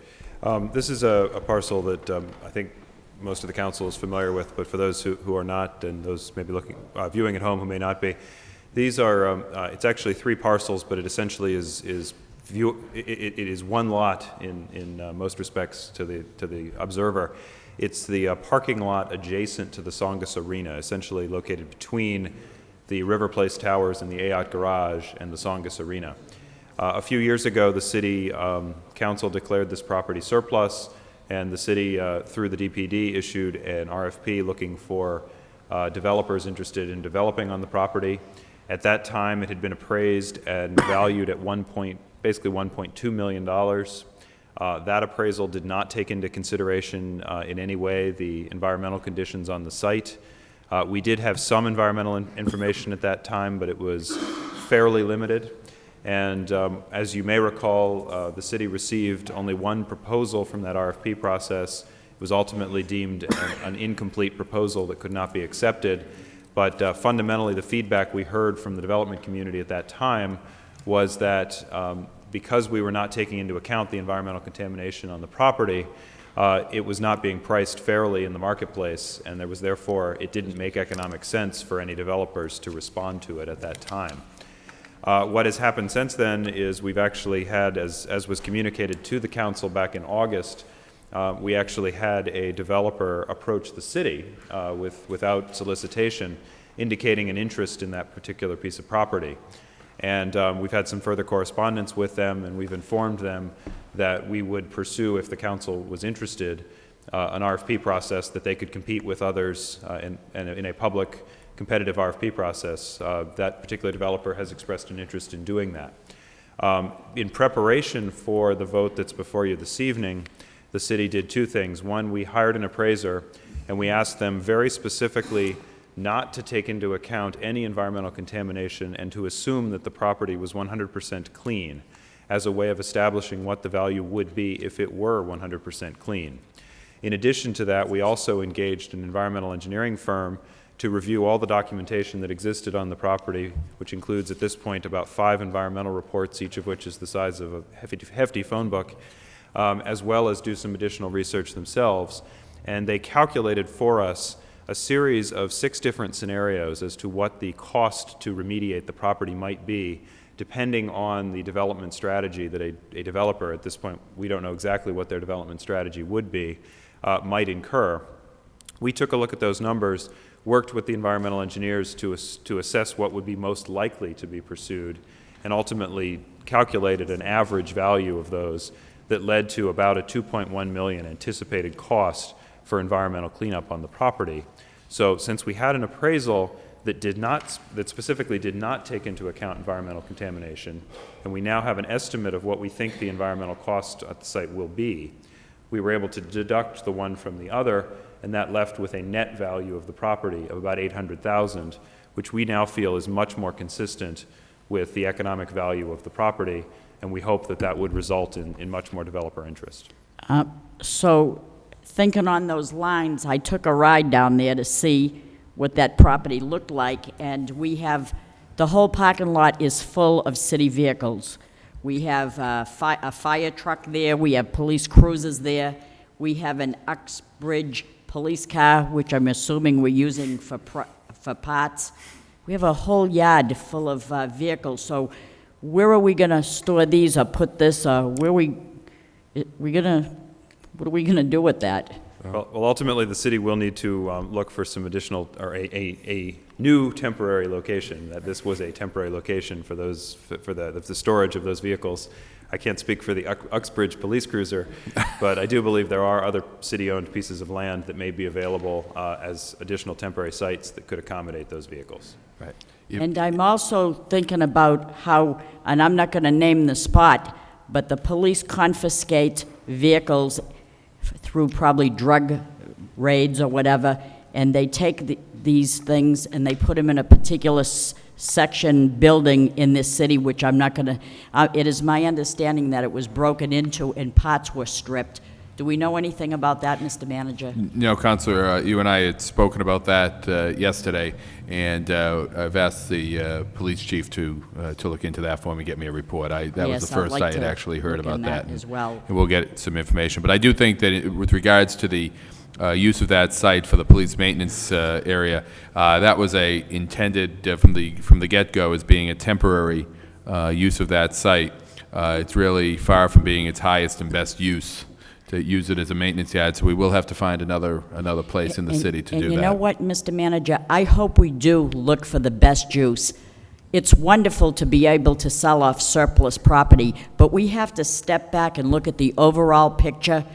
This is a parcel that I think most of the council is familiar with, but for those who are not, and those maybe viewing at home who may not be, these are, it's actually 3 parcels, but it essentially is it is one lot in most respects to the observer. It's the parking lot adjacent to the Songus Arena, essentially located between the River Place Towers and the Ayotte Garage and the Songus Arena. A few years ago, the city council declared this property surplus, and the city, through the DPD, issued an RFP looking for developers interested in developing on the property. At that time, it had been appraised and valued at basically $1.2 million. That appraisal did not take into consideration in any way the environmental conditions on the site. We did have some environmental information at that time, but it was fairly limited. And as you may recall, the city received only one proposal from that RFP process. It was ultimately deemed an incomplete proposal that could not be accepted. But fundamentally, the feedback we heard from the development community at that time was that because we were not taking into account the environmental contamination on the property, it was not being priced fairly in the marketplace, and there was therefore, it didn't make economic sense for any developers to respond to it at that time. What has happened since then is we've actually had, as was communicated to the council back in August, we actually had a developer approach the city without solicitation, indicating an interest in that particular piece of property. And we've had some further correspondence with them, and we've informed them that we would pursue, if the council was interested, an RFP process that they could compete with others in a public competitive RFP process. That particular developer has expressed an interest in doing that. In preparation for the vote that's before you this evening, the city did two things. One, we hired an appraiser, and we asked them very specifically not to take into account any environmental contamination and to assume that the property was 100% clean as a way of establishing what the value would be if it were 100% clean. In addition to that, we also engaged an environmental engineering firm to review all the documentation that existed on the property, which includes at this point about 5 environmental reports, each of which is the size of a hefty phone book, as well as do some additional research themselves. And they calculated for us a series of 6 different scenarios as to what the cost to remediate the property might be, depending on the development strategy that a developer, at this point we don't know exactly what their development strategy would be, might incur. We took a look at those numbers, worked with the environmental engineers to assess what would be most likely to be pursued, and ultimately calculated an average value of those that led to about a $2.1 million anticipated cost for environmental cleanup on the property. So since we had an appraisal that specifically did not take into account environmental contamination, and we now have an estimate of what we think the environmental cost at the site will be, we were able to deduct the one from the other, and that left with a net value of the property of about $800,000, which we now feel is much more consistent with the economic value of the property, and we hope that that would result in much more developer interest. So, thinking on those lines, I took a ride down there to see what that property looked like, and we have, the whole parking lot is full of city vehicles. We have a fire truck there, we have police cruisers there, we have an Uxbridge police car, which I'm assuming we're using for parts. We have a whole yard full of vehicles, so where are we gonna store these or put this, or what are we gonna do with that? Well, ultimately, the city will need to look for some additional, or a new temporary location. That this was a temporary location for those, for the storage of those vehicles. I can't speak for the Uxbridge police cruiser, but I do believe there are other city-owned pieces of land that may be available as additional temporary sites that could accommodate those vehicles. Right. And I'm also thinking about how, and I'm not gonna name the spot, but the police confiscate vehicles through probably drug raids or whatever, and they take these things and they put them in a particular section building in this city, which I'm not going to, it is my understanding that it was broken into and parts were stripped. Do we know anything about that, Mr. Manager? No, Councilor, you and I had spoken about that yesterday, and I've asked the police chief to look into that for me, get me a report. That was Yes, the first I'd like I had to actually heard look about in that. as well. And we'll get some information. But I do think that with regards to the use of that site for the police maintenance area, that was intended from the get-go as being a temporary use of that site. It's really far from being its highest and best use to use it as a maintenance yard, so we will have to find another place in the city to do that. And you know what, Mr. Manager, I hope we do look for the best use. It's wonderful to be able to sell off surplus property, but we have to step back and look at the overall picture,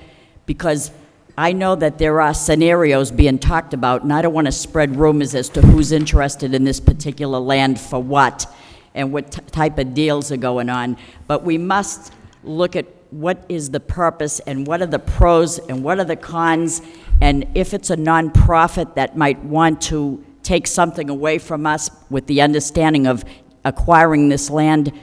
because I know that there are scenarios being talked about, and I don't want to spread rumors as to who's interested in this particular land for what, and what type of deals are going on. But we must look at what is the purpose, and what are the pros, and what are the cons, and if it's a nonprofit that might want to take something away from us with the understanding of acquiring this land,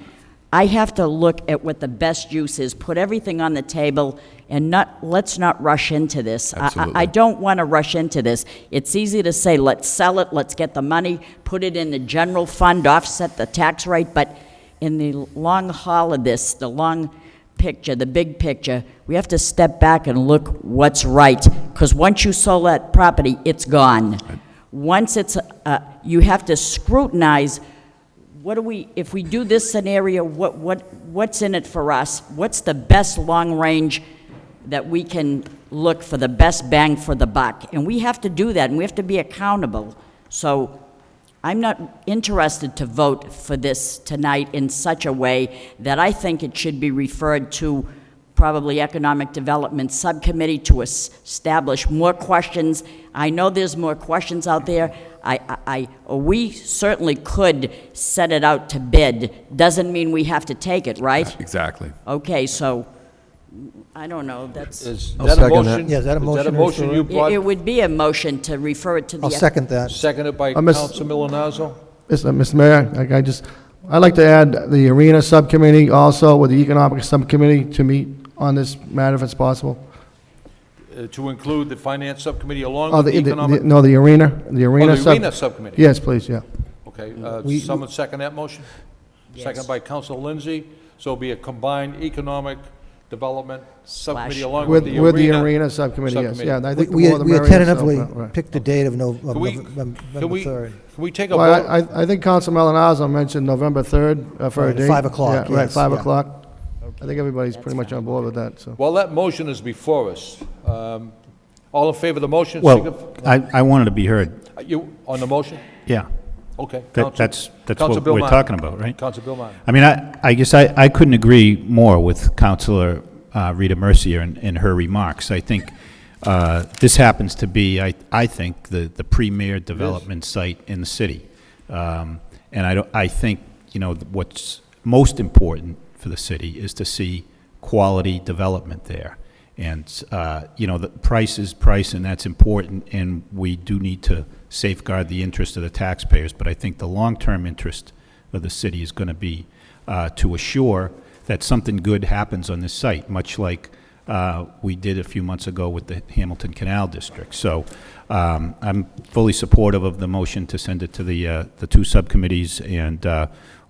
I have to look at what the best use is, put everything on the table, and let's not rush into this. I don't want to rush into this. It's easy to say, let's sell it, let's get the money, put it in the general fund, offset the tax rate, but in the long haul of this, the long picture, the big picture, we have to step back and look what's right, because once you sold that property, it's gone. Once it's, you have to scrutinize, if we do this scenario, what's in it for us? What's the best long range that we can look for the best bang for the buck? And we have to do that, and we have to be accountable. So I'm not interested to vote for this tonight in such a way that I think it should be referred to probably Economic Development Subcommittee to establish more questions. I know there's more questions out there. We certainly could set it out to bid. Doesn't mean we have to take it, right? Exactly. Okay, so, I don't know, that's... Is that a motion? Yeah, is that a motion? Is that a motion you brought? It would be a motion to refer it to the... I'll second that. Seconded by Miss- Council Milonazo? Mr. Mayor, I'd like to add the Arena Subcommittee also with the Economic Subcommittee to meet on this matter if it's possible. To include the Finance Subcommittee along Oh, with the Economic... no, the Arena the Arena Subcommittee? Yes, please, yeah. Okay, someone second that motion? Yes. Second by Council Lindsay. So it'll be a combined Economic Development Subcommittee along With with the Arena Subcommittee, yes. Yeah, and I think the We more the we merrier, tentatively so, right. picked the date of November Can we 3rd. Can we take a Well, vote? I think Council Malinazzo mentioned November 3rd for a Right, date. 5 o'clock, Yeah, right, yes, 5 yeah. o'clock. I think everybody's pretty much on board with that, so. Well, that motion is before us. All in favor of the motion? Well, I wanted to be heard. You, on the motion? Yeah. Okay. That's Council what Bill we're Martin. talking about, right? Council Bill Martin. I mean, I guess I couldn't agree more with Councilor Rita Mercier in her remarks. I think this happens to be, I think, the premier development site in the city. And I think, what's most important for the city is to see quality development there. And, the price is price, and that's important, and we do need to safeguard the interest of the taxpayers. But I think the long-term interest of the city is going to be to assure that something good happens on this site, much like we did a few months ago with the Hamilton Canal District. So I'm fully supportive of the motion to send it to the two subcommittees, and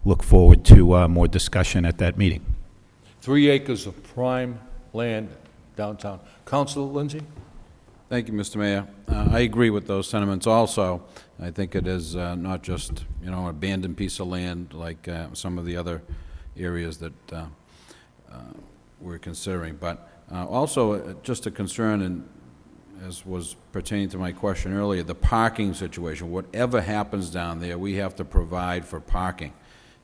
look forward to more discussion at that meeting. 3 acres of prime land downtown. Council Lindsay? Thank you, Mr. Mayor. I agree with those sentiments also. I think it is not just, an abandoned piece of land like some of the other areas that we're considering, but also just a concern, and as was pertaining to my question earlier, the parking situation. Whatever happens down there, we have to provide for parking.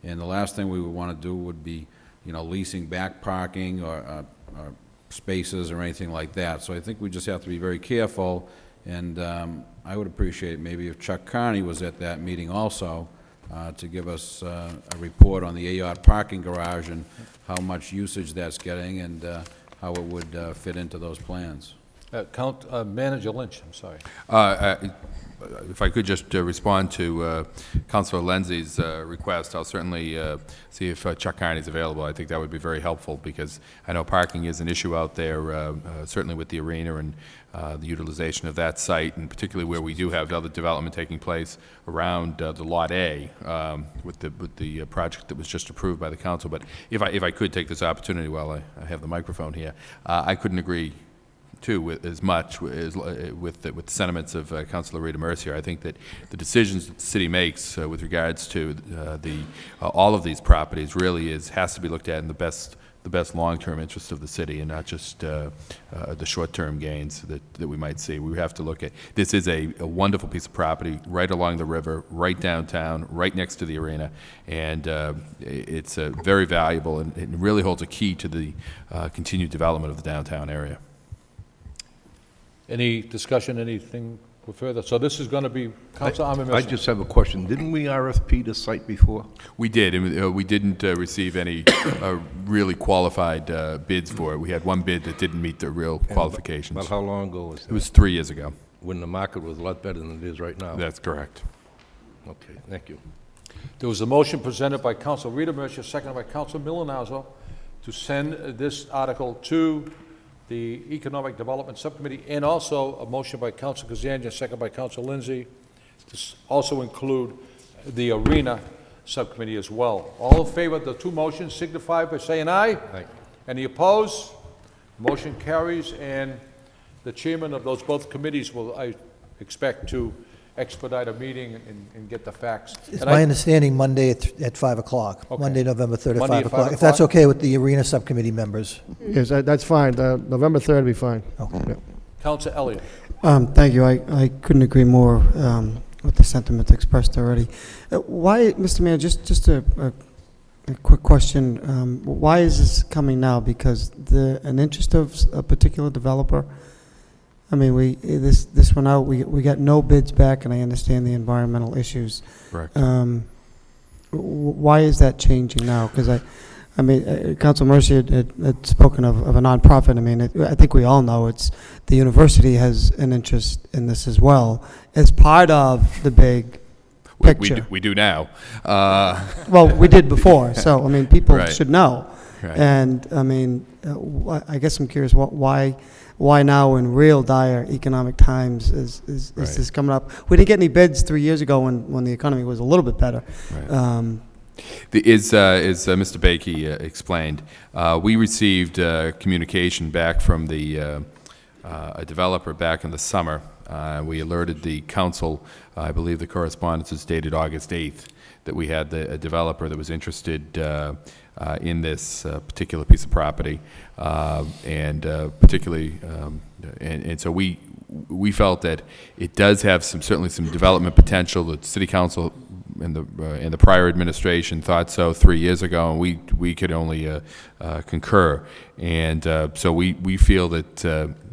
And the last thing we would want to do would be, leasing back parking or spaces or anything like that. So I think we just have to be very careful, and I would appreciate maybe if Chuck Carney was at that meeting also, to give us a report on the A-Yard parking garage and how much usage that's getting and how it would fit into those plans. Manager Lynch, I'm sorry. If I could just respond to Councilor Lindsay's request, I'll certainly see if Chuck Carney's available. I think that would be very helpful, because I know parking is an issue out there, certainly with the arena and the utilization of that site, and particularly where we do have other development taking place around the Lot A with the project that was just approved by the council. But if I could take this opportunity while I have the microphone here, I couldn't agree with as much with the sentiments of Councilor Rita Mercier. I think that the decisions that the city makes with regards to all of these properties really has to be looked at in the best long-term interest of the city, and not just the short-term gains that we might see. We have to look at, this is a wonderful piece of property right along the river, right downtown, right next to the arena, and it's very valuable, and it really holds a key to the continued development of the downtown area. Any discussion, anything further? So this is going to be, Council Ahmed. I just have a question. Didn't we RFP the site before? We did, and we didn't receive any really qualified bids for it. We had one bid that didn't meet the real qualifications. About how long ago was that? It was 3 years ago. When the market was a lot better than it is right now. That's correct. Okay, thank you. There was a motion presented by Council Rita Mercer, seconded by Council Milonazo, to send this article to the Economic Development Subcommittee, and also a motion by Council Kazanja, seconded by Council Lindsay, to also include the Arena Subcommittee as well. All in favor of the two motions signify by saying aye. Aye. Any opposed? Motion carries, and the chairman of those both committees will, I expect, to expedite a meeting and get the facts. It's And my I- understanding Monday at 5 o'clock. Okay. Monday, November 3rd at Monday 5 at 5 o'clock. If that's o'clock? okay with the Arena Subcommittee members. Yes, that's fine. November 3rd will be fine. Okay. Yeah. Council Elliott. Thank you. I couldn't agree more with the sentiments expressed already. Why, Mr. Mayor, just a quick question. Why is this coming now? Because an interest of a particular developer? I mean, this went out, we got no bids back, and I understand the environmental issues. Correct. Why is that changing now? Because I mean, Council Mercy had spoken of a nonprofit. I mean, I think we all know the university has an interest in this as well as part of the big picture. We do now. Well, we did before, so I mean, people Right. should know. Right. And I mean, I guess I'm curious, why now in real dire economic times is Right. this coming up? We didn't get any bids 3 years ago when the economy was a little bit better. Right. As Mr. Bakey explained, we received communication back from a developer back in the summer. We alerted the council, I believe the correspondence is dated August 8th, that we had a developer that was interested in this particular piece of property, and particularly, and so we felt that it does have certainly some development potential. The city council and the prior administration thought so 3 years ago, and we could only concur. And so we feel that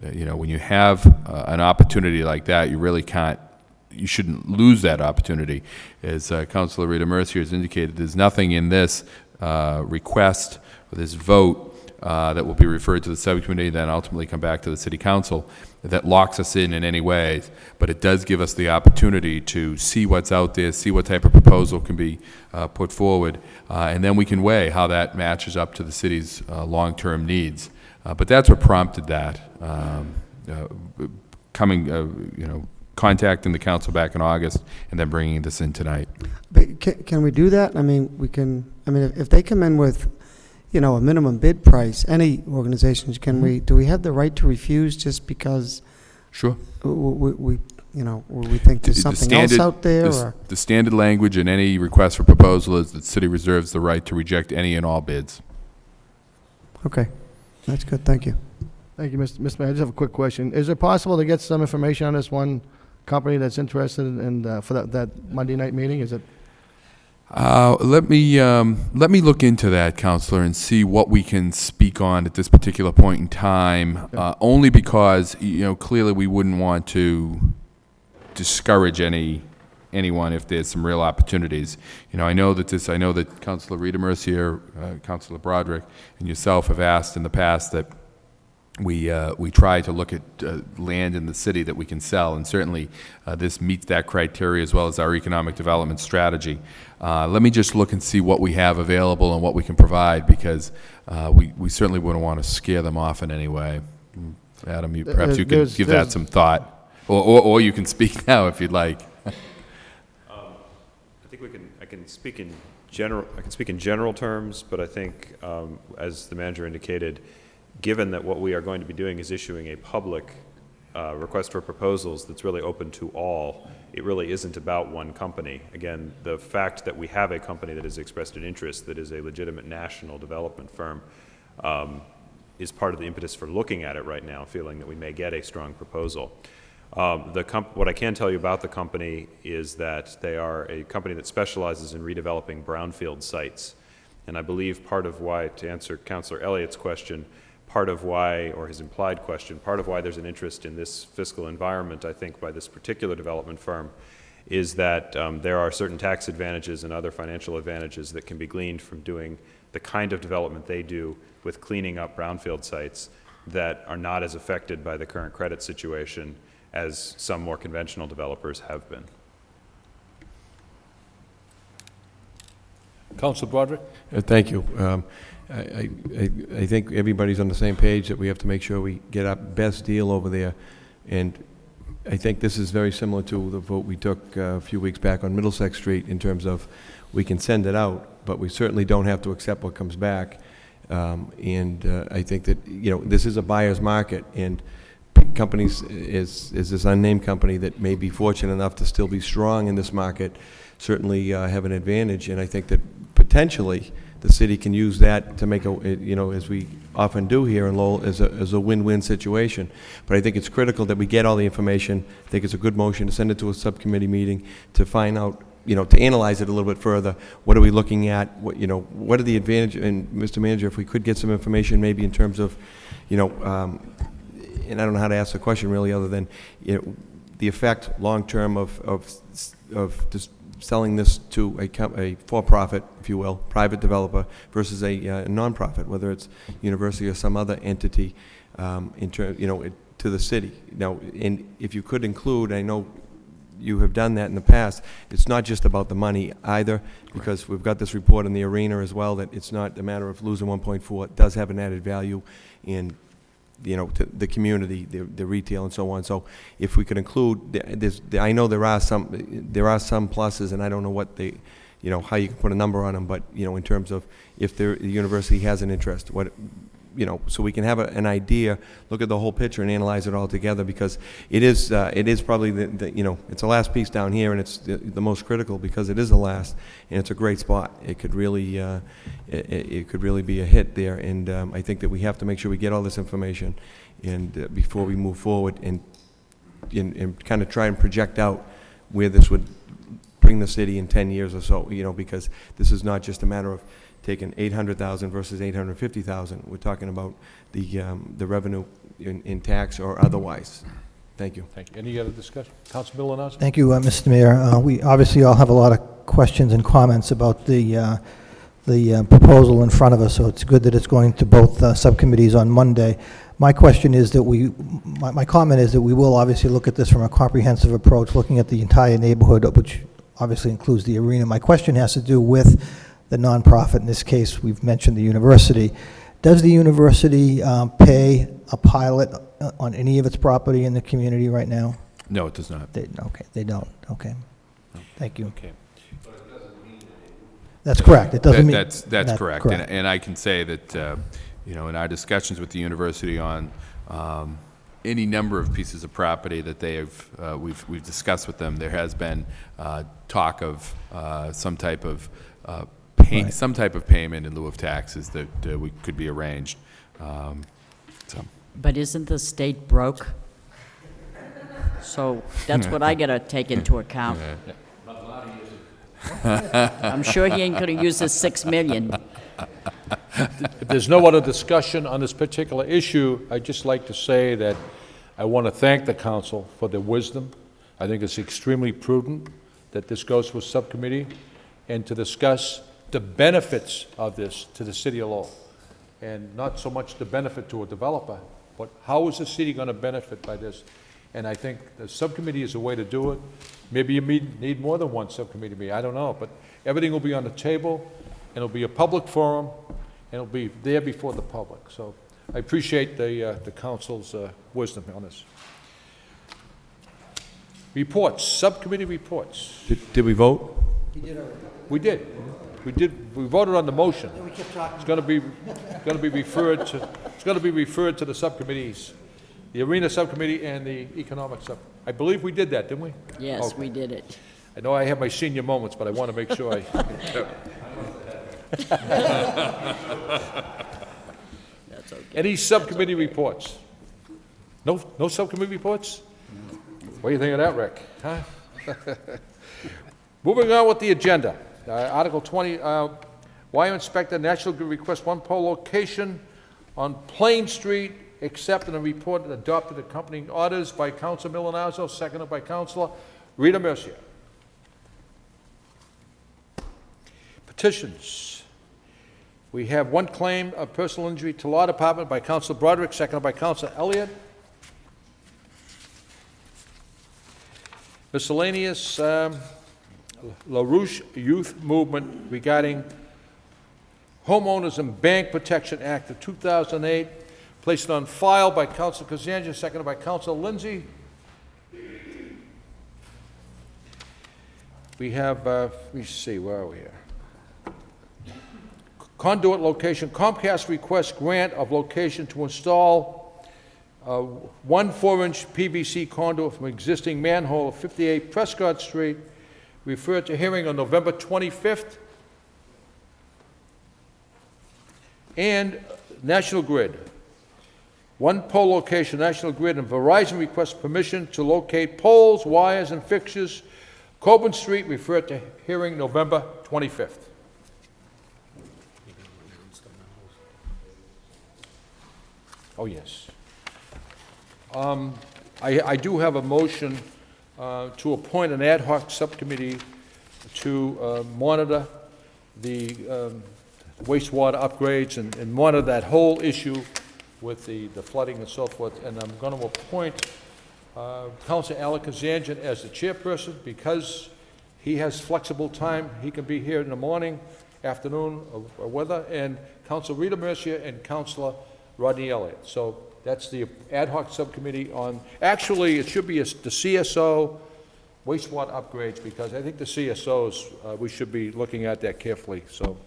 when you have an opportunity like that, you shouldn't lose that opportunity. As Councilor Rita Mercier has indicated, there's nothing in this request or this vote that will be referred to the subcommittee, then ultimately come back to the city council, that locks us in any way, but it does give us the opportunity to see what's out there, see what type of proposal can be put forward, and then we can weigh how that matches up to the city's long-term needs. But that's what prompted that, contacting the council back in August and then bringing this in tonight. But can we do that? I mean, if they come in with, a minimum bid price, any organizations, do we have the right to refuse just because? Sure. We think there's something else out there? Or? The standard language in any request for proposal is that the city reserves the right to reject any and all bids. Okay, that's good, thank you. Thank you, Mr. Mayor. I just have a quick question. Is it possible to get some information on this one company that's interested in for that Monday night meeting? Is it? Let me look into that, Counselor, and see what we can speak on at this particular point in time. Only because clearly we wouldn't want to discourage anyone if there's some real opportunities. I know that Councilor Rita Mercier, Councilor Broderick, and yourself have asked in the past that we try to look at land in the city that we can sell, and certainly this meets that criteria as well as our economic development strategy. Let me just look and see what we have available and what we can provide, because we certainly wouldn't want to scare them off in any way. Adam, perhaps you can give that some thought, or you can speak now if you'd like. I think I can speak in general terms, but I think, as the manager indicated, given that what we are going to be doing is issuing a public request for proposals that's really open to all, it really isn't about one company. Again, the fact that we have a company that has expressed an interest that is a legitimate national development firm is part of the impetus for looking at it right now, feeling that we may get a strong proposal. What I can tell you about the company is that they are a company that specializes in redeveloping brownfield sites. And I believe part of why, to answer Councilor Elliott's question, part of why, or his implied question, part of why there's an interest in this fiscal environment, I think, by this particular development firm, is that there are certain tax advantages and other financial advantages that can be gleaned from doing the kind of development they do with cleaning up brownfield sites that are not as affected by the current credit situation as some more conventional developers have been. Council Broderick? Thank you. I think everybody's on the same page that we have to make sure we get our best deal over there. And I think this is very similar to the vote we took a few weeks back on Middlesex Street in terms of we can send it out, but we certainly don't have to accept what comes back. I think that, this is a buyer's market, and companies, is this unnamed company that may be fortunate enough to still be strong in this market, certainly have an advantage. And I think that potentially the city can use that to make as we often do here in Lowell, as a win-win situation. But I think it's critical that we get all the information. I think it's a good motion to send it to a subcommittee meeting to find out, to analyze it a little bit further. What are we looking at? What are the advantages? And Mr. Manager, if we could get some information maybe in terms of, and I don't know how to ask the question really other than, the effect long-term of just selling this to a for-profit, if you will, private developer versus a non-profit, whether it's university or some other entity, to the city. Now, and if you could include, I know you have done that in the past, it's not just about the money either, because we've got this report in the arena as well that it's not a matter of losing 1.4. It does have an added value in, to the community, the retail and so on. So if we could include, I know there are some pluses, and I don't know what they, how you can put a number on them, but, in terms of if the university has an interest, what, so we can have an idea, look at the whole picture and analyze it all together, because it is probably it's the last piece down here, and it's the most critical because it is the last, and it's a great spot. It could really, it could really be a hit there, and I think that we have to make sure we get all this information, and before we move forward, and kind of try and project out where this would bring the city in 10 years or so, because this is not just a matter of taking 800,000 versus 850,000. We're talking about the revenue in tax or otherwise. Thank you. Thank you. Any other discussion? Councilman Milonazo? Thank you, Mr. Mayor. We obviously all have a lot of questions and comments about the proposal in front of us, so it's good that it's going to both subcommittees on Monday. My question is that my comment is that we will obviously look at this from a comprehensive approach, looking at the entire neighborhood, which obviously includes the arena. My question has to do with the nonprofit. In this case, we've mentioned the university. Does the university pay a pilot on any of its property in the community right now? No, it does not. Okay, they don't. Okay. Thank you. Okay. That's correct. It doesn't mean... That's correct. And I can say that, in our discussions with the university on any number of pieces of property that they have, we've discussed with them, there has been talk of some type of some type of payment in lieu of taxes that could be arranged. But isn't the state broke? So that's what I got to take into account. I'm sure he ain't going to use his $6 million. If there's no other discussion on this particular issue, I'd just like to say that I want to thank the council for their wisdom. I think it's extremely prudent that this goes to a subcommittee and to discuss the benefits of this to the city of Lowell, and not so much the benefit to a developer, but how is the city going to benefit by this? And I think the subcommittee is a way to do it. Maybe you need more than one subcommittee meeting, I don't know, but everything will be on the table, and it'll be a public forum, and it'll be there before the public. So I appreciate the council's wisdom on this. Reports, subcommittee reports. Did we vote? We did. We voted on the motion. It's going to be referred to the subcommittees, the arena subcommittee and the economic sub. I believe we did that, didn't we? Yes, we did it. I know I have my senior moments, but I want to make sure I. That's okay. Any subcommittee reports? No subcommittee reports? What do you think of that, Rick? Huh? Moving on with the agenda. Article 20, Wire Inspector, National Grid requests one pole location on Plain Street, accepted and reported adopted accompanying orders by Councilor Milonazo, seconded by Councilor Rita Mercier. Petitions. We have one claim of personal injury to law department by Councilor Broderick, seconded by Councilor Elliott. Miscellaneous LaRouche Youth Movement regarding Homeowners and Bank Protection Act of 2008, placed on file by Councilor Kazanja, seconded by Councilor Lindsay. We have, let me see, where are we here? Conduit location, Comcast requests grant of location to install 1 4-inch PVC conduit from existing manhole of 58 Prescott Street, referred to hearing on November 25th. And National Grid. 1 pole location, National Grid, and Verizon requests permission to locate poles, wires, and fixtures, Coburn Street, referred to hearing November 25th. Oh, yes. I do have a motion to appoint an ad hoc subcommittee to monitor the wastewater upgrades and monitor that whole issue with the flooding and so forth. And I'm going to appoint Councilor Alec Kazanjian as the chairperson because he has flexible time. He can be here in the morning, afternoon, or whether, and Councilor Rita Mercier and Councilor Rodney Elliott. So that's the ad hoc subcommittee on, actually, it should be the CSO wastewater upgrades, because I think the CSOs, we should be looking at that carefully. So,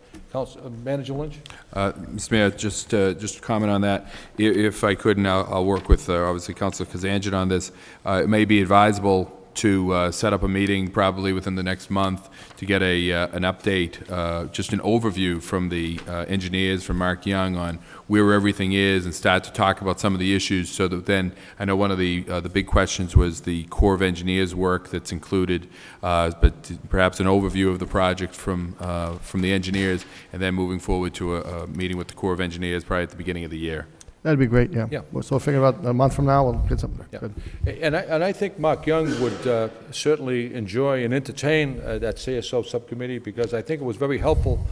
Manager Lynch? Mr. Mayor, just to comment on that, if I could, and I'll work with, obviously, Councilor Kazanjian on this, it may be advisable to set up a meeting probably within the next month to get an update, just an overview from the engineers, from Mark Young, on where everything is, and start to talk about some of the issues, so that then, I know one of the big questions was the Corps of Engineers work that's included, but perhaps an overview of the project from the engineers, and then moving forward to a meeting with the Corps of Engineers probably at the beginning of the year. That'd be great, yeah. Yeah. So figure about a month from now, we'll get something. Yeah. Good. And I think Mark Young would certainly enjoy and entertain that CSO subcommittee, because I think it was very helpful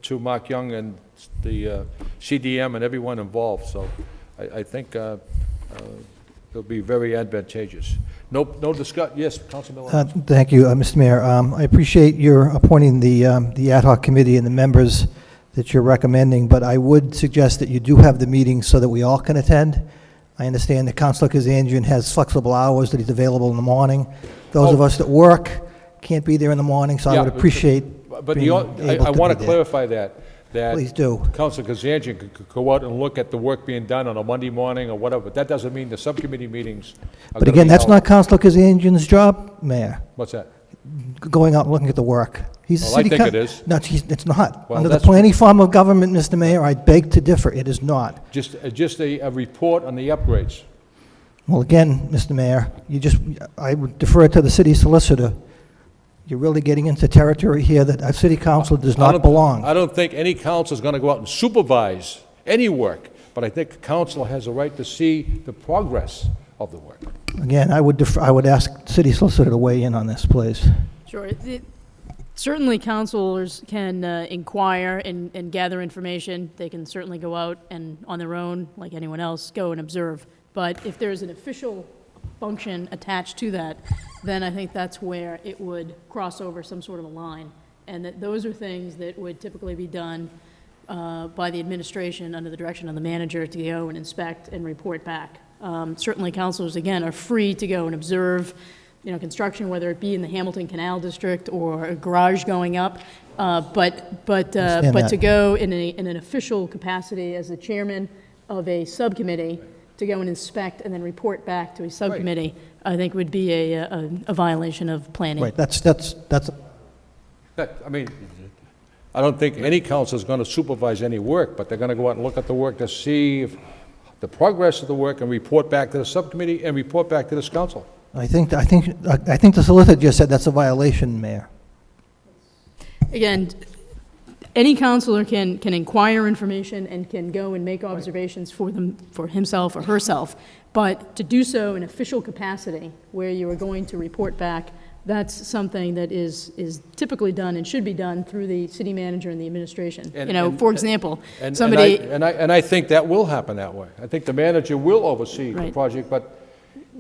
to Mark Young and the CDM and everyone involved. So I think it'll be very advantageous. No discuss. Yes, Councilor Miller. Thank you, Mr. Mayor. I appreciate your appointing the ad hoc committee and the members that you're recommending, but I would suggest that you do have the meeting so that we all can attend. I understand that Councilor Kazanjian has flexible hours, that he's available in the morning. Those of us that work can't be there in the morning, so I would appreciate being able to I want to be there. clarify that Please do. Councilor Kazanjian could go out and look at the work being done on a Monday morning or whatever, but that doesn't mean the subcommittee meetings are But gonna again, be that's held. not Councilor Kazanjian's job, Mayor. What's that? Going out and looking at the work. He's a Well, I city think it is. No, it's not. Well, Under the that's- planning form of government, Mr. Mayor, I beg to differ. It is not. Just a report on the upgrades. Well, again, Mr. Mayor, I would defer to the city solicitor. You're really getting into territory here that a city council does not belong. I don't think any council is going to go out and supervise any work, but I think a council has a right to see the progress of the work. Again, I would ask city solicitor to weigh in on this, please. Sure. Certainly, councilors can inquire and gather information. They can certainly go out and, on their own, like anyone else, go and observe. But if there's an official function attached to that, then I think that's where it would cross over some sort of a line. And that those are things that would typically be done by the administration under the direction of the manager to go and inspect and report back. Certainly, councilors, again, are free to go and observe, construction, whether it be in the Hamilton Canal District or a garage going up. But to go in an official capacity as the chairman of a subcommittee to go and inspect and then report back to a subcommittee, I think would be a violation of planning. Right, that's. I mean, I don't think any council is going to supervise any work, but they're going to go out and look at the work to see if the progress of the work and report back to the subcommittee and report back to this council. I think the solicitor just said that's a violation, Mayor. Again, any councilor can inquire information and can go and make observations for himself or herself, but to do so in official capacity where you are going to report back, that's something that is typically done and should be done through the city manager and the administration. For example, somebody... And I think that will happen that way. I think the manager will oversee the project, but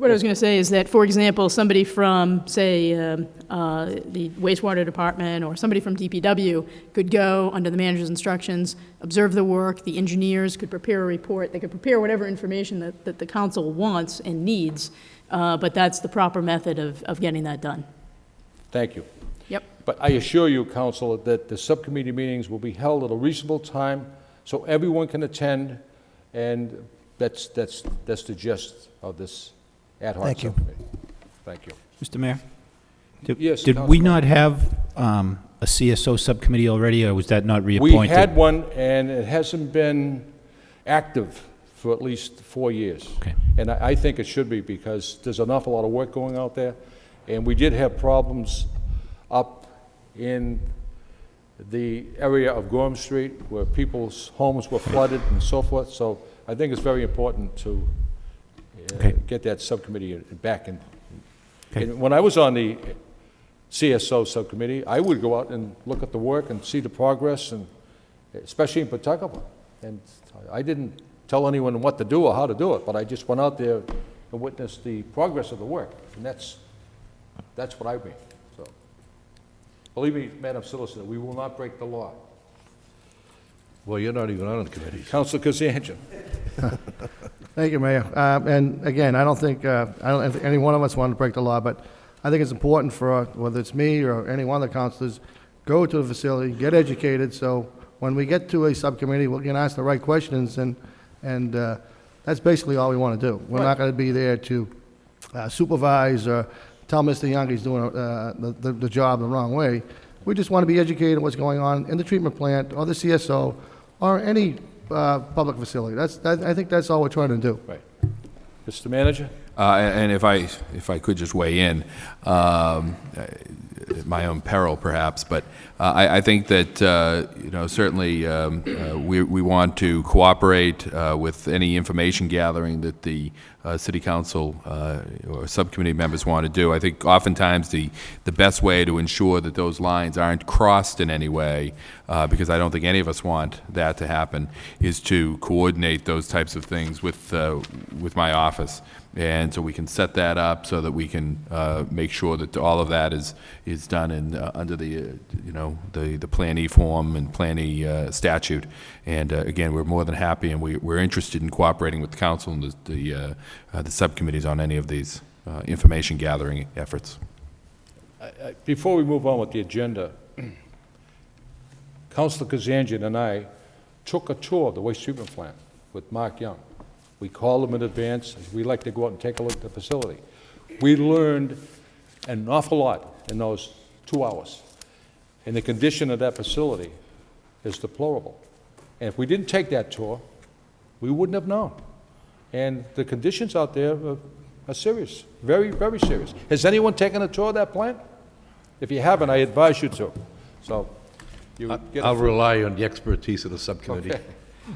What I was going to say is that, for example, somebody from, say, the wastewater department or somebody from DPW could go under the manager's instructions, observe the work, the engineers could prepare a report, they could prepare whatever information that the council wants and needs, but that's the proper method of getting that done. Thank you. Yep. But I assure you, Council, that the subcommittee meetings will be held at a reasonable time so everyone can attend, and that's the gist of this ad hoc Thank you. subcommittee. Thank you. Mr. Mayor? Yes, Did we Councilman. not have a CSO subcommittee already, or was that not We reappointed? had one, and it hasn't been active for at least 4 years. Okay. And I think it should be, because there's an awful lot of work going out there, and we did have problems up in the area of Gorham Street where people's homes were flooded and so forth, so I think it's very important to get that subcommittee back in. Okay. And when I was on the CSO subcommittee, I would go out and look at the work and see the progress, and especially in Pawtucket. And I didn't tell anyone what to do or how to do it, but I just went out there and witnessed the progress of the work, and that's what I mean. So, believe me, Madam Solicitor, we will not break the law. Well, you're not even on the committees. Councilor Kazanjian. Thank you, Mayor. And again, I don't think any one of us want to break the law, but I think it's important for, whether it's me or any one of the councilors, go to the facility, get educated, so when we get to a subcommittee, we can ask the right questions, and that's basically all we want to do. We're not going to be there to supervise or tell Mr. Young he's doing the job the wrong way. We just want to be educated on what's going on in the treatment plant or the CSO or any public facility. I think that's all we're trying to do. Right. Mr. Manager? And if I could just weigh in, at my own peril perhaps, but I think that certainly we want to cooperate with any information gathering that the City Council or subcommittee members want to do. I think oftentimes the best way to ensure that those lines aren't crossed in any way, because I don't think any of us want that to happen, is to coordinate those types of things with my office. And so we can set that up so that we can make sure that all of that is done in under the the Plan E form and Plan E statute. And again, we're more than happy, and we're interested in cooperating with the council and the subcommittees on any of these information gathering efforts. Before we move on with the agenda, Councilor Kazanjian and I took a tour of the waste treatment plant with Mark Young. We called him in advance. We like to go out and take a look at the facility. We learned an awful lot in those 2 hours. And the condition of that facility is deplorable. And if we didn't take that tour, we wouldn't have known. And the conditions out there are serious, very, very serious. Has anyone taken a tour of that plant? If you haven't, I advise you to. So, I'll rely on the expertise of the subcommittee. Okay.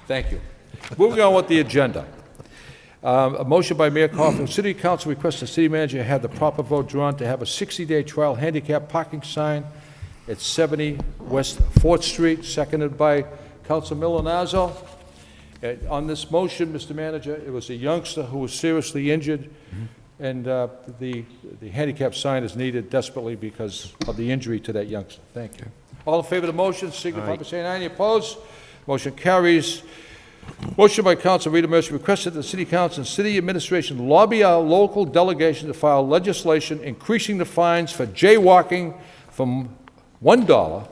Thank you. Moving on with the agenda. A motion by Mayor Coughlin. City Council requests the city manager have the proper vote drawn to have a 60-day trial handicap parking sign at 70 West 4th Street, seconded by Councilor Milonazo. On this motion, Mr. Manager, it was a youngster who was seriously injured, and the handicap sign is needed desperately because of the injury to that youngster. Thank you. All in favor of the motion, signify by saying aye. Any opposed? Motion carries. Motion by Council Rita Mercer requested that the City Council and City Administration lobby our local delegation to file legislation increasing the fines for jaywalking from $1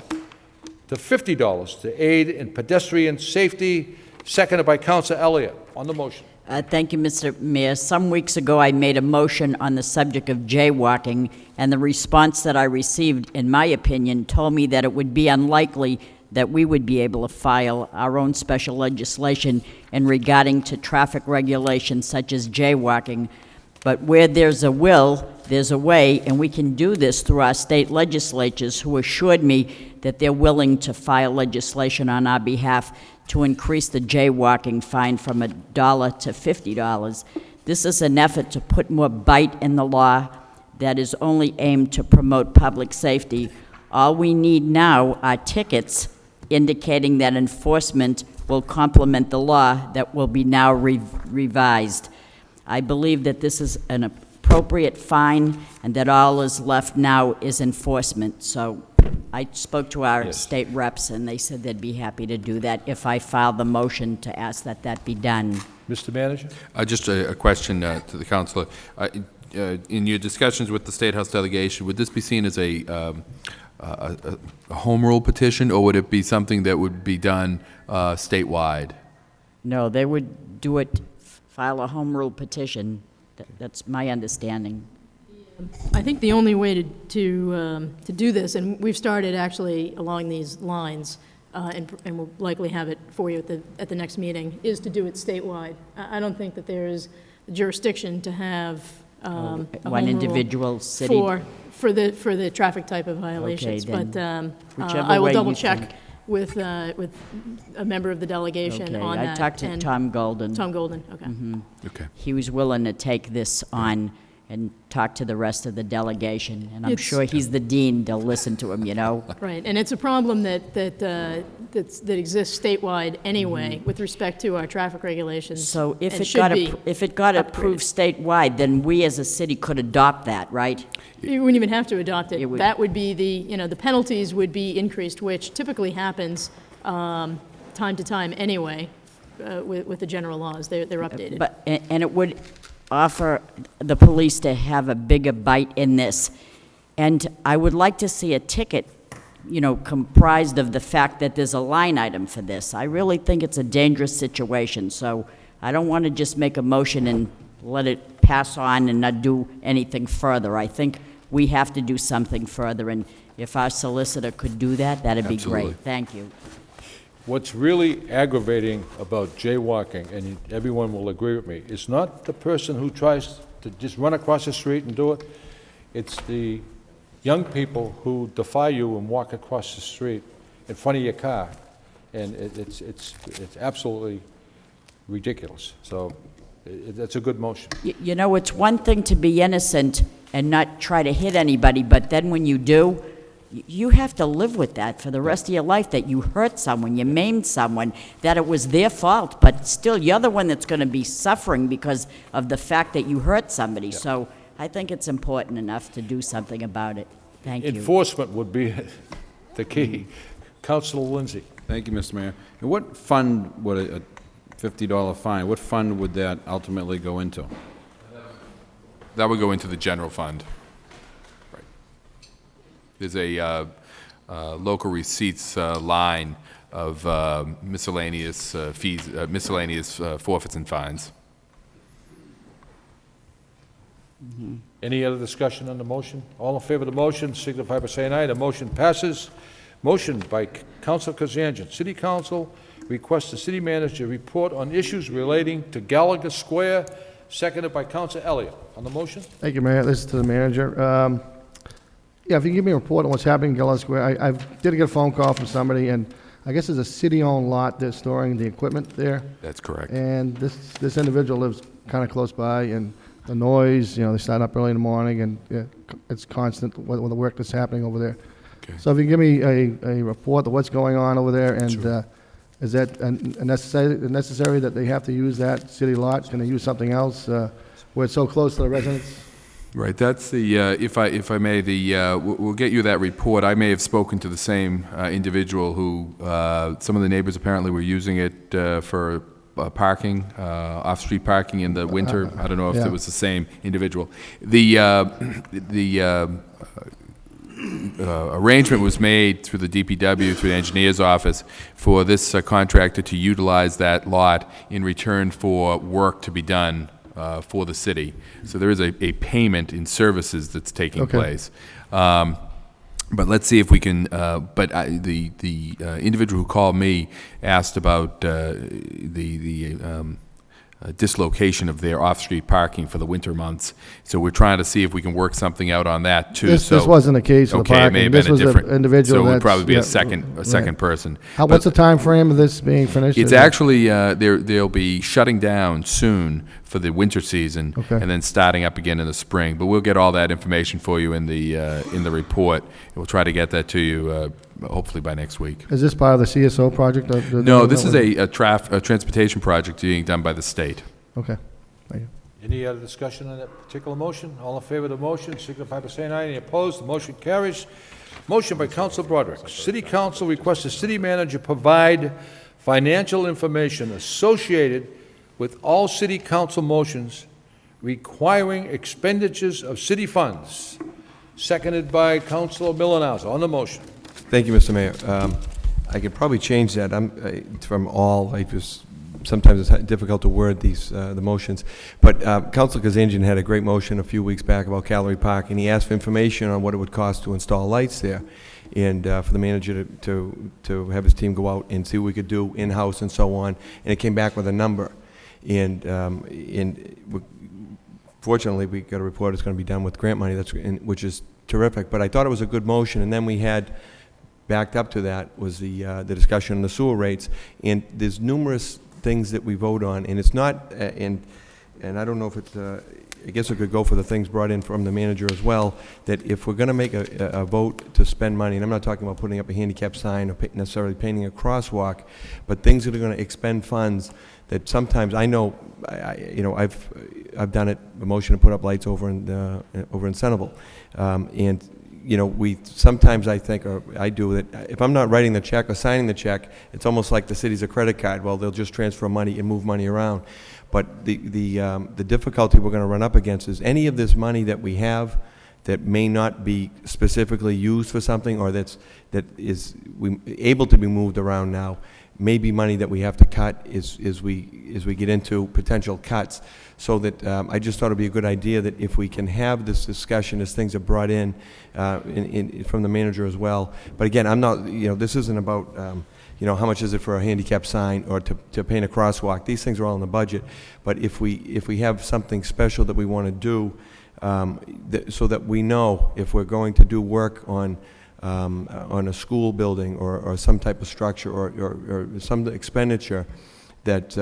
to $50 to aid in pedestrian safety, seconded by Councilor Elliott. On the motion. Thank you, Mr. Mayor. Some weeks ago, I made a motion on the subject of jaywalking, and the response that I received, in my opinion, told me that it would be unlikely that we would be able to file our own special legislation in regarding to traffic regulations such as jaywalking. But where there's a will, there's a way, and we can do this through our state legislatures, who assured me that they're willing to file legislation on our behalf to increase the jaywalking fine from $1 to $50. This is an effort to put more bite in the law that is only aimed to promote public safety. All we need now are tickets indicating that enforcement will complement the law that will be now revised. I believe that this is appropriate fine, and that all is left now is enforcement. So I spoke to our state reps, and they said they'd be happy to do that if I filed the motion to ask that that be done. Mr. Manager? Just a question to the councilor. In your discussions with the State House delegation, would this be seen as a home rule petition, or would it be something that would be done statewide? No, they would do it, file a home rule petition. That's my understanding. I think the only way to do this, and we've started actually along these lines, and we'll likely have it for you at the next meeting, is to do it statewide. I don't think that there is jurisdiction to have a one home rule individual city for the traffic type of violations. Okay, then, but whichever I will way you double check think. with a member of the delegation Okay, on I that. talked to and Tom Golden. Tom Golden, okay. Okay. He was willing to take this on and talk to the rest of the delegation, and I'm It's- sure he's the dean, they'll listen to him, you know? Right, and it's a problem that exists statewide anyway with respect to our traffic regulations. So if and it should got, be if it got approved statewide, then we as a city could adopt that, right? You wouldn't even have to adopt it. would- That would be the penalties would be increased, which typically happens time to time anyway with the general laws. They're updated. But, and it would offer the police to have a bigger bite in this. And I would like to see a ticket, comprised of the fact that there's a line item for this. I really think it's a dangerous situation, so I don't want to just make a motion and let it pass on and not do anything further. I think we have to do something further, and if our solicitor could do that, that'd be Absolutely. great. Thank you. What's really aggravating about jaywalking, and everyone will agree with me, is not the person who tries to just run across the street and do it. It's the young people who defy you and walk across the street in front of your car. And it's absolutely ridiculous. So that's a good motion. It's one thing to be innocent and not try to hit anybody, but then when you do, you have to live with that for the rest of your life, that you hurt someone, you maimed someone, that it was their fault, but still you're the one that's going to be suffering because of the fact that you hurt somebody. Yeah. So I think it's important enough to do something about it. Thank you. Enforcement would be the key. Councilor Lindsay. Thank you, Mr. Mayor. And what fund would a $50 fine, what fund would that ultimately go into? That would go into the general fund. Right. There's a local receipts line of miscellaneous fees, miscellaneous forfeits and fines. Any other discussion on the motion? All in favor of the motion signify by saying aye. The motion passes. Motion by Councilor Kazanjian. City Council requests the city manager report on issues relating to Gallagher Square, seconded by Councilor Elliott. On the motion? Thank you, Mayor. This is to the manager. Yeah, if you can give me a report on what's happening in Gallagher Square. I did get a phone call from somebody, and I guess there's a city-owned lot that's storing the equipment there. That's correct. And this individual lives kind of close by, and the noise, they start up early in the morning, and it's constant with the work that's happening over there. Okay. So if you can give me a report of what's going on over there, and Sure. Is that necessary that they have to use that city lot? Can they use something else where it's so close to the residents? Right, that's the, if I may, we'll get you that report. I may have spoken to the same individual who, some of the neighbors apparently were using it for parking, off-street parking in the winter. I don't know if Yeah. it was the same individual. The arrangement was made through the DPW, through the engineer's office, for this contractor to utilize that lot in return for work to be done for the city. So there is a payment in services that's taking place. But let's see if we can, the individual who called me asked about the dislocation of their off-street parking for the winter months. So we're trying to see if we can work something out on that too. This wasn't the case of the Okay, it parking. may have This been a was an different individual So it would that's- probably be yeah, a second right. person. What's the time frame of this being finished? It's actually they'll be shutting down soon for the winter season, and then starting up again in the spring. But we'll get all that information for you in the report. We'll try to get that to you hopefully by next week. Is this part of the CSO project? No, this is a transportation project being done by the state. Okay, thank you. Any other discussion on that particular motion? All in favor of the motion, signify by saying aye. Any opposed? The motion carries. Motion by Council Broderick. City Council requests the city manager provide financial information associated with all city council motions requiring expenditures of city funds. Seconded by Councilor Milonazo. On the motion. Thank you, Mr. Mayor. I could probably change that. From all. Sometimes it's difficult to word these the motions. But Councilor Kazanjian had a great motion a few weeks back about Calorie Park, and he asked for information on what it would cost to install lights there, and for the manager to have his team go out and see what we could do in-house and so on. And it came back with a number, and fortunately we got a report it's going to be done with grant money, which is terrific. But I thought it was a good motion, and then we had backed up to that was the discussion on the sewer rates, and there's numerous things that we vote on, and it's not, and I don't know if it's, I guess it could go for the things brought in from the manager as well, that if we're going to make a vote to spend money, and I'm not talking about putting up a handicap sign or necessarily painting a crosswalk, but things that are going to expend funds that sometimes I know, I've done it, a motion to put up lights over in Centerville, and we sometimes I think, or I do, that if I'm not writing the check or signing the check, it's almost like the city's a credit card. Well, they'll just transfer money and move money around. But the difficulty we're going to run up against is any of this money that we have that may not be specifically used for something, or that is able to be moved around now, may be money that we have to cut as we get into potential cuts. So that I just thought it would be a good idea that if we can have this discussion as things are brought in from the manager as well. But again, I'm not, this isn't about, how much is it for a handicap sign or to paint a crosswalk. These things are all in the budget. But if we have something special that we want to do, so that we know if we're going to do work on a school building or some type of structure or some expenditure, that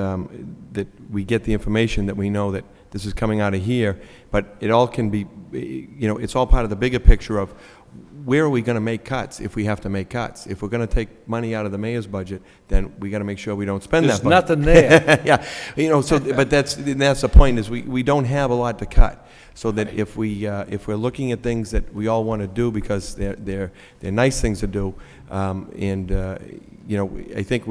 we get the information that we know that this is coming out of here, but it all can be, it's all part of the bigger picture of where are we going to make cuts if we have to make cuts. If we're going to take money out of the mayor's budget, then we got to make sure we don't spend There's that budget. nothing there. Yeah, but that's the point, is we don't have a lot to cut. So that if we're looking at things that we all want to do because they're nice things to do, I think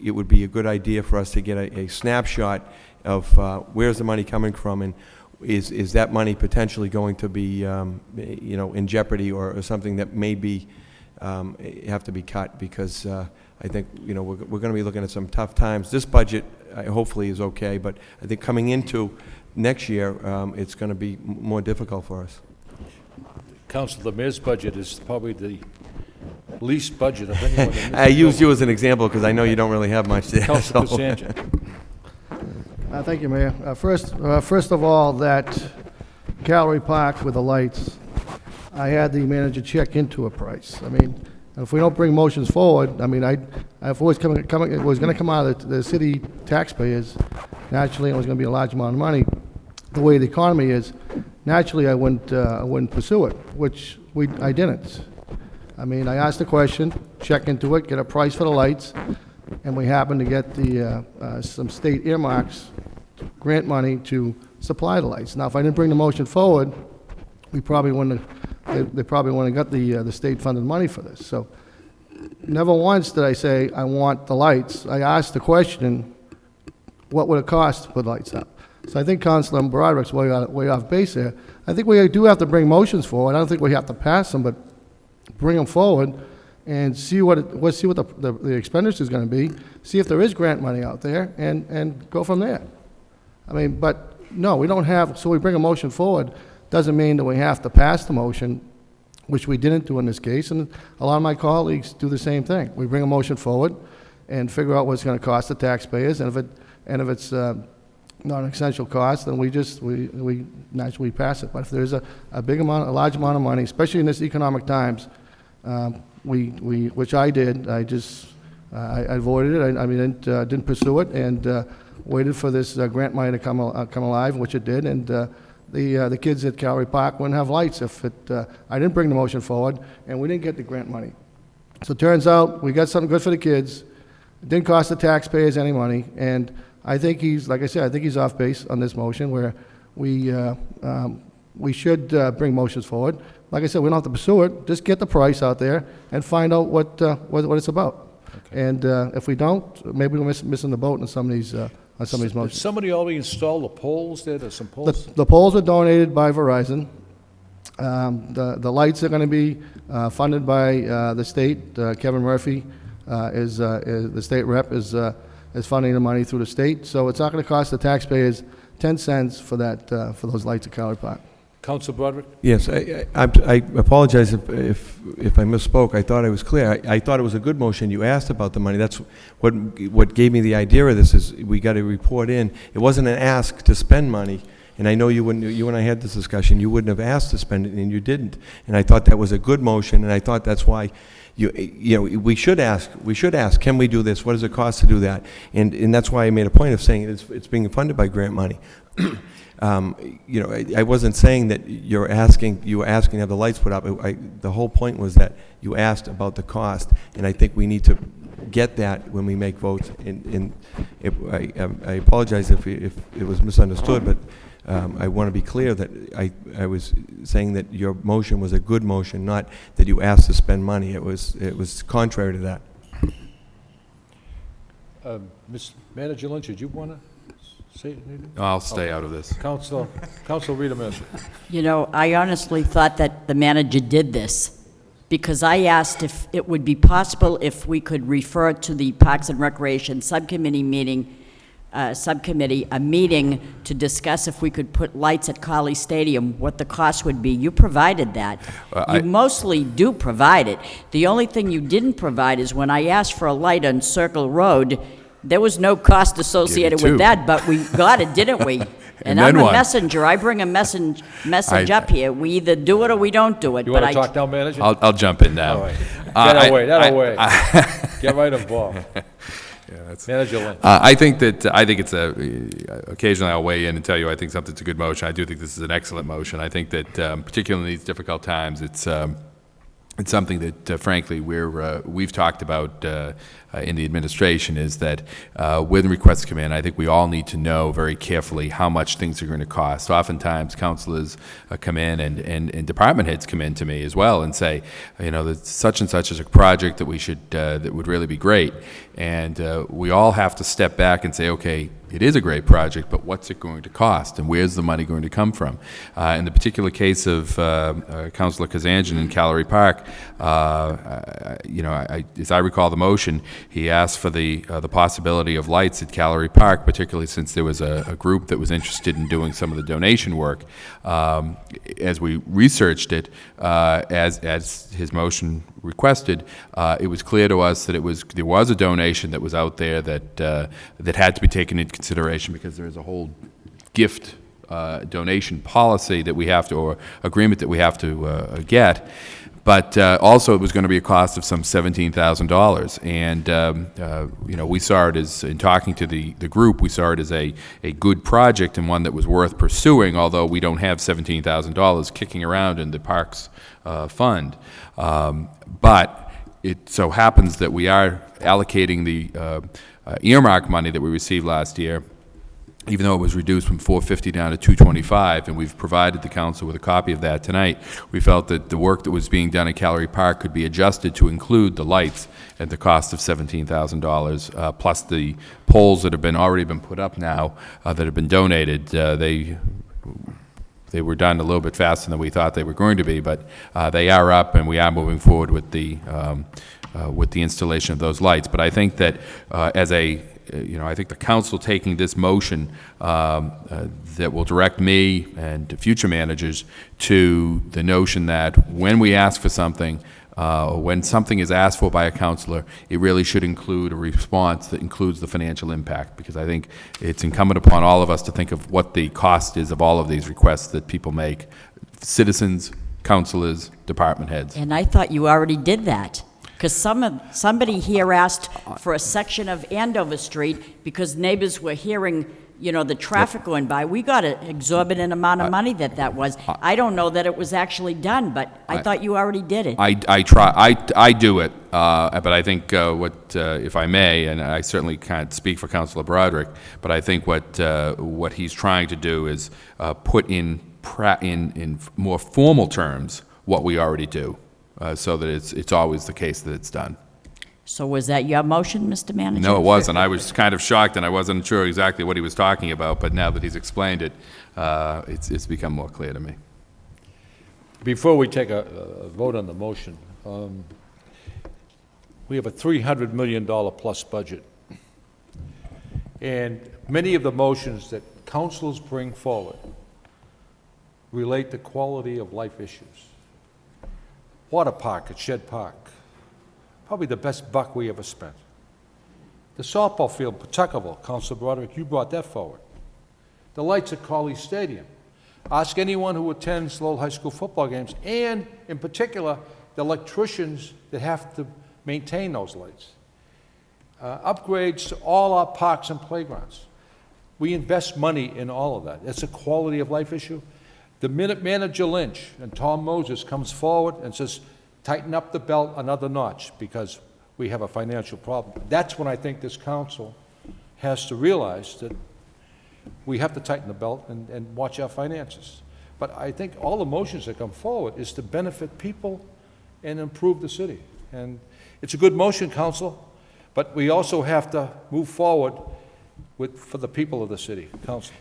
it would be a good idea for us to get a snapshot of where's the money coming from, and is that money potentially going to be in jeopardy or something that may be have to be cut, because I think we're going to be looking at some tough times. This budget hopefully is okay, but I think coming into next year it's going to be more difficult for us. Council, the mayor's budget is probably the least budget of anyone. I used you as an example because I know you don't really have much there. Councilor Kazanjian. Thank you, Mayor. First of all, that Calorie Park with the lights, I had the manager check into a price. I mean, if we don't bring motions forward, I mean, I've always it was going to come out of the city taxpayers. Naturally, it was going to be a large amount of money. The way the economy is, naturally, I wouldn't pursue it, which I didn't. I mean, I asked the question, check into it, get a price for the lights, and we happened to get some state earmarks, grant money to supply the lights. Now, if I didn't bring the motion forward, we probably wouldn't have, they probably wouldn't have got the state-funded money for this. So never once did I say, I want the lights. I asked the question, what would it cost to put lights up? So I think Councilor Broderick's way off base there. I think we do have to bring motions forward. I don't think we have to pass them, but bring them forward and see what the expenditure is going to be, see if there is grant money out there, and go from there. I mean, but no, we don't have, so we bring a motion forward, doesn't mean that we have to pass the motion, which we didn't do in this case, and a lot of my colleagues do the same thing. We bring a motion forward and figure out what it's going to cost the taxpayers, and if it's not an essential cost, then we naturally pass it. But if there's a large amount of money, especially in this economic times, which I did, I avoided it. I mean, didn't pursue it, and waited for this grant money to come alive, which it did, and the kids at Calorie Park wouldn't have lights if I didn't bring the motion forward, and we didn't get the grant money. So it turns out we got something good for the kids. It didn't cost the taxpayers any money, and I think he's, like I said, I think he's off base on this motion where we should bring motions forward. Like I said, we don't have to pursue it. Just get the price out there and find out what it's about. Okay. And if we don't, maybe we're missing the boat on some of these motions. Did somebody already install the poles there? There's some poles? The poles are donated by Verizon. The lights are going to be funded by the state. Kevin Murphy is the state rep is funding the money through the state. So it's not going to cost the taxpayers 10 cents for that for those lights at Cowley Park. Councilor Broderick? Yes, I apologize if I misspoke. I thought I was clear. I thought it was a good motion. You asked about the money. That's what gave me the idea of this is we got to report in. It wasn't an ask to spend money, and I know you and I had this discussion. You wouldn't have asked to spend it, and you didn't. And I thought that was a good motion, and I thought that's why we should ask. We should ask. Can we do this? What does it cost to do that? And that's why I made a point of saying it's being funded by grant money. I wasn't saying that you were asking to have the lights put up. The whole point was that you asked about the cost, and I think we need to get that when we make votes. I apologize if it was misunderstood, but I want to be clear that I was saying that your motion was a good motion, not that you asked to spend money. It was contrary to that. Ms. Manager Lynch, did you want to say anything? I'll stay out of this. Councilor Rita Mercer. I honestly thought that the manager did this because I asked if it would be possible if we could refer to the Parks and Recreation Subcommittee meeting, a meeting to discuss if we could put lights at Cowley Stadium, what the cost would be. You provided that. You mostly do provide it. The only thing you didn't provide is when I asked for a light on Circle Road, there was no cost associated with that, but we got it, didn't we? And I'm a messenger. I bring a message up here. We either do it or we don't do it. You want to talk now, Manager? I'll jump in now. All right. That away. Get right involved. Manager Lynch. I think it's occasionally I'll weigh in and tell you I think something's a good motion. I do think this is an excellent motion. I think that particularly in these difficult times, it's something that, frankly, we've talked about in the administration is that when requests come in, I think we all need to know very carefully how much things are going to cost. Oftentimes, councilors come in and department heads come in to me as well and say, that such and such is a project that we should that would really be great, and we all have to step back and say, okay, it is a great project, but what's it going to cost, and where's the money going to come from? In the particular case of Councilor Kazanjian in Cowley Park, as I recall the motion, he asked for the possibility of lights at Cowley Park, particularly since there was a group that was interested in doing some of the donation work. As we researched it, as his motion requested, it was clear to us that there was a donation that was out there that had to be taken into consideration because there is a whole gift donation policy that we have to, or agreement that we have to get. But also, it was going to be a cost of some $17,000, and we saw it as, in talking to the group, we saw it as a good project and one that was worth pursuing. Although we don't have $17,000 kicking around in the parks fund, but it so happens that we are allocating the earmark money that we received last year, even though it was reduced from $450 down to $225, and we've provided the council with a copy of that tonight. We felt that the work that was being done at Cowley Park could be adjusted to include the lights at the cost of $17,000, plus the poles that have already been put up now that have been donated. They were done a little bit faster than we thought they were going to be, but they are up, and we are moving forward with the installation of those lights. But I think that I think the council taking this motion that will direct me and future managers to the notion that when we ask for something, or when something is asked for by a councilor, it really should include a response that includes the financial impact, because I think it's incumbent upon all of us to think of what the cost is of all of these requests that people make, citizens, councilors, department heads. And I thought you already did that. Because somebody here asked for a section of Andover Street because neighbors were hearing you know, the traffic going by. We got an exorbitant amount of money that was. I don't know that it was actually done, but I thought you already did it. I try, I do it, but I think if I may, and I certainly can't speak for Councilor Broderick, but I think what he's trying to do is put in more formal terms what we already do, so that it's always the case that it's done. So was that your motion, Mr. Manager? No, it wasn't. I was kind of shocked, and I wasn't sure exactly what he was talking about, but now that he's explained it, it's become more clear to me. Before we take a vote on the motion, we have a $300 million plus budget. And many of the motions that councilors bring forward relate to quality of life issues. Water park at Shed Park, probably the best buck we ever spent. The softball field, Pawtuckaville, Councilor Broderick, you brought that forward. The lights at Colley Stadium. Ask anyone who attends Lowell High School football games, and in particular, the electricians that have to maintain those lights. Upgrades to all our parks and playgrounds. We invest money in all of that. It's a quality of life issue. The minute Manager Lynch and Tom Moses comes forward and says, tighten up the belt another notch because we have a financial problem. That's when I think this council has to realize that we have to tighten the belt and watch our finances. But I think all the motions that come forward is to benefit people and improve the city. And it's a good motion, Council, but we also have to move forward for the people of the city. Council.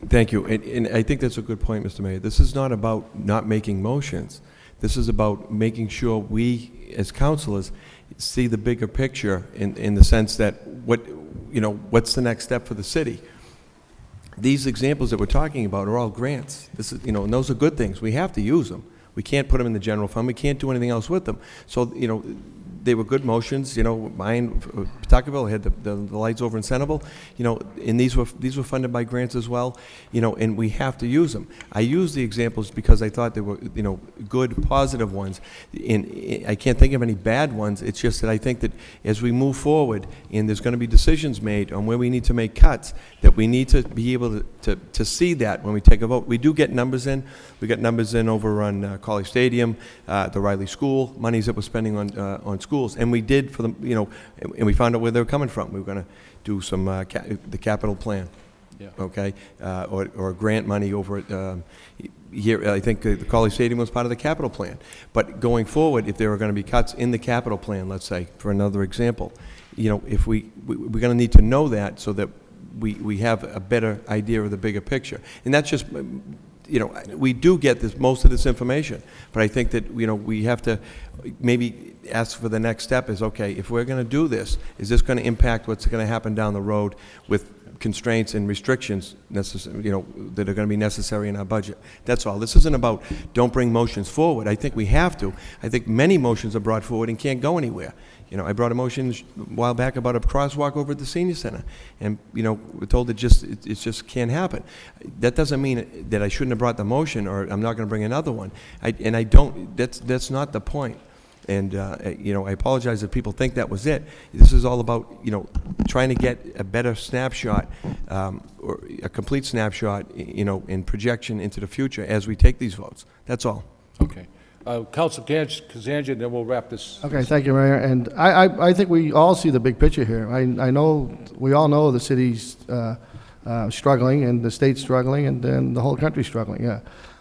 Thank you. And I think that's a good point, Mr. Mayor. This is not about not making motions. This is about making sure we, as councilors, see the bigger picture in the sense that what's the next step for the city. These examples that we're talking about are all grants. This is, and those are good things. We have to use them. We can't put them in the general fund. We can't do anything else with them. So, they were good motions. Mine, Pawtuckaville had the lights over in Centerville. And these were funded by grants as well. And we have to use them. I use the examples because I thought they were, good, positive ones. And I can't think of any bad ones. It's just that I think that as we move forward, and there's going to be decisions made on where we need to make cuts, that we need to be able to see that when we take a vote. We do get numbers in. We got numbers in over on Colley Stadium, the Riley School, monies that we're spending on schools. And we did for them, and we found out where they were coming from. We were going to do some the capital plan, okay, or grant money over at here. I think the Colley Stadium was part of the capital plan. But going forward, if there are going to be cuts in the capital plan, let's say, for another example, if we're going to need to know that so that we have a better idea of the bigger picture. And that's just. We do get most of this information, but I think that, we have to maybe ask for the next step is, okay, if we're going to do this, is this going to impact what's going to happen down the road with constraints and restrictions that are going to be necessary in our budget? That's all. This isn't about don't bring motions forward. I think we have to. I think many motions are brought forward and can't go anywhere. I brought a motion a while back about a crosswalk over at the senior center, and we're told it just can't happen. That doesn't mean that I shouldn't have brought the motion, or I'm not going to bring another one. I don't. That's not the point. And I apologize if people think that was it. This is all about trying to get a better snapshot, or a complete snapshot, in projection into the future as we take these votes. That's all. Okay. Councilor Kazanjian, then we'll wrap this. Okay, thank you, Mayor. And I think we all see the big picture here. I know, we all know the city's struggling, and the state's struggling, and then the whole country's struggling, yeah.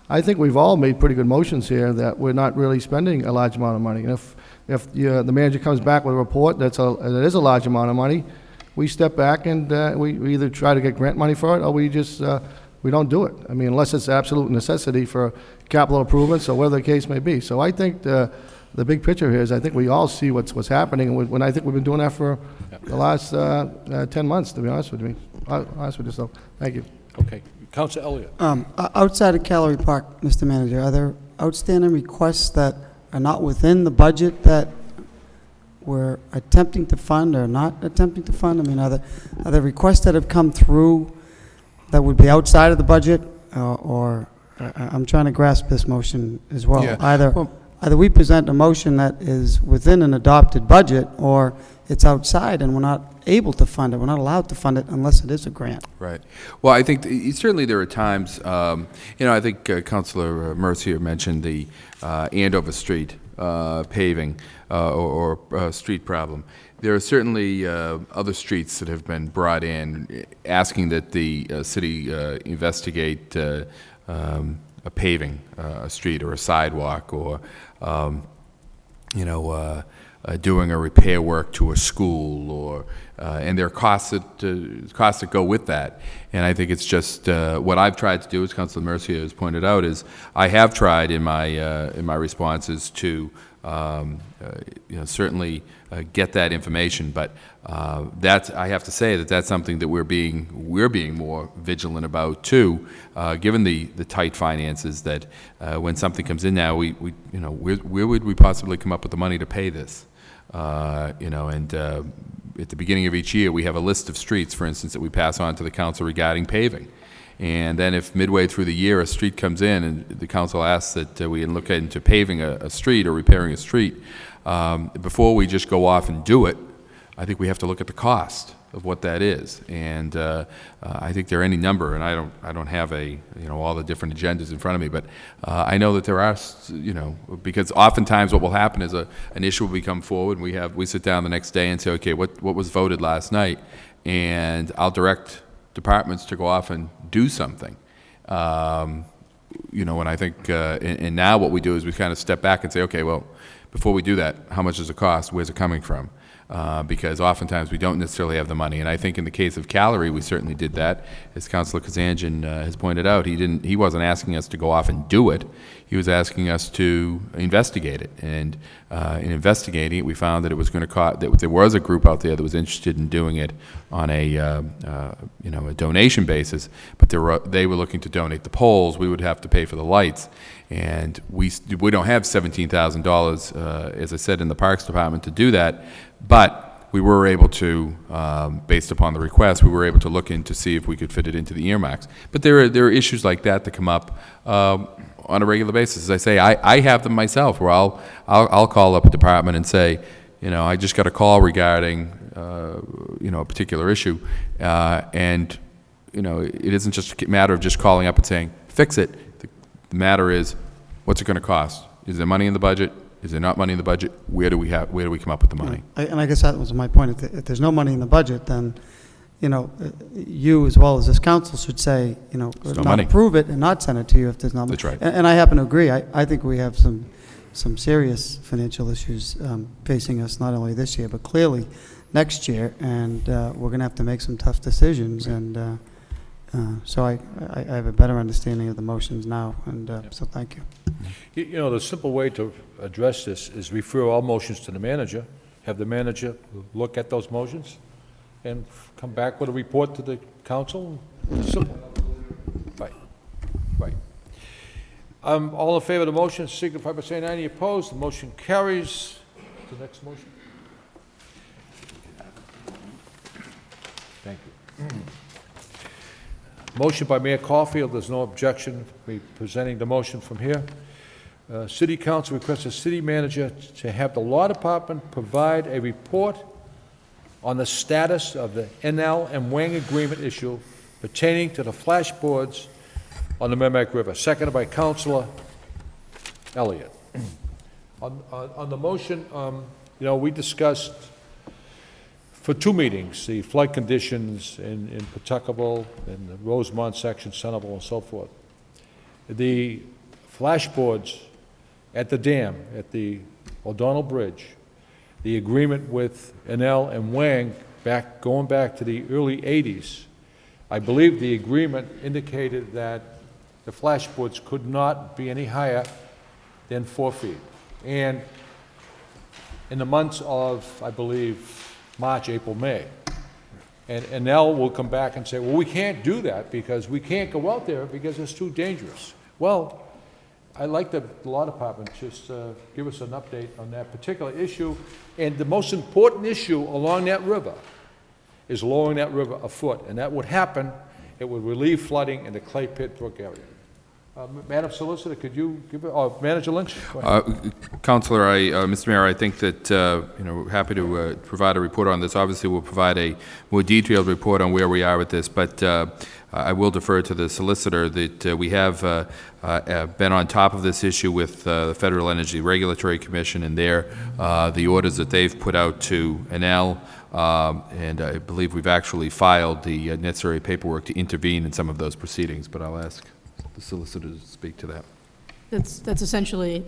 I think we've all made pretty good motions here that we're not really spending a large amount of money. And if the manager comes back with a report that is a large amount of money, we step back and we either try to get grant money for it, or we just we don't do it. I mean, unless it's absolute necessity for capital improvements or whatever the case may be. So I think the big picture here is I think we all see what's happening, and when I think we've been doing that for the last 10 months, to be honest with you. So thank you. Okay. Councilor Elliott. Outside of Calorie Park, Mr. Manager, are there outstanding requests that are not within the budget that we're attempting to fund or not attempting to fund? I mean, are there requests that have come through that would be outside of the budget, or I'm trying to grasp this motion as well. Yeah. Either either we present a motion that is within an adopted budget, or it's outside and we're not able to fund it. We're not allowed to fund it unless it is a grant. Right. Well, I think certainly there are times, I think Councilor Mercier mentioned the Andover Street paving or street problem. There are certainly other streets that have been brought in asking that the city investigate a paving a street or a sidewalk, or doing a repair work to a school, or and there are costs that go with that. And I think it's just what I've tried to do, as Councilor Mercier has pointed out, is I have tried in my responses to certainly get that information, but I have to say that's something that we're being more vigilant about too, given the tight finances. That when something comes in now, where would we possibly come up with the money to pay this? At the beginning of each year, we have a list of streets, for instance, that we pass on to the council regarding paving. And then if midway through the year a street comes in and the council asks that we look into paving a street or repairing a street, before we just go off and do it, I think we have to look at the cost of what that is. And I think there are any number, and I don't have all the different agendas in front of me, but I know that there are, because oftentimes what will happen is an issue will come forward, and we sit down the next day and say, okay, what was voted last night? And I'll direct departments to go off and do something. And I think, and now what we do is we kind of step back and say, okay, well, before we do that, how much does it cost? Where's it coming from? Because oftentimes we don't necessarily have the money. And I think in the case of Callery, we certainly did that. As Councilor Kazanjian has pointed out, he wasn't asking us to go off and do it. He was asking us to investigate it. And in investigating it, we found that it was going to cost, that there was a group out there that was interested in doing it on a donation basis, but they were looking to donate the poles. We would have to pay for the lights. And we don't have $17,000, as I said, in the Parks Department to do that. But we were able to, based upon the request, we were able to look in to see if we could fit it into the earmarks. But there are issues like that come up on a regular basis. As I say, I have them myself, where I'll call up a department and say, I just got a call regarding a particular issue, and it isn't just a matter of just calling up and saying fix it. The matter is, what's it going to cost? Is there money in the budget? Is there not money in the budget? Where do we come up with the money? And I guess that was my point. If there's no money in the budget, then, you as well as this council should say, not approve it and not send it to you if there's not money. That's right. And I happen to agree. I think we have some serious financial issues facing us not only this year, but clearly next year. And we're going to have to make some tough decisions. And so I have a better understanding of the motions now. And so thank you. The simple way to address this is refer all motions to the manager, have the manager look at those motions, and come back with a report to the council. Simple. Right. All in favor of the motion, signify by saying aye. Any opposed? The motion carries. The next motion. Thank you. Motion by Mayor Caulfield. There's no objection. Me presenting the motion from here. City Council requests the city manager to have the law department provide a report on the status of the NL and Wang agreement issue pertaining to the flashboards on the Merrimack River. Seconded by Councilor Elliott. On the motion, we discussed for 2 meetings the flood conditions in Pawtuckaville, in the Rosemont section, Centerville, and so forth. The flashboards at the dam, at the O'Donnell Bridge, the agreement with NL and Wang going back to the early 80s, I believe the agreement indicated that the flashboards could not be any higher than 4 feet. And in the months of, I believe, March, April, May, and NL will come back and say, well, we can't do that because we can't go out there because it's too dangerous. Well, I'd like the law department just give us an update on that particular issue. And the most important issue along that river is lowering that river a foot. And that would happen, it would relieve flooding in the Clay Pit Brook area. Madam Solicitor, could you give it, oh, Manager Lynch? Go ahead. Counselor, Mr. Mayor, I think that, we're happy to provide a report on this. Obviously, we'll provide a more detailed report on where we are with this, but I will defer to the solicitor that we have been on top of this issue with the Federal Energy Regulatory Commission and the orders that they've put out to NL, and I believe we've actually filed the necessary paperwork to intervene in some of those proceedings, but I'll ask the solicitor to speak to that. That's essentially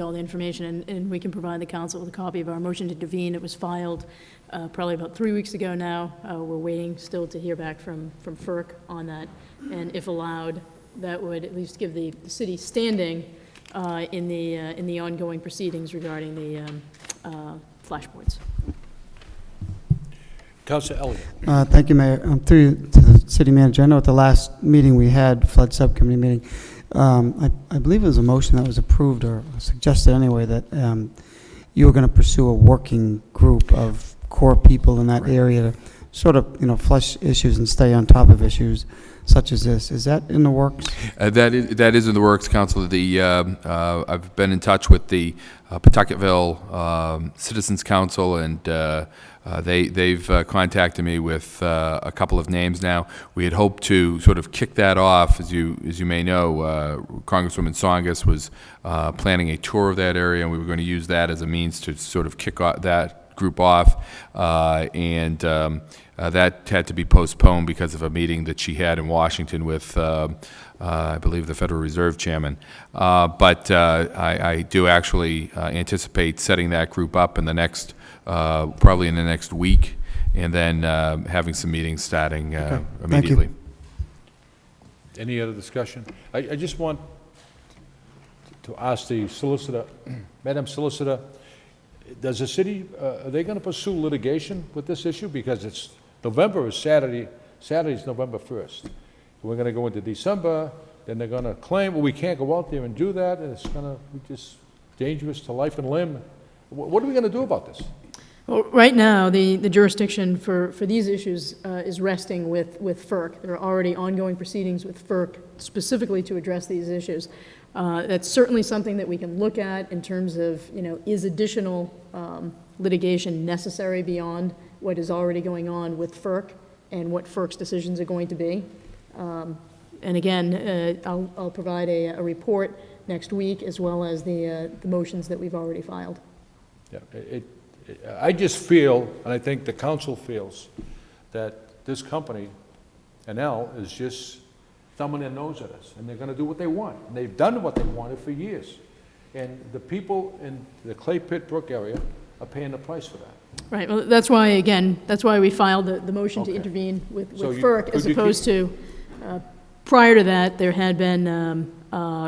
all the information, and we can provide the council with a copy of our motion to intervene. It was filed probably about 3 weeks ago now. We're waiting still to hear back from FERC on that, and if allowed, that would at least give the city standing in the ongoing proceedings regarding the flashboards. Councilor Elliott. Thank you, Mayor. Through to the city manager, I know at the last meeting we had, flood subcommittee meeting, I believe it was a motion that was approved or suggested anyway that you were going to pursue a working group of core people in that area to sort of, flush issues and stay on top of issues such as this. Is that in the works? That is in the works, Councilor. I've been in touch with the Pawtucketville Citizens Council, and they've contacted me with a couple of names now. We had hoped to sort of kick that off. As you may know, Congresswoman Tsongas was planning a tour of that area, and we were going to use that as a means to sort of kick that group off, and that had to be postponed because of a meeting that she had in Washington with, I believe, the Federal Reserve Chairman. But I do actually anticipate setting that group up in the next, probably in the next week, and then having some meetings starting immediately. Any other discussion? I just want to ask the solicitor, Madam Solicitor, does the city, are they going to pursue litigation with this issue? Because it's November is Saturday. Saturday is November 1st. We're going to go into December, then they're going to claim, well, we can't go out there and do that, and it's going to be just dangerous to life and limb. What are we going to do about this? Well, right now, the jurisdiction for these issues is resting with FERC. There are already ongoing proceedings with FERC specifically to address these issues. That's certainly something that we can look at in terms of, is additional litigation necessary beyond what is already going on with FERC and what FERC's decisions are going to be. And again, I'll provide a report next week, as well as the motions that we've already filed. Yeah, I just feel, and I think the council feels, that this company, NL, is just thumbing their nose at us, and they're going to do what they want. And they've done what they wanted for years. And the people in the Clay Pit Brook area are paying the price for that. Right. Well, that's why, again, that's why we filed the motion to intervene with FERC, as opposed to, prior to that, there had been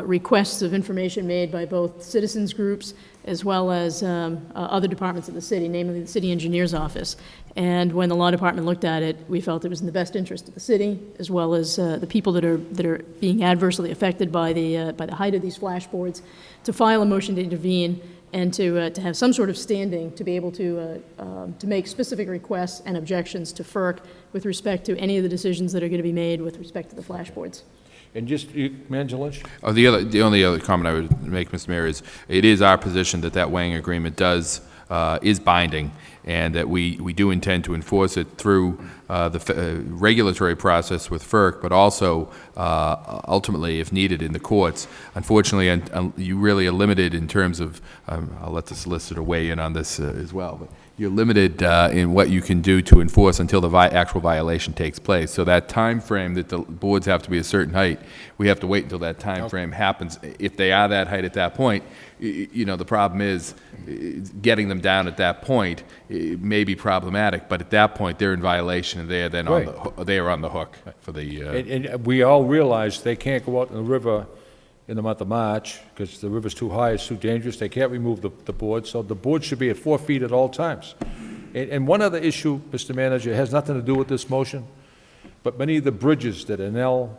requests of information made by both citizens groups as well as other departments of the city, namely the city engineer's office. And when the law department looked at it, we felt it was in the best interest of the city, as well as the people that are being adversely affected by the height of these flashboards, to file a motion to intervene and to have some sort of standing to be able to make specific requests and objections to FERC with respect to any of the decisions that are going to be made with respect to the flashboards. And just, Manager Lynch? Oh, the only other comment I would make, Mr. Mayor, is it is our position that weighing agreement is binding, and that we do intend to enforce it through the regulatory process with FERC, but also ultimately, if needed, in the courts. Unfortunately, you really are limited in terms of, I'll let the solicitor weigh in on this as well, but you're limited in what you can do to enforce until the actual violation takes place. So that time frame that the boards have to be a certain height, we have to wait until that time frame happens. If they are that height at that point, the problem is getting them down at that point may be problematic, but at that point they're in violation, and they are then they are on the hook for the. And we all realize they can't go out in the river in the month of March because the river's too high, it's too dangerous. They can't remove the board, so the board should be at 4 feet at all times. And one other issue, Mr. Manager, has nothing to do with this motion, but many of the bridges that NL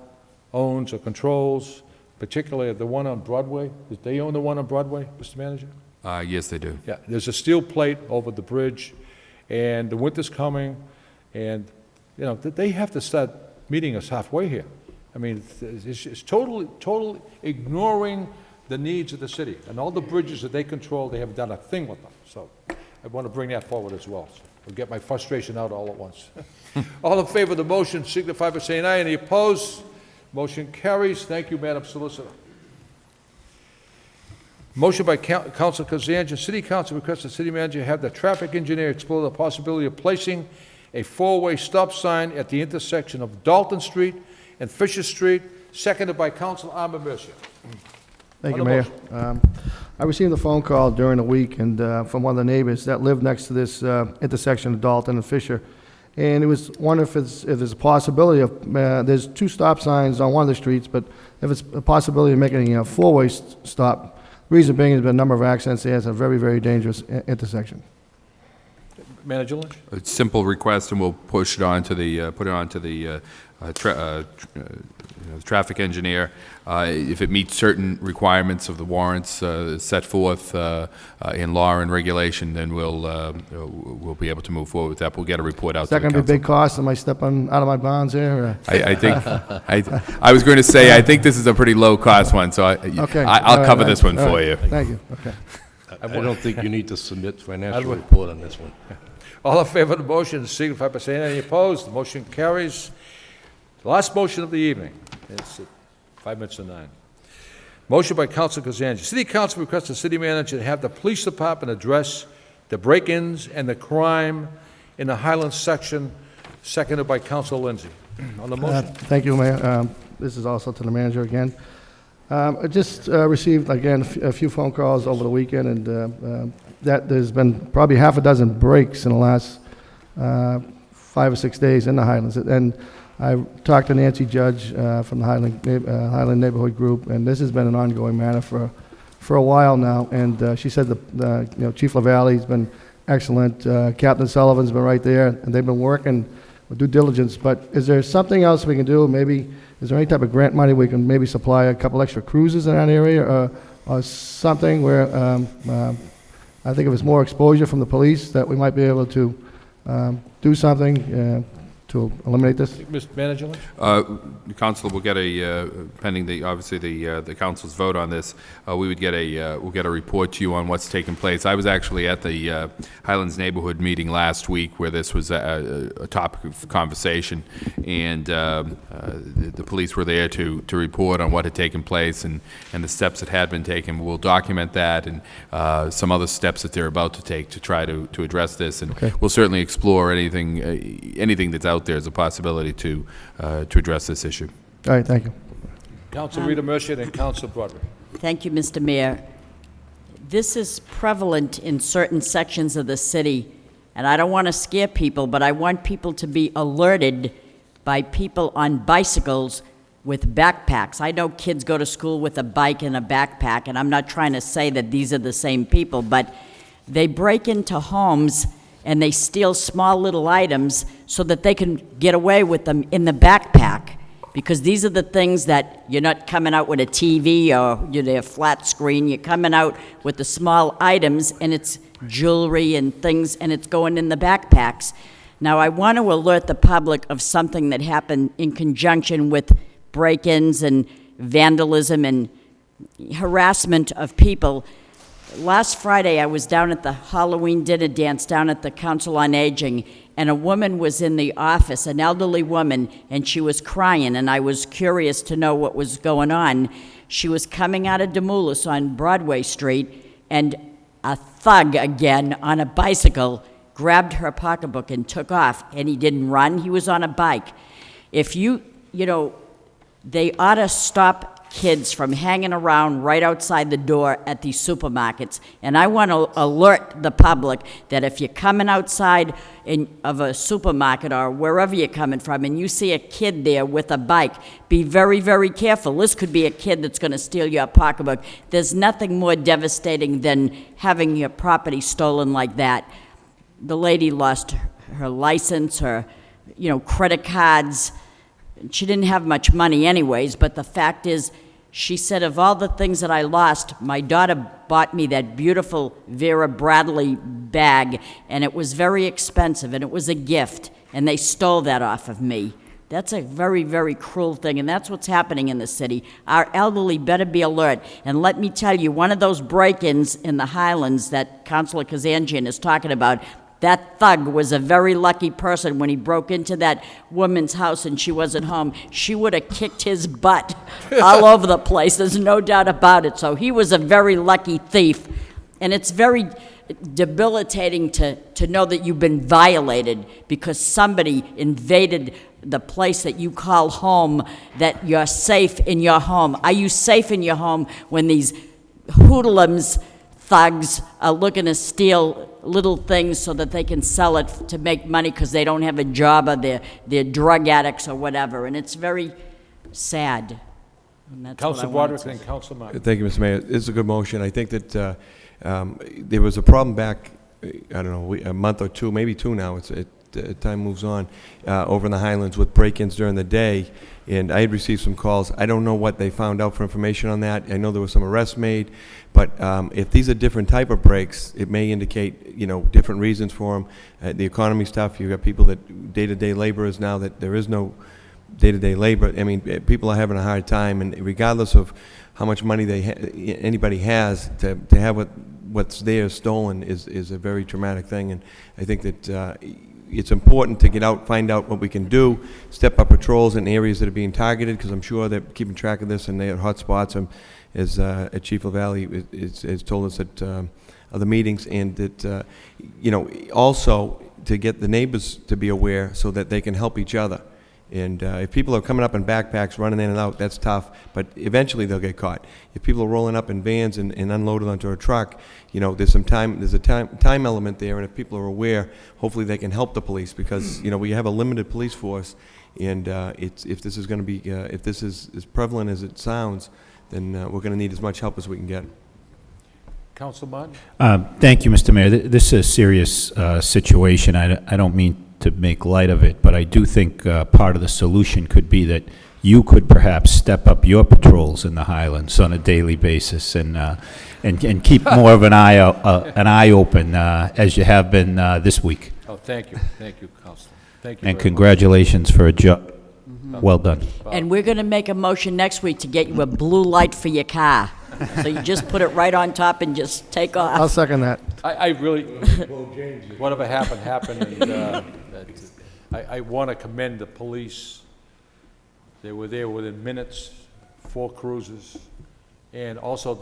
owns or controls, particularly the one on Broadway, do they own the one on Broadway, Mr. Manager? Yes, they do. Yeah, there's a steel plate over the bridge, and the winter's coming, and they have to start meeting us halfway here. I mean, it's totally ignoring the needs of the city. And all the bridges that they control, they haven't done a thing with them. So I want to bring that forward as well. So I'll get my frustration out all at once. All in favor of the motion signify by saying aye. Any opposed? Motion carries. Thank you, Madam Solicitor. Motion by Council Kazanjian. City Council requests the city manager have the traffic engineer explore the possibility of placing a four-way stop sign at the intersection of Dalton Street and Fisher Street, seconded by Council Armand Mercier. Thank you, Mayor. I received a phone call during the week and from one of the neighbors that live next to this intersection of Dalton and Fisher, and it was wondering if there's a possibility of there's two stop signs on one of the streets, but if it's a possibility of making a four-way stop. Reason being, there's been a number of accidents there. It's a very, very dangerous intersection. Manager Lynch? A simple request, and we'll push it on to the put it on to the traffic engineer. If it meets certain requirements of the warrants set forth in law and regulation, then we'll be able to move forward with that. We'll get a report out. Is that going to be a big cost? Am I stepping out of my bounds here? I think I was going to say I think this is a pretty low cost one, so I'll cover this one for you. Thank you. Okay. I don't think you need to submit financial report on this one. All in favor of the motion signify by saying aye. Any opposed? The motion carries. The last motion of the evening. It's 5 minutes to 9. Motion by Council Kazanjian. City Council requests the city manager to have the police department address the break-ins and the crime in the Highlands section, seconded by Council Lindsay. On the motion. Thank you, Mayor. This is also to the manager again. I just received, again, a few phone calls over the weekend, and that there's been probably half a dozen breaks in the last 5 or 6 days in the Highlands. And I talked to Nancy Judge from the Highland Neighborhood Group, and this has been an ongoing matter for a while now. And she said Chief LaValle's been excellent. Captain Sullivan's been right there, and they've been working with due diligence. But is there something else we can do? Maybe is there any type of grant money we can maybe supply a couple extra cruises in that area, or something where I think if it's more exposure from the police that we might be able to do something to eliminate this? Mr. Manager Lynch? Council will get pending the council's vote on this, we would get we'll get a report to you on what's taken place. I was actually at the Highlands neighborhood meeting last week where this was a topic of conversation, and the police were there to report on what had taken place and the steps that had been taken. We'll document that and some other steps that they're about to take to try to address this, and we'll certainly explore anything that's out there as a possibility to address this issue. All right, thank you. Council Rita Mercier and Council Broderick. Thank you, Mr. Mayor. This is prevalent in certain sections of the city, and I don't want to scare people, but I want people to be alerted by people on bicycles with backpacks. I know kids go to school with a bike and a backpack, and I'm not trying to say that these are the same people, but they break into homes and they steal small little items so that they can get away with them in the backpack, because these are the things that you're not coming out with a TV or a flat screen. You're coming out with the small items, and it's jewelry and things, and it's going in the backpacks. Now, I want to alert the public of something that happened in conjunction with break-ins and vandalism and harassment of people. Last Friday, I was down at the Halloween dinner dance down at the Council on Aging, and a woman was in the office, an elderly woman, and she was crying, and I was curious to know what was going on. She was coming out of Demoulas on Broadway Street, and a thug, again, on a bicycle, grabbed her pocketbook and took off, and he didn't run. He was on a bike. If they ought to stop kids from hanging around right outside the door at these supermarkets. And I want to alert the public that if you're coming outside of a supermarket or wherever you're coming from and you see a kid there with a bike, be very, very careful. This could be a kid that's going to steal your pocketbook. There's nothing more devastating than having your property stolen like that. The lady lost her license, her credit cards. She didn't have much money anyways, but the fact is, she said, of all the things that I lost, my daughter bought me that beautiful Vera Bradley bag, and it was very expensive, and it was a gift, and they stole that off of me. That's a very, very cruel thing, and that's what's happening in the city. Our elderly better be alert. And let me tell you, one of those break-ins in the Highlands that Councilor Kazanjian is talking about, that thug was a very lucky person when he broke into that woman's house and she wasn't home. She would have kicked his butt all over the place. There's no doubt about it. So he was a very lucky thief. And it's very debilitating to know that you've been violated because somebody invaded the place that you call home, that you're safe in your home. Are you safe in your home when these hoodlums, thugs, are looking to steal little things so that they can sell it to make money because they don't have a job or they're drug addicts or whatever? And it's very sad. And that's Councilor what I wanted Broderick, then Councilor Martin. Thank you, Mr. Mayor. It's a good motion. I think that there was a problem back, I don't know, a month or two, maybe two now. Time moves on, over in the Highlands with break-ins during the day, and I had received some calls. I don't know what they found out for information on that. I know there was some arrests made, but if these are different type of breaks, it may indicate, different reasons for them. The economy stuff, you've got people that day-to-day laborers now that there is no day-to-day labor. I mean, people are having a hard time, and regardless of how much money anybody has, to have what's there stolen is a very traumatic thing, and I think that it's important to get out, find out what we can do, step up patrols in areas that are being targeted, because I'm sure they're keeping track of this and they are hot spots, as Chief LaValle has told us at other meetings, and that, also to get the neighbors to be aware so that they can help each other. And if people are coming up in backpacks, running in and out, that's tough, but eventually they'll get caught. If people are rolling up in vans and unloaded onto a truck, there's a time element there, and if people are aware, hopefully they can help the police, because, we have a limited police force, and if this is going to be, if this is as prevalent as it sounds, then we're going to need as much help as we can get. Councilor Martin? Thank you, Mr. Mayor. This is a serious situation. I don't mean to make light of it, but I do think part of the solution could be that you could perhaps step up your patrols in the Highlands on a daily basis and keep more of an eye open as you have been this week. Oh, thank you, Councilor. Thank you. And very congratulations for a job well done. And we're going to make a motion next week to get you a blue light for your car. So you just put it right on top and just take off. I'll second that. I really, whatever happened, and I want to commend the police. They were there within minutes, 4 cruisers, and also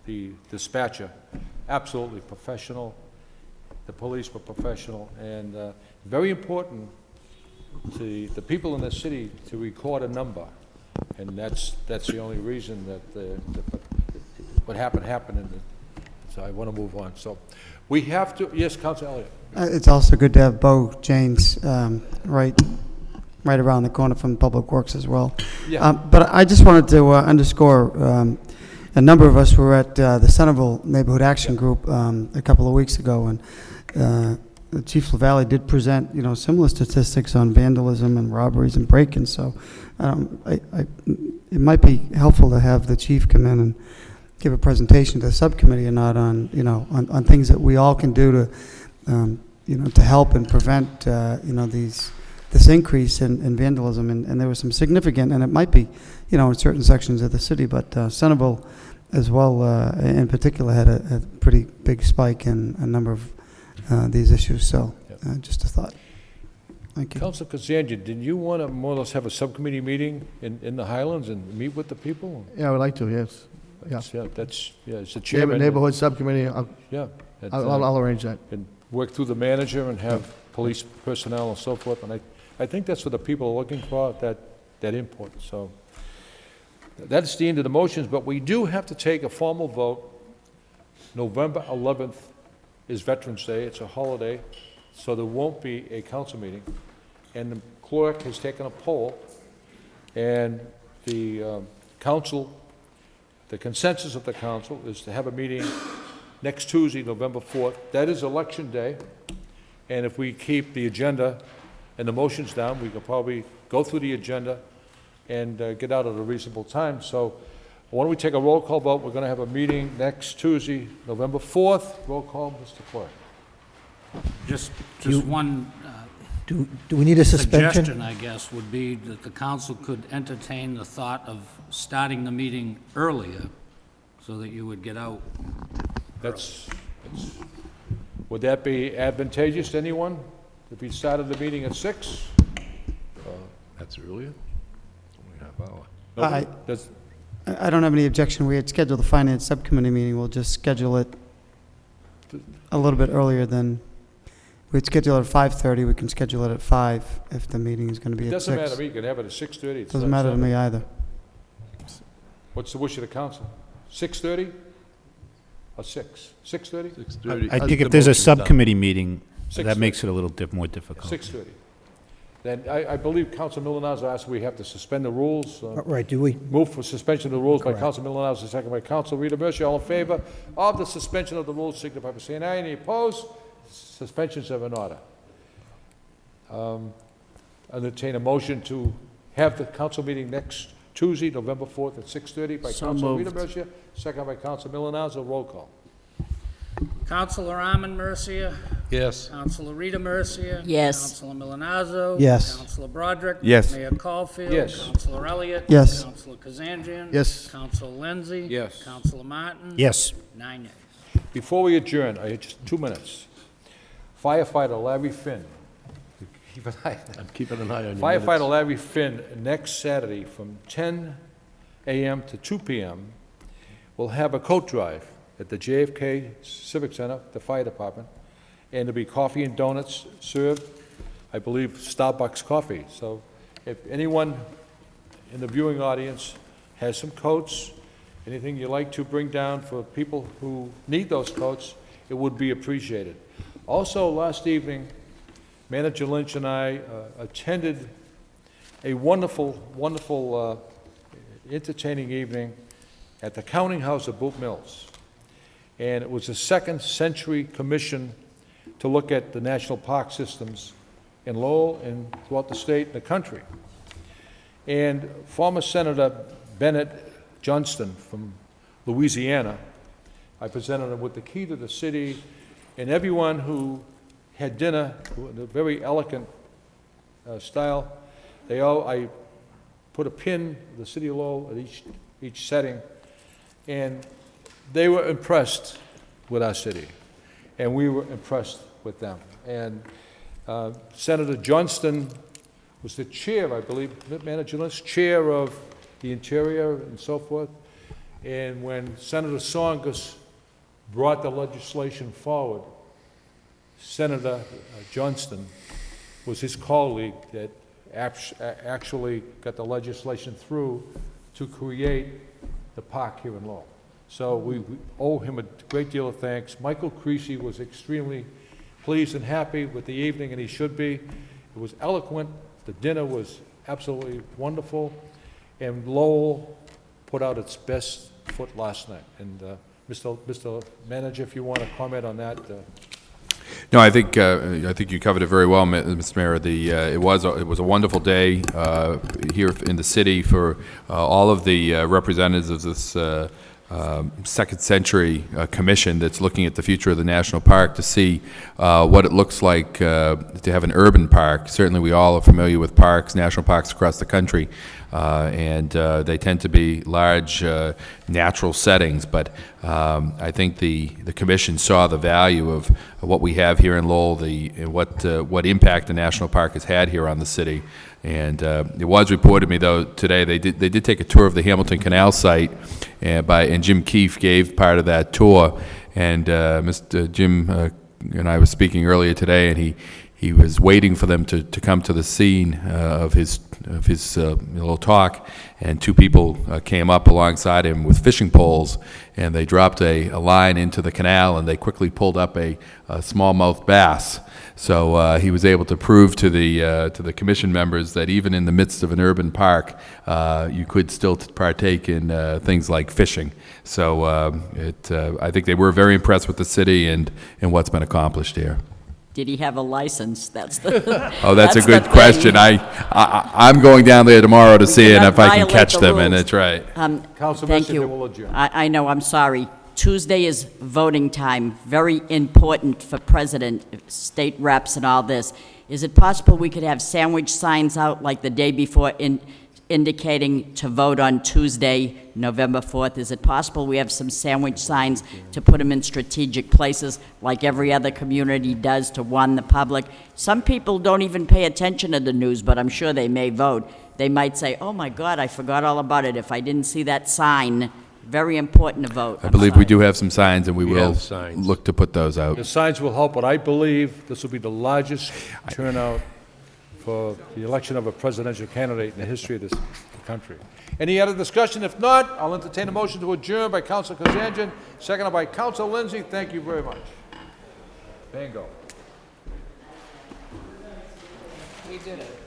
the dispatcher, absolutely professional. The police were professional, and very important to the people in the city to record a number, and that's the only reason that what happened, and so I want to move on. So we have to, yes, Councilor Elliott. It's also good to have Bo Janes right around the corner from Public Works as well. Yeah. But I just wanted to underscore, a number of us were at the Centerville Neighborhood Action Group a couple of weeks ago, and Chief LaValle did present, similar statistics on vandalism and robberies and break-ins. So it might be helpful to have the chief come in and give a presentation to the subcommittee and not on, on things that we all can do to, to help and prevent, this increase in vandalism. And there was some significant, and it might be, in certain sections of the city, but Centerville as well, in particular, had a pretty big spike in a number of these issues. So just a thought. Thank you. Councilor Kazanjian, did you want to more or less have a subcommittee meeting in the Highlands and meet with the people? Yeah, I would like to, yes. Yeah. It's the chairman. Neighborhood subcommittee, I'll arrange that. And work through the manager and have police personnel and so forth, and I think that's what the people are looking for, that input. So that's the end of the motions, but we do have to take a formal vote. November 11th is Veterans Day. It's a holiday, so there won't be a council meeting. And the clerk has taken a poll, and the council, the consensus of the council is to have a meeting next Tuesday, November 4th. That is Election Day, and if we keep the agenda and the motions down, we can probably go through the agenda and get out at a reasonable time. So why don't we take a roll call vote? We're going to have a meeting next Tuesday, November 4th. Roll call, Mr. Clerk. Just one Do we need a suspension? Suggestion, I guess, would be that the council could entertain the thought of starting the meeting earlier so that you would get out. Would that be advantageous to anyone? If we started the meeting at 6? That's earlier? Only half hour. I don't have any objection. We had scheduled the finance subcommittee meeting. We'll just schedule it a little bit earlier than, we'd schedule it at 5:30. We can schedule it at 5 if the meeting is going to be It at 6. doesn't matter to me, you can have it at 6:30. Doesn't matter to me either. What's the wish of the council? 6:30 or 6? 6:30? 6:30. I think if there's a subcommittee meeting, that 6:30. makes it a little more difficult. 6:30. Then I believe Council Milonazo asked we have to suspend the rules. Right, do we? Move for suspension of the rules by Correct. Council Milonazo, second by Council Rita Mercer. All in favor of the suspension of the rules, signify by saying aye. Any opposed? Suspensions are in order. Entertain a motion to have the council meeting next Tuesday, November 4th at 6:30 by So Council Rita moved. Mercer, second by Council Milonazo. Roll call. Councilor Arman Mercia. Yes. Councilor Rita Mercia. Yes. Councilor Milonazo. Yes. Councilor Broderick. Yes. Mayor Caulfield. Yes. Councilor Elliott. Yes. Councilor Kazanjian. Yes. Councilor Lindsay. Yes. Councilor Martin. Yes. 9 yeas. Before we adjourn, I have just 2 minutes. Firefighter Larry Finn. Keep an eye. I'm keeping an eye on your Firefighter minutes. Larry Finn, next Saturday from 10 a.m. to 2 p.m. will have a coat drive at the JFK Civic Center, the fire department, and there'll be coffee and donuts served, I believe Starbucks coffee. So if anyone in the viewing audience has some coats, anything you'd like to bring down for people who need those coats, it would be appreciated. Also, last evening, Manager Lynch and I attended a wonderful, entertaining evening at the Counting House of Boot Mills. And it was a second century commission to look at the national park systems in Lowell and throughout the state and the country. And former Senator Bennett Johnston from Louisiana, I presented him with the key to the city, and everyone who had dinner in a very elegant style, I put a pin in the city of Lowell at each setting, and they were impressed with our city, and we were impressed with them. And Senator Johnston was the chair, I believe, Manager Lynch, chair of the Interior and so forth. And when Senator Tsongas brought the legislation forward, Senator Johnston was his colleague that actually got the legislation through to create the park here in Lowell. So we owe him a great deal of thanks. Michael Creasy was extremely pleased and happy with the evening, and he should be. It was eloquent. The dinner was absolutely wonderful, and Lowell put out its best foot last night. And Mr. Manager, if you want to comment on that. No, I think you covered it very well, Mr. Mayor. It was a wonderful day here in the city for all of the representatives of this second century commission that's looking at the future of the national park to see what it looks like to have an urban park. Certainly we all are familiar with parks, national parks across the country, and they tend to be large natural settings, but I think the commission saw the value of what we have here in Lowell, and what impact the national park has had here on the city. And it was reported to me, though, today they did take a tour of the Hamilton Canal site, and Jim Keefe gave part of that tour. And Mr. Jim and I were speaking earlier today, and he was waiting for them to come to the scene of his little talk, and 2 people came up alongside him with fishing poles, and they dropped a line into the canal, and they quickly pulled up a smallmouth bass. So he was able to prove to the commission members that even in the midst of an urban park, you could still partake in things like fishing. So I think they were very impressed with the city and what's been accomplished here. Did he have a license? That's the. Oh, that's a good question. I'm going down there tomorrow to see if I can catch them, and that's right. Council Thank Messenger you. will adjourn. I know, I'm sorry. Tuesday is voting time, very important for president, state reps and all this. Is it possible we could have sandwich signs out like the day before indicating to vote on Tuesday, November 4th? Is it possible we have some sandwich signs to put them in strategic places like every other community does to warn the public? Some people don't even pay attention to the news, but I'm sure they may vote. They might say, oh my God, I forgot all about it if I didn't see that sign. Very important to vote. I believe we do have some signs, and we will have signs. look to put those out. The signs will help, but I believe this will be the largest turnout for the election of a presidential candidate in the history of this country. Any other discussion? If not, I'll entertain a motion to adjourn by Council Kazanjian, seconded by Council Lindsay. Thank you very much. Bingo. We did it.